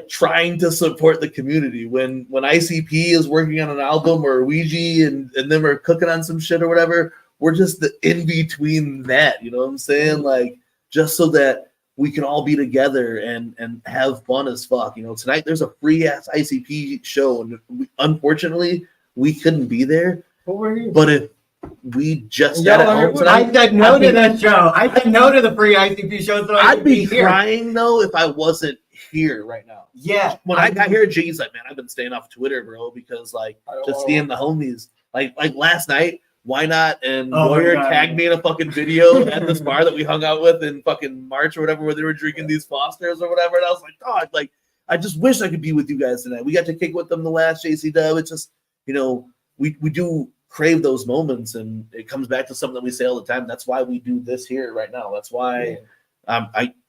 trying to support the community. When ICP is working on an album or Ouija and then we're cooking on some shit or whatever, we're just the in between that, you know what I'm saying? Like, just so that we can all be together and have fun as fuck. Tonight there's a free ass ICP show, and unfortunately we couldn't be there. But if we just got at home tonight, I said no to that show. I said no to the free ICP show. So I'd be crying though if I wasn't here right now. Yeah. When I got here, G's like, man, I've been staying off Twitter, bro, because like just seeing the homies. Like last night, why not? And Warrior tagged me in a fucking video at this bar that we hung out with in fucking March or whatever, where they were drinking these Fosters or whatever. And I was like, God, like I just wish I could be with you guys tonight. We got to kick with them the last JCW. It's just, we do crave those moments, and it comes back to something that we say all the time. That's why we do this here right now. That's why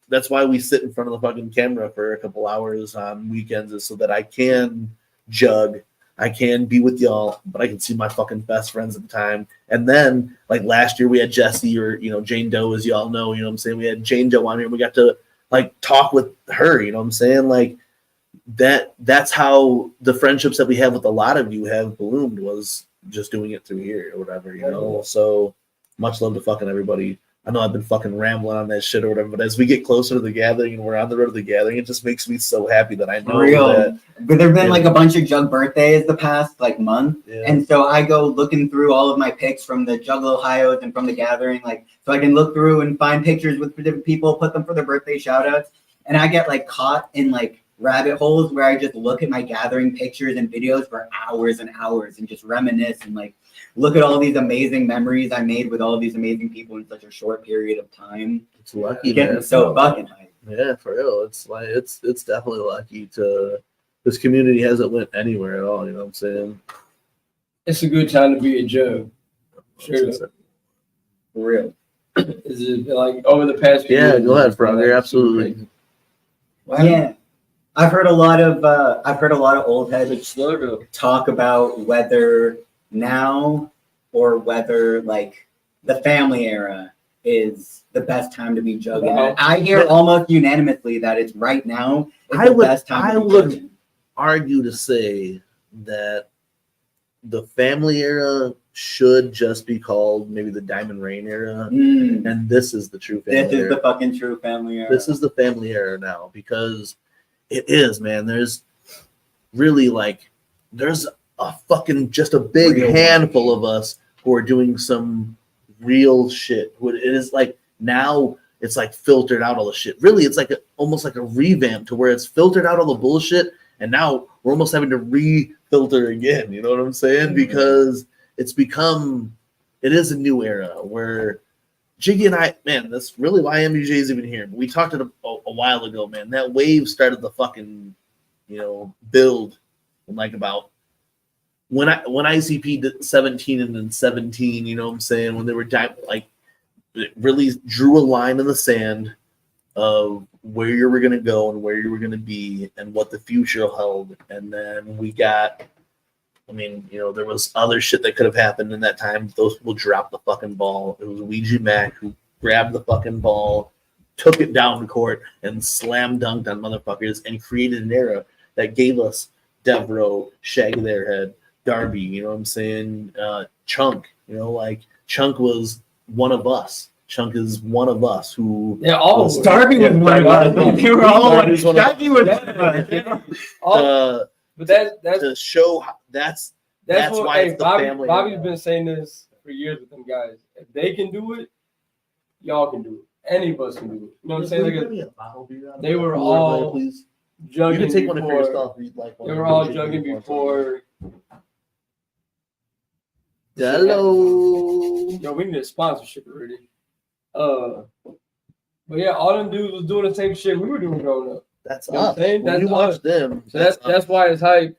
that's why we sit in front of the fucking camera for a couple hours on weekends, is so that I can jug, I can be with y'all, but I can see my fucking best friends at the time. And then like last year we had Jessie, or Jane Doe, as y'all know, what I'm saying? We had Jane Doe on here, and we got to like talk with her, what I'm saying? Like that's how the friendships that we have with a lot of you have bloomed, was just doing it through here or whatever, So much love to fucking everybody. I know I've been fucking rambling on that shit or whatever, but as we get closer to the gathering and we're on the road to the gathering, it just makes me so happy that I know that. But there've been like a bunch of Jugg birthdays the past like month, and so I go looking through all of my pics from the Jugg Ohio's and from the gathering, like so I can look through and find pictures with different people, put them for their birthday shout outs, and I get like caught in like rabbit holes where I just look at my gathering pictures and videos for hours and hours and just reminisce and like look at all these amazing memories I made with all of these amazing people in such a short period of time. It's lucky, getting so fucking hype. Yeah, for real. It's like it's definitely lucky to this community hasn't went anywhere at all, you know what I'm saying? It's a good time to be a Jugg. Sure. For real. Is it like over the past few years? Yeah, go ahead, Frogger. Absolutely. Wow. Yeah. I've heard a lot of old heads talk about whether now or whether like the family era is the best time to be jugging. Wow. I hear almost unanimously that it's right now. I would argue to say that the family era should just be called maybe the Diamond Rain era, and this is the true family era. This is the fucking true family era. This is the family era now, because it is, man. There's really like there's just a big Real handful of us who are doing some real shit. It is like now it's like filtered out all the shit. Really, it's like almost like a revamp to where it's filtered out all the bullshit, and now we're almost having to re-filter again. You know what I'm saying? Because it is a new era where Jiggy and I, man, that's really why MUJ is even here. But we talked a while ago, man. That wave started the fucking, build, and like about when ICP did 17 and then 17, you know what I'm saying? When they were like, it really drew a line in the sand of where you were going to go and where you were going to be and what the future held. And then we got, there was other shit that could have happened in that time. Those people dropped the fucking ball. It was Ouija Mac who grabbed the fucking ball, took it down to court, and slam dunked on motherfuckers and created an era that gave us Devro, Shaggy Theirhead, Darby, you know what I'm saying? Chunk, Chunk was one of us. Chunk is one of us who. Yeah, all Darby was one of us. You were all Shaggy was one of us. But that's to show how, that's what, why it's the family. Bobby's been saying this for years with them guys. If they can do it, y'all can do it. Any of us can do it. You know what I'm saying? They were all jugging. You can take one for before. yourself. Like They were all jugging before. Hello. Yo, we need a sponsorship already. But yeah, all them dudes was doing the same shit we were doing growing up. That's you know us. When that's you watch them. So that's why it's hype.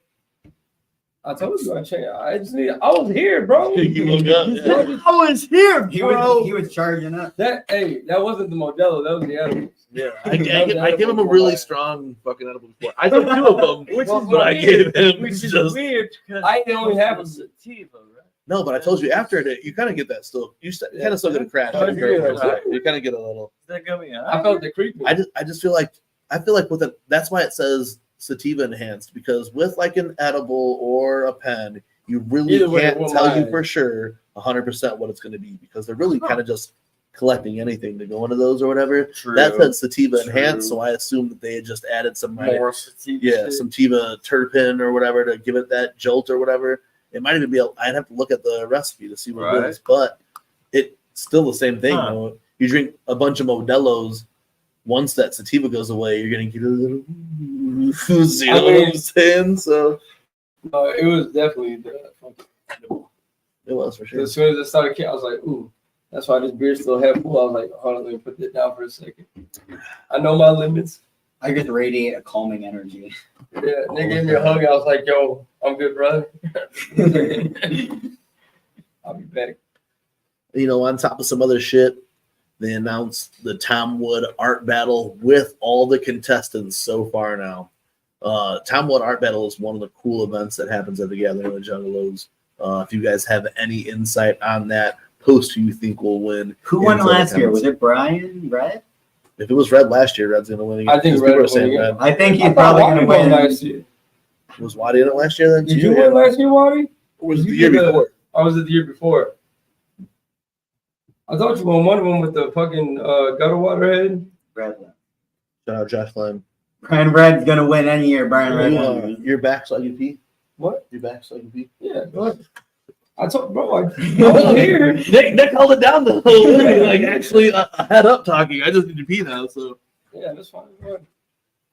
I told you I changed. I was here, bro. You woke up. Yeah. I was here, bro. He was charging up. That wasn't the Modelo. That was the edibles. Yeah, I give him a really strong fucking edible before. I took 2 of them, but I gave him Which is just weird because I only have a sativa, right? no. But I told you after it, you kind of get that still. You kind of still get a crash. Yeah. You kind of get a little. That got me. I felt the creepy. I just feel like with it. That's why it says sativa enhanced, because with like an edible or a pen, you really can't tell you for sure 100% what it's going to be, because they're really kind of just collecting anything to go into those or whatever. True. That said sativa enhanced, so I assume that they had just added some More sativa. some sativa terpene or whatever to give it that jolt or whatever. It might even be. I'd have to look at the recipe to see what it is, but it's still the same thing. Though. You drink a bunch of Modelo's. Once that sativa goes away, you're gonna get a little. You know what I'm saying? So it was definitely it was for sure. As soon as I started, I was like, "Ooh, that's why this beer still half full." I was like, "Hold on, let me put that down for a second. I know my limits." I just radiate a calming energy. Yeah, they gave me a hug. I was like, "Yo, I'm good, brother." I'll be back. On top of some other shit, they announced the Tom Wood art battle with all the contestants so far now. Tom Wood art battle is one of the cool events that happens at the Gathering of the Juggalos. If you guys have any insight on that, post who you think will win. Who won last year? Was it Brian Red? If it was Red last year, Red's going to win again. I think Red was saying Red. I think he's probably going to win last year. Was Waddy in it last year then? Did you win last year, Waddy? Or was it the year before? Or was it the year before? I thought you won one of them with the fucking gutter water head. Red. Shout out Josh Flynn. Brian Red's going to win any year. Brian Red. You're back so I can pee? What? You're back so I can pee? Yeah, go ahead. I told bro, I was here. Nick held it down the whole way. Like, actually, I had up talking. I just need to pee now, so. Yeah, that's fine.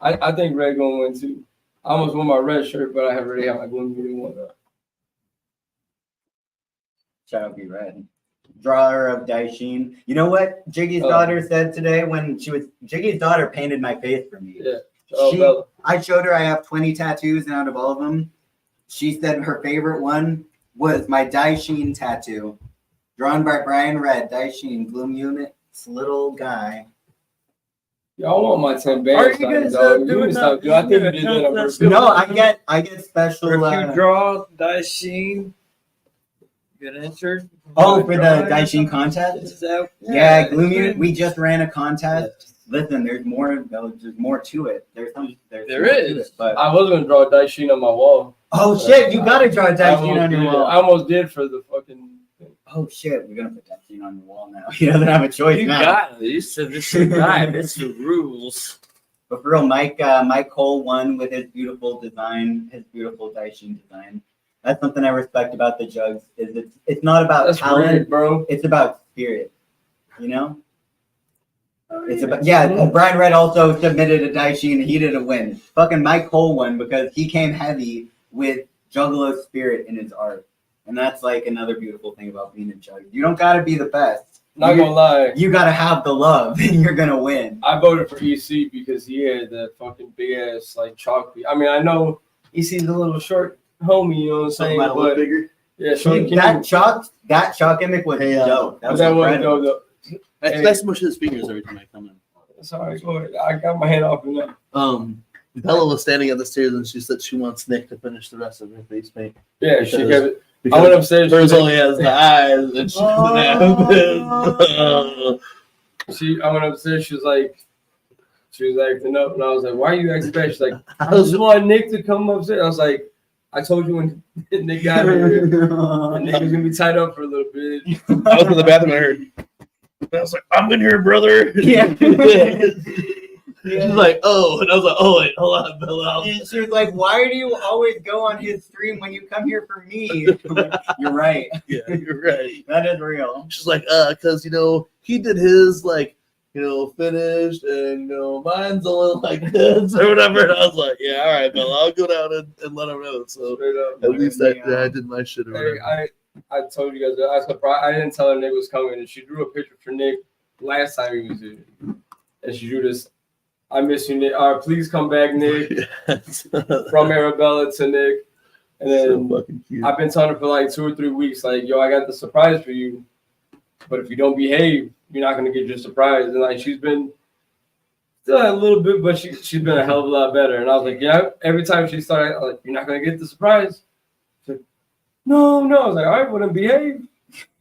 I think Red going to win, too. I almost won my red shirt, but I have already had my Gloom Beauty one up. Shout out be Red. Drawer of Daishin. You know what Jiggy's daughter said today when Jiggy's daughter painted my face for me. Yeah. I showed her I have 20 tattoos, and out of all of them, she said her favorite one was my Daishin tattoo. Drawn by Brian Red, Daishin, Gloom Unit's little guy. Y'all want my 10 bands? Are you guys doing that? I think you did that on purpose. No, I get special. If you draw Daishin, get entered. Oh, for the Daishin contest? Yeah, Gloom Unit. We just ran a contest. Listen, there's more to it. There is. But I was gonna draw a Daishin on my wall. oh shit, you gotta draw a Daishin on your wall. I almost did for the fucking thing. Oh shit, we're gonna put Daishin on your wall now. He doesn't have a choice You now. got it. You said this is guy. It's the rules. But for real, Mike Cole won with his beautiful design, his beautiful Daishin design. That's something I respect about the Juggs. Is it's not about That's talent, weird, bro. It's about spirit. You know. It's about Brian Red also submitted a Daishi and he didn't win. Fucking Mike Cole won because he came heavy with Juggalo spirit in his art, and that's like another beautiful thing about being a judge. You don't gotta be the best. Not gonna lie, you gotta have the love, and you're gonna win. I voted for EC because he had that fucking big ass like chalk piece. I mean, I know EC's a little short homie, you know what I'm saying? But a little bigger. Yeah, short. That chalk gimmick was dope. That was incredible. dope. I smush his fingers every time I come in. Sorry, go ahead. I got my hand off in that. Bella was standing at the stairs and she said she wants Nick to finish the rest of her face paint. Yeah, she kept it. I went upstairs. Hers only has the eyes, and she doesn't have I went upstairs. She was like, no, and I was like, why are you acting bad? She's like, I just want Nick to come upstairs. I was like, I told you when Nick got here, and Nick was gonna be tied up for a little bit. I was in the bathroom. I heard. I was like, I'm in here, brother. Yeah. She's like, oh, and I was like, oh wait, hold on, Bella. And she was like, why do you always go on his stream when you come here for me? You're right. Yeah, you're right. That is real. She's like, because he did his finished, and mine's only like this or whatever. And I was like, yeah, all right, Bella, I'll go down and let him know. So at least I did my shit or whatever. I told you guys, I was surprised. I didn't tell her Nick was coming, and she drew a picture for Nick last time he was here, and she drew this. I miss you, Nick. Please come back, Nick. Yes. From Arabella to Nick. And then so fucking cute. I've been telling her for like 2 or 3 weeks, like, yo, I got the surprise for you. But if you don't behave, you're not going to get your surprise. And like, she's been still a little bit, but she's been a hell of a lot better. And I was like, yeah, every time she started, I was like, you're not going to get the surprise. She's like, no. I was like, all right, well, then behave.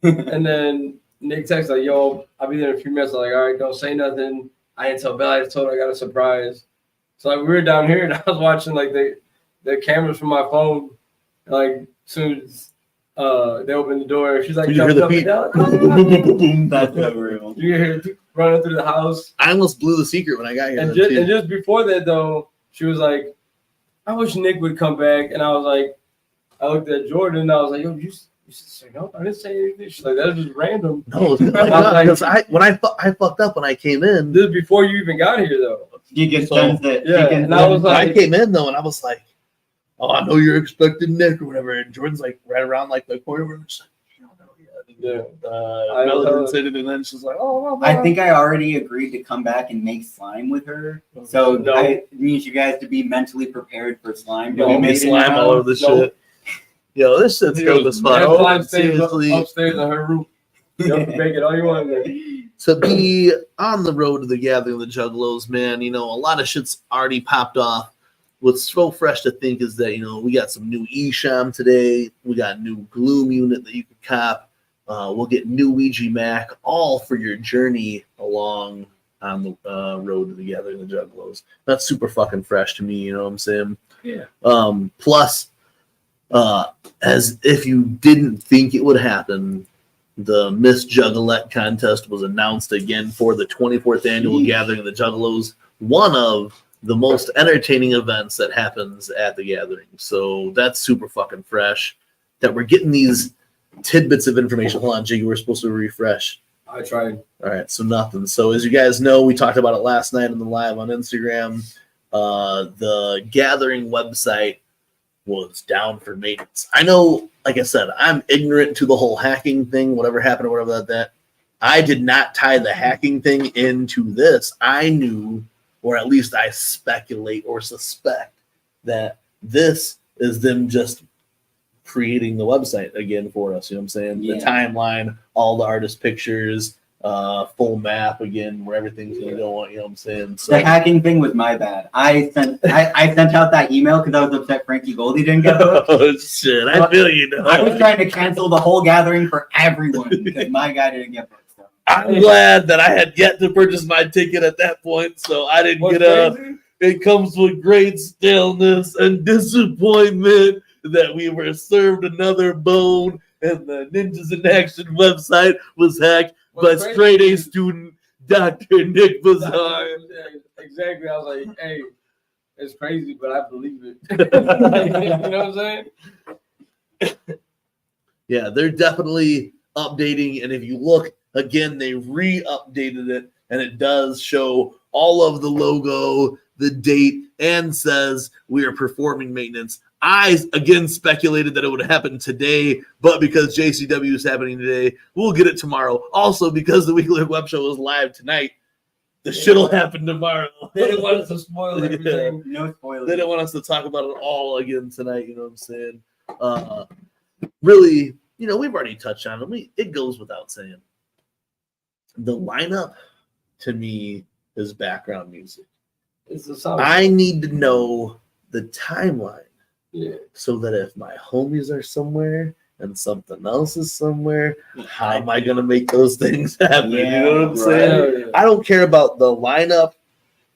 And then Nick texted like, yo, I'll be there in a few minutes. I was like, all right, don't say nothing. I didn't tell Bella. I just told her I got a surprise. So like we were down here and I was watching like the cameras from my phone. And, like as soon as they opened the door, she's like, jumping up and down. That's so real. You hear her running through the house. I almost blew the secret when I got here. And just before that though, she was like, I wish Nick would come back. And I was like, I looked at Jordan and I was like, yo, you should say no. I didn't say anything. She's like, that's just random. No, because I fucked up when I came in. This is before you even got here though. You can sense it. Yeah, and I was like, I came in though, and I was like, oh, I know you're expecting Nick or whatever. And Jordan's like right around like the corner where she's like, you don't know yet. Yeah. Bella didn't say it, and then she's like, oh. I think I already agreed to come back and make slime with her. So I need you guys to be mentally prepared for slime. Don't make slime all over the shit. Yo, this shit's dope as fuck. Seriously, upstairs in her room. You have to make it all you want. To be on the road to the gathering of the Juggalos, man, a lot of shit's already popped off. What's so fresh to think is that, we got some new Esham today. We got a new Gloom unit that you can cop. We'll get new Ouija Mac, all for your journey along on the road to the gathering of the Juggalos. That's super fucking fresh to me, you know what I'm saying? Yeah. Plus, as if you didn't think it would happen, the Miss Juggalette contest was announced again for the 24th annual Gathering of the Juggalos, one of the most entertaining events that happens at the gathering. So that's super fucking fresh that we're getting these tidbits of information. Hold on, Jiggy, we're supposed to refresh. I tried. All right, so nothing. So as you guys know, we talked about it last night in the live on Instagram. The gathering website was down for maintenance. I know, like I said, I'm ignorant to the whole hacking thing, whatever happened or whatever that. I did not tie the hacking thing into this. I knew, or at least I speculate or suspect, that this is them just creating the website again for us. You know what I'm saying? Yeah. The timeline, all the artist pictures, full map again, where everything's gonna go on. You know what I'm saying? So the hacking thing was my bad. I sent out that email because I was upset Frankie Goldie didn't get booked. Oh shit! I feel you know. I was trying to cancel the whole gathering for everyone because my guy didn't get booked. So. I'm glad that I had yet to purchase my ticket at that point, so I didn't get a. It comes with great staleness and disappointment that we were served another bone, and the Ninjas in Action website was hacked by straight A student Dr. Nicc Bizarre. Exactly. I was like, hey, it's crazy, but I believe it. You know what I'm saying? Yeah, they're definitely updating. And if you look again, they re-updated it, and it does show all of the logo, the date, and says we are performing maintenance. I again speculated that it would happen today, but because JCW is happening today, we'll get it tomorrow. Also, because the Weekly Web Show is live tonight, the shit will happen tomorrow. They didn't want us to spoil everything. No spoilers. They didn't want us to talk about it all again tonight. You know what I'm saying? Really, you know, we've already touched on it. It goes without saying. The lineup, to me, is background music. It's the song. I need to know the timeline. Yeah. So that if my homies are somewhere and something else is somewhere, how am I going to make those things happen? You know what I'm saying? Right. I don't care about the lineup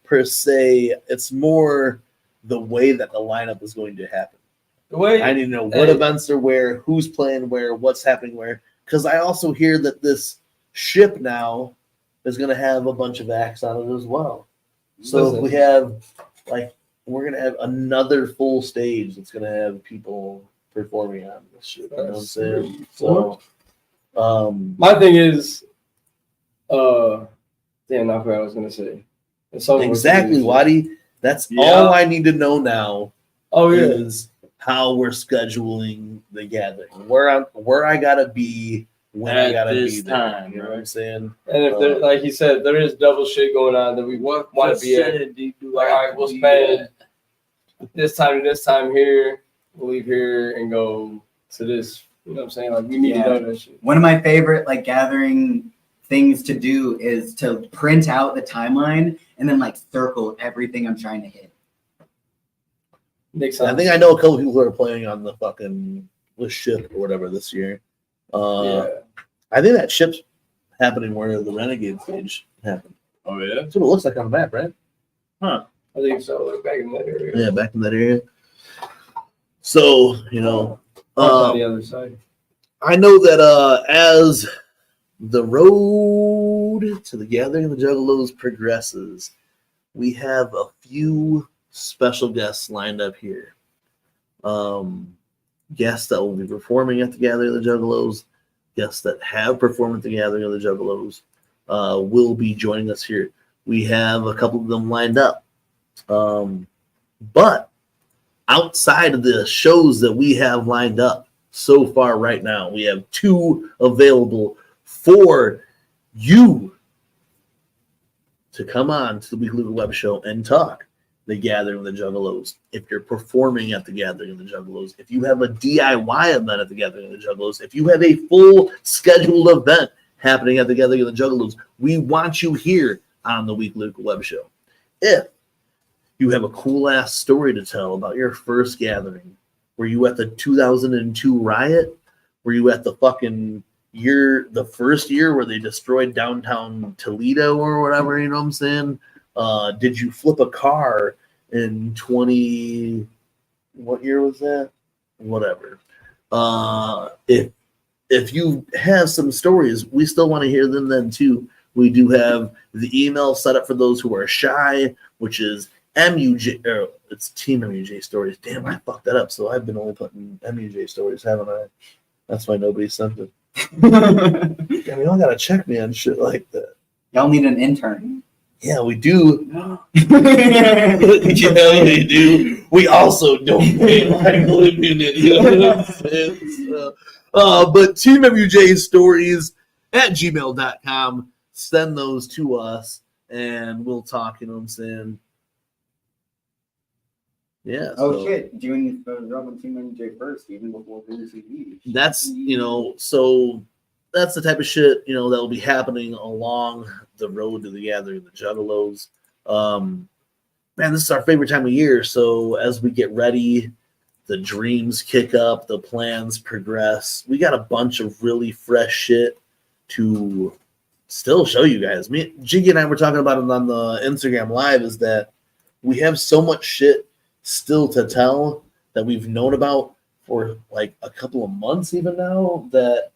per se. It's more the way that the lineup is going to happen. The way I need to know what events are where, who's playing where, what's happening where. Because I also hear that this ship now is going to have a bunch of acts on it as well. So if we have, like, we're going to have another full stage that's going to have people performing on this shit. You know what I'm saying? So, my thing is, damn, I forgot what I was going to say. Exactly, Waddy. That's all I need to know now. Oh, yeah. Is how we're scheduling the gathering. Where I got to be when I got to be there. Time, you know what I'm saying? And if there, like he said, there is double shit going on that we want to be at. Like, all right, we'll spend this time to this time here. We'll leave here and go to this. You know what I'm saying? Like, we need to know that shit. One of my favorite like gathering things to do is to print out the timeline and then like circle everything I'm trying to hit. I think I know a couple people who are playing on the ship or whatever this year. I think that ship's happening where the Renegade stage happened. Oh, yeah? That's what it looks like on the map, right? Huh. I think so. Like back in that area. Yeah, back in that area. So, you know. On the other side. I know that as the road to the Gathering of the Juggalos progresses, we have a few special guests lined up here. Guests that will be performing at the Gathering of the Juggalos, guests that have performed at the Gathering of the Juggalos will be joining us here. We have a couple of them lined up. But outside of the shows that we have lined up so far right now, we have 2 available for you to come on to the Weekly Web Show and talk the Gathering of the Juggalos. If you're performing at the Gathering of the Juggalos, if you have a DIY event at the Gathering of the Juggalos, if you have a full scheduled event happening at the Gathering of the Juggalos, we want you here on the Weekly Web Show. If you have a cool ass story to tell about your first gathering, were you at the 2002 riot? Were you at the fucking the first year where they destroyed downtown Toledo or whatever, you know what I'm saying? Did you flip a car in what year was that? Whatever. If you have some stories, we still want to hear them then too. We do have the email set up for those who are shy, which is MUJ, it's TeamMUJ stories. Damn, I fucked that up. So I've been only putting MUJ stories, haven't I? That's why nobody sent it. Yeah, we all gotta check me on shit like that. Y'all need an intern. Yeah, we do. Yeah, we do. We also don't pay liable immunity. You know what I'm saying? But TeamMUJ's stories at gmail.com. Send those to us and we'll talk, you know what I'm saying? Yeah. Oh, shit. Doing TeamMUJ first, even before VCV. That's, so that's the type of shit, that will be happening along the road to the Gathering of the Juggalos. Man, this is our favorite time of year. So as we get ready, the dreams kick up, the plans progress. We got a bunch of really fresh shit to still show you guys. Jiggy and I were talking about it on the Instagram Live, is that we have so much shit still to tell that we've known about for like a couple of months even now, that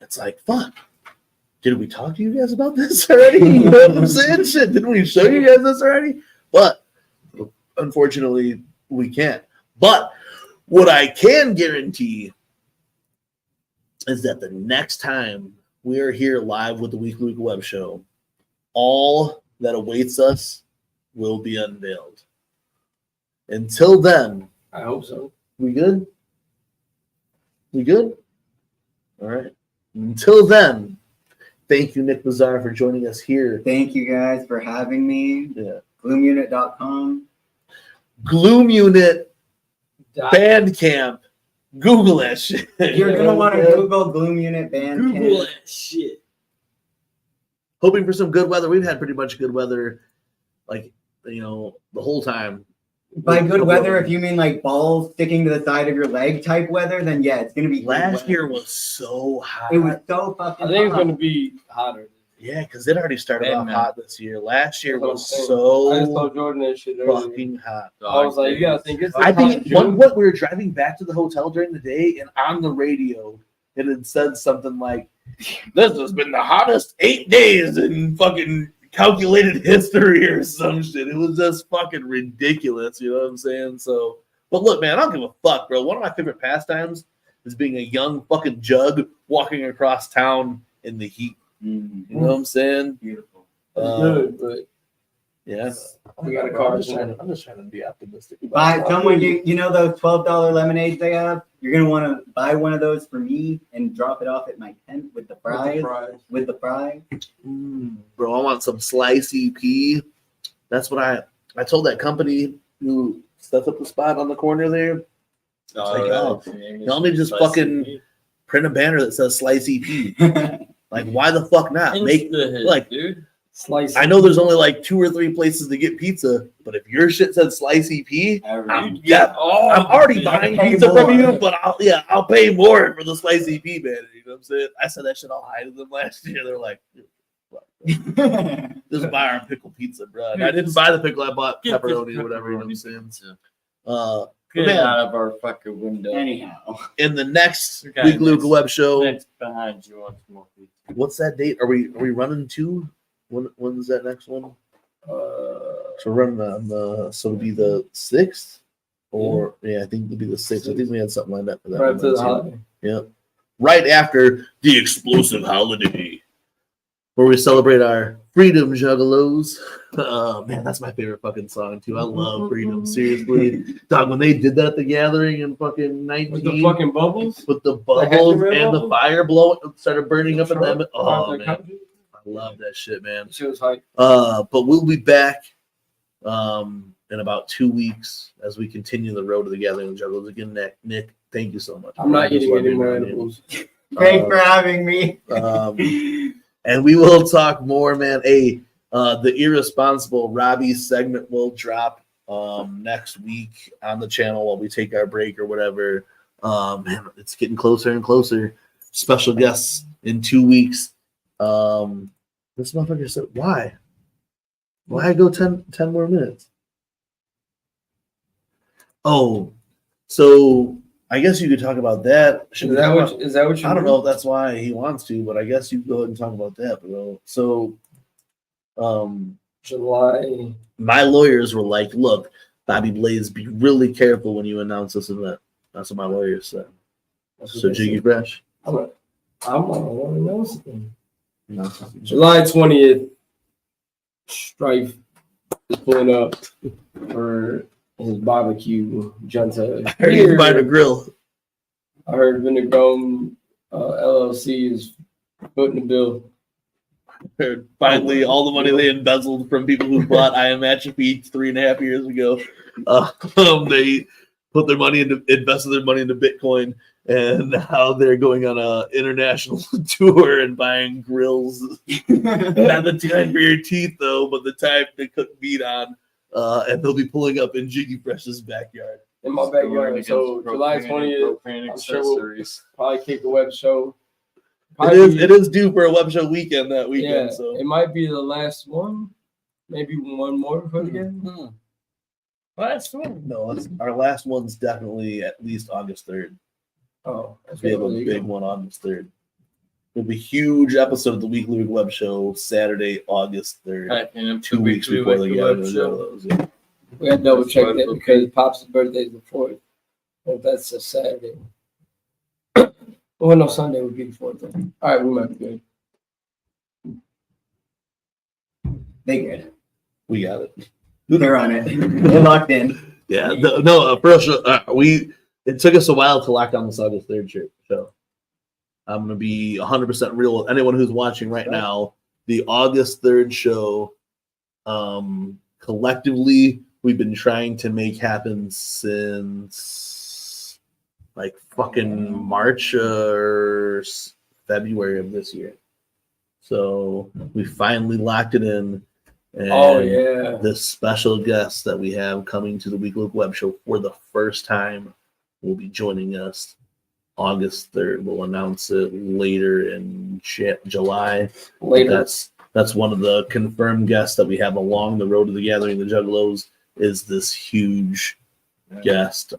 it's like, fuck, did we talk to you guys about this already? You know what I'm saying? Shit, didn't we show you guys this already? But unfortunately, we can't. But what I can guarantee is that the next time we are here live with the Weekly Wicked Web Show, all that awaits us will be unveiled. Until then, I hope so. we good? We good? All right. Until then, thank you, Nicc Bizarre, for joining us here. Thank you guys for having me. Yeah. Gloomunit.com. Gloom Unit Bandcamp. Google that shit. You're gonna want to Google Gloom Unit Bandcamp. Google that shit. Hoping for some good weather. We've had pretty much good weather, like, the whole time. By good weather, if you mean like balls sticking to the side of your leg type weather, then yeah, it's gonna be. Last year was so hot. It was so fucking. I think it's hot. going to be hotter. Yeah, because it already started off man. hot this year. Last year was I just so told Jordan that shit earlier. fucking hot. I was like, you gotta think it's. I think June. one point we were driving back to the hotel during the day, and on the radio, it had said something like, "This has been the hottest 8 days in fucking calculated history," or some shit. It was just fucking ridiculous. You know what I'm saying? So, but look, man, I don't give a fuck, bro. One of my favorite pastimes is being a young fucking Jugg walking across town in the heat. You know what I'm saying? Beautiful. Good, but Yeah. we got a I'm car. just trying to be optimistic. Buy someone. You know those $12 lemonades they have. You're gonna want to buy one of those for me and drop it off at my tent with the fries. With the fries. Bro, I want some slicey pea. That's what I told that company who set up the spot on the corner there. Y'all need to just fucking print a banner that says slicey pea. Like, why the fuck not? Make like, dude. Slice. I know there's only like 2 or 3 places to get pizza, but if your shit said slicey pea, I'm already buying pizza from you, but I'll pay more for the slicey pea banner. You know what I'm saying? I said that shit all high to them last year. They're like, just buy our pickle pizza, bro. And I didn't buy the pickle, I bought pepperoni or whatever. You know what I'm saying? Get man, out of our fucking window. Anyhow, in the next Okay, Weekly Wicked Web Show, Next behind you on some more pizza. what's that date? Are we running 2? When's that next one? So we're running on so it'll be the 6th, or I think it'll be the 6th. I think we had something lined up for that. Right one, to the too. holiday. Yeah, right after the explosive holiday, where we celebrate our freedom, juggalos. Man, that's my favorite fucking song too. I love freedom. Seriously, dog. When they did that at the gathering in fucking 19, With the fucking bubbles. with the bubbles red and the bubbles? fire blowing, started burning up in Trump? them. Oh After man, country? I love that shit, man. She was hype. But we'll be back in about 2 weeks as we continue the road to the gathering of juggalos. Again, Nick, thank you so much. I'm not Just eating let me any more know. edibles. thanks for having me. And we will talk more, man. The irresponsible Robbie segment will drop next week on the channel while we take our break or whatever. Man, it's getting closer and closer. Special guests in 2 weeks. This motherfucker said, why? Why go 10 more minutes? Oh, so I guess you could talk about that. Is that what you I don't know if that's why he wants to, but I guess you go ahead and talk about that, bro. So, July. my lawyers were like, "Look, Bobby Blaze, be really careful when you announce this event." That's what my lawyers said. So, Jiggy Fresh. I'm not want to know something. No. July 20th, Strife is pulling up for his barbecue junta. I heard he's buying a grill. I heard Vinegome LLC is footing the bill. Finally, all the money they embezzled from people who bought I Am Match Feet 3.5 years ago, they invested their money into Bitcoin, and now they're going on a international tour and buying grills. Not the time for your teeth, though, but the type to cook meat on, and they'll be pulling up in Jiggy Fresh's backyard. In my backyard. So July 20th, I'm sure we'll probably kick the web show. It is due for a web show weekend that weekend. Yeah, So it might be the last one. Maybe one more for the game. Last one. No, our last one's definitely at least August 3rd. Oh, We have a big one August 3rd. It'll be a huge episode of the Weekly Wicked Web Show Saturday, August 3rd. Right, and 2 weeks before the gathering. Yeah. We had to double check that because Pop's birthday is the 4th. Well, that's a Saturday. Well, no, Sunday would be the 4th. Then. All right, we might be good. They good. We got it. They're on it. They're locked in. Yeah, for sure. It took us a while to lock down this August 3rd show. I'm going to be 100% real with anyone who's watching right now. The August 3rd show, collectively, we've been trying to make happen since like fucking March or February of this year. So we finally locked it in. And this special guest that we have coming to the Weekly Wicked Webshow for the first time will be joining us August 3rd. We'll announce it later in July. That's one of the confirmed guests that we have along the road to the gathering. The Juggalos is this huge guest.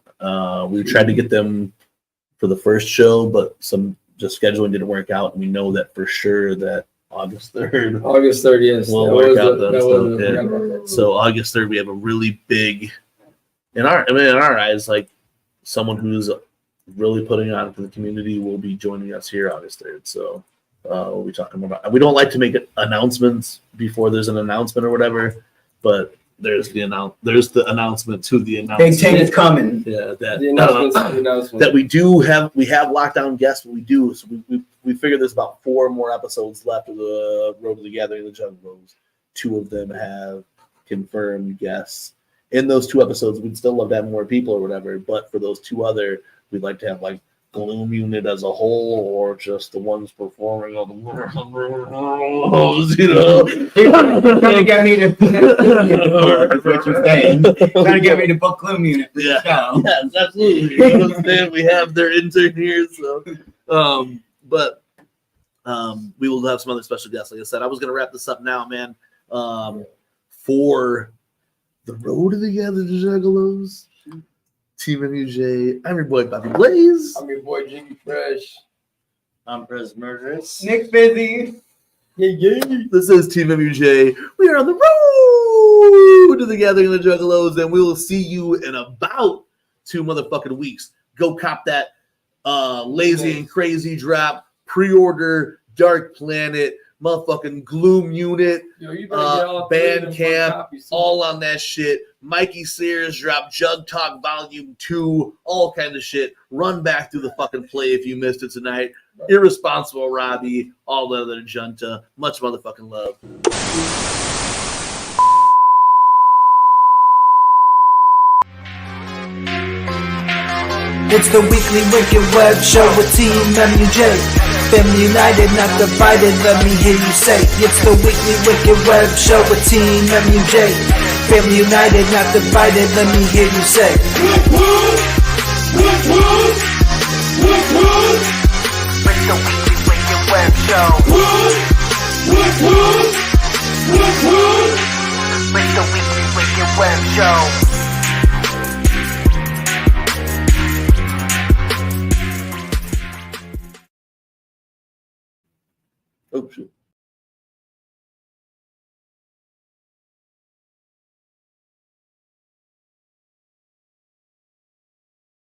We tried to get them for the first show, but some just scheduling didn't work out. And we know that for sure that August 3rd. August 3rd, yes. We'll work out that. So August 3rd, we have a really big, in our eyes, like someone who's really putting on for the community will be joining us here August 3rd. So we'll be talking about. We don't like to make announcements before there's an announcement or whatever, but there's the announcement to the announcement. Big change is coming. Yeah, The announcement. that we have lockdown guests, but we do. So we figured there's about 4 more episodes left of the Road to the Gathering of the Juggalos. 2 of them have confirmed guests. In those 2 episodes, we'd still love to have more people or whatever, but for those 2 other, we'd like to have like Gloom Unit as a whole, or just the ones performing on the you know. Trying to get me to that's what you're saying. Trying to get me to book Gloom Unit. Yeah, absolutely. You understand? We have their intern here, so but we will have some other special guests. Like I said, I was gonna wrap this up now, man. For the Road to the Gathering of the Juggalos, TeamMUJ, I'm your boy Bobby Blaze. I'm your boy Jiggy Fresh. I'm Prez Murderous. Nicc Bizarre. Yeah. This is TeamMUJ. We are on the road to the Gathering of the Juggalos, and we will see you in about 2 motherfucking weeks. Go cop that Lazy and Crazy drop. Pre-order Dark Planet, motherfucking Gloom Unit, Bandcamp, all on that shit. Mikey Sears dropped Jug Talk Volume 2, all kind of shit. Run back through the fucking play if you missed it tonight. Irresponsible Robbie, all the other junta. Much motherfucking love. It's the Weekly Wicked Web Show with TeamMUJ. Family united, not divided, let me hear you say. It's the Weekly Wicked Web Show with TeamMUJ. Family united, not divided, let me hear you say. It's the Weekly Wicked Web Show. It's the Weekly Wicked Web Show. Oh, shit.